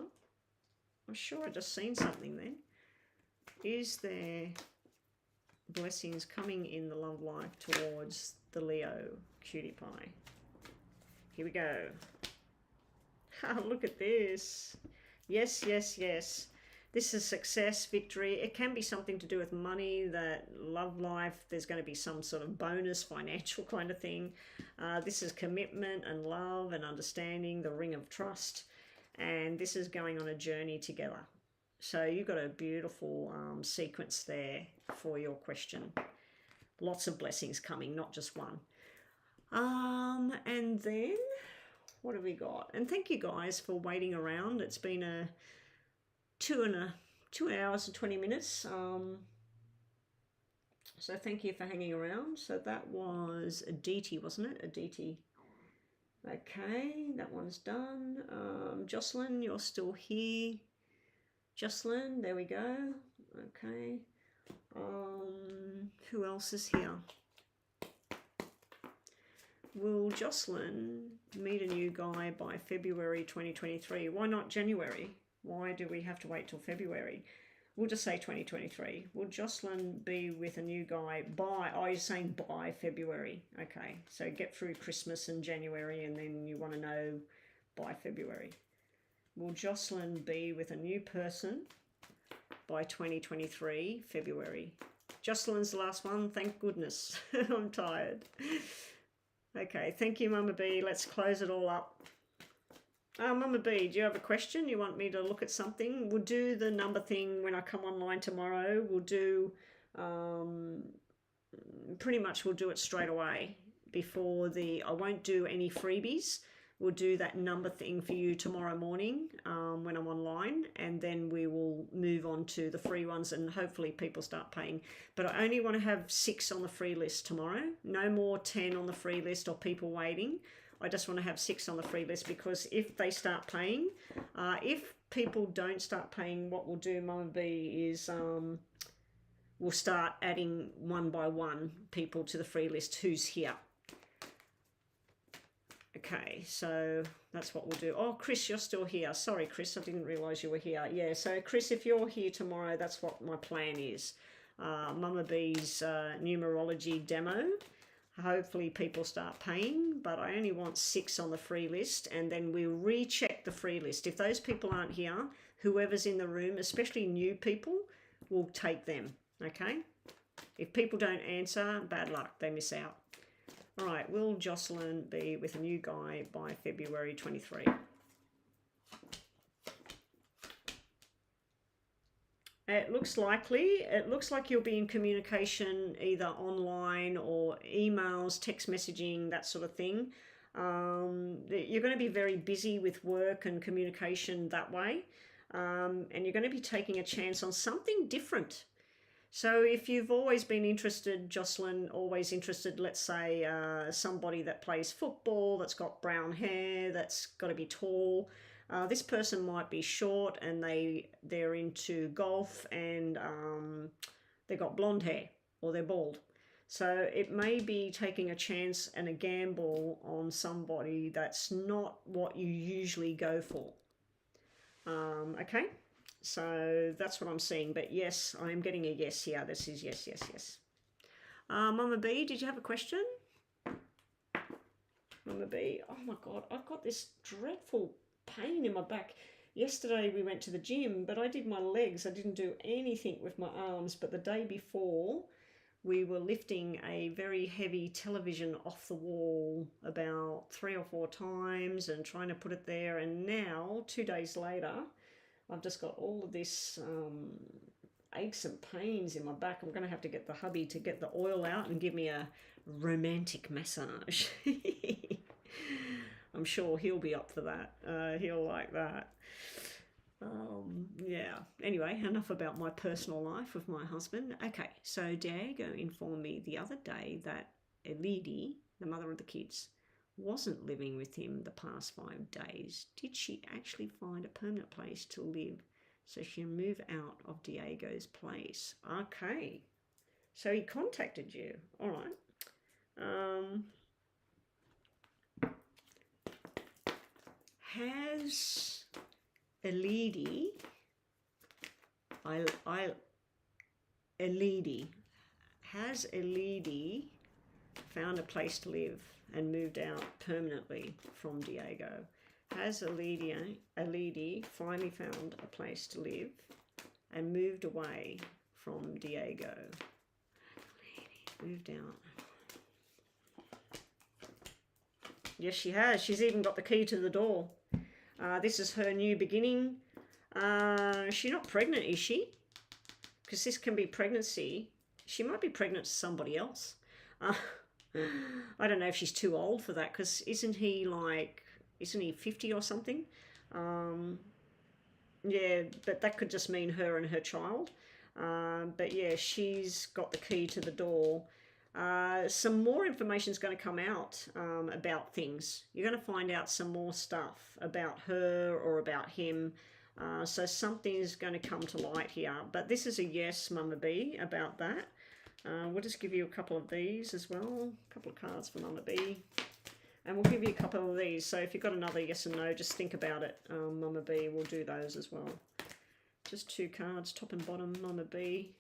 I'm sure I just seen something then. Is there blessings coming in the love life towards the Leo? Cutie Pie. Here we go. Look at this. Yes, yes, yes. This is success, victory. It can be something to do with money, that love life. There's going to be some sort of bonus, financial kind of thing. This is commitment and love and understanding, the ring of trust. And this is going on a journey together. So you've got a beautiful sequence there for your question. Lots of blessings coming, not just one. And then, what have we got? And thank you guys for waiting around. It's been a 2 hours and 20 minutes. So thank you for hanging around. So that was Aditi, wasn't it? Aditi. Okay, that one's done. Jocelyn, you're still here. Jocelyn, there we go. Okay. Who else is here? Will Jocelyn meet a new guy by February 2023? Why not January? Why do we have to wait till February? We'll just say 2023. Will Jocelyn be with a new guy by, oh, you're saying by February. Okay, so get through Christmas and January, and then you want to know by February. Will Jocelyn be with a new person by 2023, February? Jocelyn's the last one, thank goodness. I'm tired. Okay, thank you, Mama B. Let's close it all up. Mama B, do you have a question? You want me to look at something? We'll do the number thing when I come online tomorrow. We'll do, pretty much we'll do it straight away before I won't do any freebies. We'll do that number thing for you tomorrow morning when I'm online, and then we will move on to the free ones, and hopefully people start paying. But I only want to have 6 on the free list tomorrow. No more 10 on the free list or people waiting. I just want to have 6 on the free list, because if they start paying, if people don't start paying, what we'll do, Mama B, is we'll start adding one by one people to the free list who's here. Okay, so that's what we'll do. Oh, Chris, you're still here. Sorry, Chris, I didn't realise you were here. Yeah, so Chris, if you're here tomorrow, that's what my plan is. Mama B's numerology demo. Hopefully people start paying, but I only want 6 on the free list, and then we'll recheck the free list. If those people aren't here, whoever's in the room, especially new people, will take them, okay? If people don't answer, bad luck, they miss out. All right, will Jocelyn be with a new guy by February 23? It looks likely. It looks like you'll be in communication either online or emails, text messaging, that sort of thing. You're going to be very busy with work and communication that way. And you're going to be taking a chance on something different. So if you've always been interested, Jocelyn, always interested, let's say somebody that plays football, that's got brown hair, that's got to be tall. This person might be short and they're into golf, and they've got blonde hair or they're bald. So it may be taking a chance and a gamble on somebody that's not what you usually go for. Okay? So that's what I'm seeing. But yes, I'm getting a yes here. This is yes, yes, yes. Mama B, did you have a question? Mama B, oh my God, I've got this dreadful pain in my back. Yesterday we went to the gym, but I did my legs. I didn't do anything with my arms. But the day before, we were lifting a very heavy television off the wall about 3 or 4 times and trying to put it there. And now, 2 days later, I've just got all of this aches and pains in my back. I'm going to have to get the hubby to get the oil out and give me a romantic massage. I'm sure he'll be up for that. He'll like that. Yeah. Anyway, enough about my personal life with my husband. Okay, so Diego informed me the other day that a lady, the mother of the kids, wasn't living with him the past 5 days. Did she actually find a permanent place to live so she'll move out of Diego's place? Okay, so he contacted you. All right. Has a lady found a place to live and moved out permanently from Diego? Has a lady finally found a place to live and moved away from Diego? Moved out. Yes, she has. She's even got the key to the door. This is her new beginning. She's not pregnant, is she? Because this can be pregnancy. She might be pregnant to somebody else. I don't know if she's too old for that, because isn't he 50 or something? Yeah, but that could just mean her and her child. But yeah, she's got the key to the door. Some more information is going to come out about things. You're going to find out some more stuff about her or about him. So something is going to come to light here. But this is a yes, Mama B, about that. We'll just give you a couple of these as well. A couple of cards for Mama B. And we'll give you a couple of these. So if you've got another yes and no, just think about it. Mama B will do those as well. Just 2 cards, top and bottom, Mama B.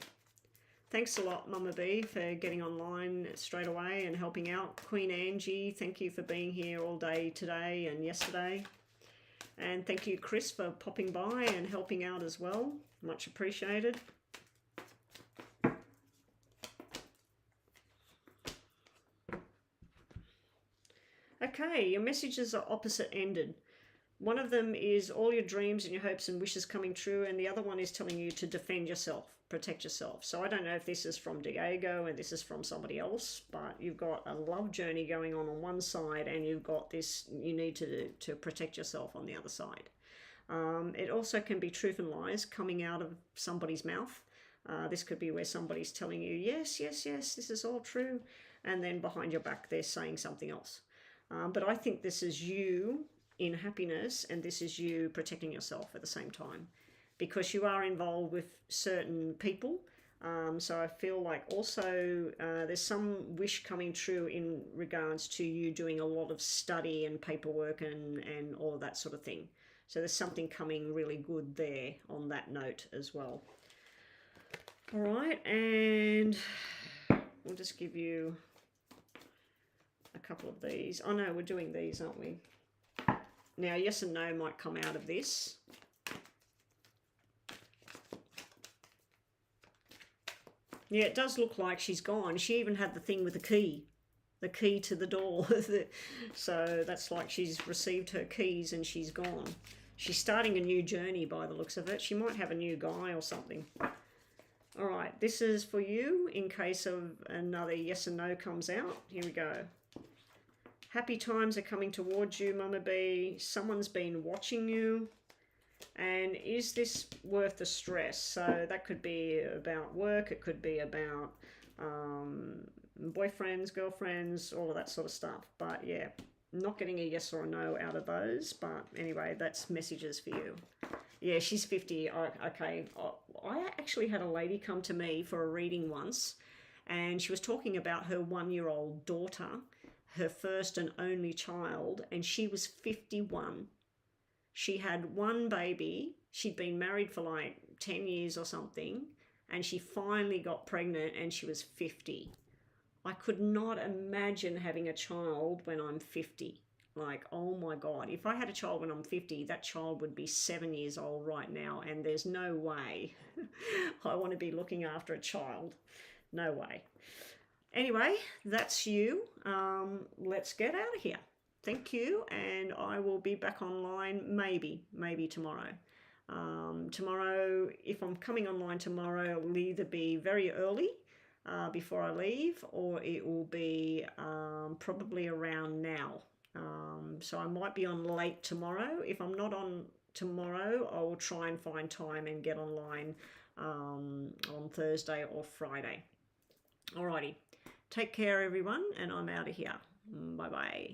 Thanks a lot, Mama B, for getting online straight away and helping out. Queen Angie, thank you for being here all day today and yesterday. And thank you, Chris, for popping by and helping out as well. Much appreciated. Okay, your messages are opposite-ended. One of them is all your dreams and your hopes and wishes coming true, and the other one is telling you to defend yourself, protect yourself. So I don't know if this is from Diego and this is from somebody else, but you've got a love journey going on one side, and you've got this, you need to protect yourself on the other side. It also can be truth and lies coming out of somebody's mouth. This could be where somebody's telling you, yes, yes, yes, this is all true, and then behind your back they're saying something else. But I think this is you in happiness, and this is you protecting yourself at the same time, because you are involved with certain people. So I feel like also there's some wish coming true in regards to you doing a lot of study and paperwork and all of that sort of thing. So there's something coming really good there on that note as well. All right, and we'll just give you a couple of these. Oh no, we're doing these, aren't we? Now, yes and no might come out of this. Yeah, it does look like she's gone. She even had the thing with the key to the door. So that's like she's received her keys and she's gone. She's starting a new journey by the looks of it. She might have a new guy or something. All right, this is for you in case of another yes and no comes out. Here we go. Happy times are coming towards you, Mama B. Someone's been watching you. And is this worth the stress? So that could be about work. It could be about boyfriends, girlfriends, all of that sort of stuff. But yeah, not getting a yes or a no out of those. But anyway, that's messages for you. Yeah, she's 50. Okay. I actually had a lady come to me for a reading once, and she was talking about her 1-year-old daughter, her first and only child, and she was 51. She had one baby. She'd been married for like 10 years or something, and she finally got pregnant and she was 50. I could not imagine having a child when I'm 50. Like, oh my God, if I had a child when I'm 50, that child would be 7 years old right now, and there's no way I want to be looking after a child. No way. Anyway, that's you. Let's get out of here. Thank you, and I will be back online maybe tomorrow. Tomorrow, if I'm coming online tomorrow, it will either be very early before I leave, or it will be probably around now. So I might be on late tomorrow. If I'm not on tomorrow, I will try and find time and get online on Thursday or Friday. Alrighty. Take care, everyone, and I'm out of here. Bye-bye.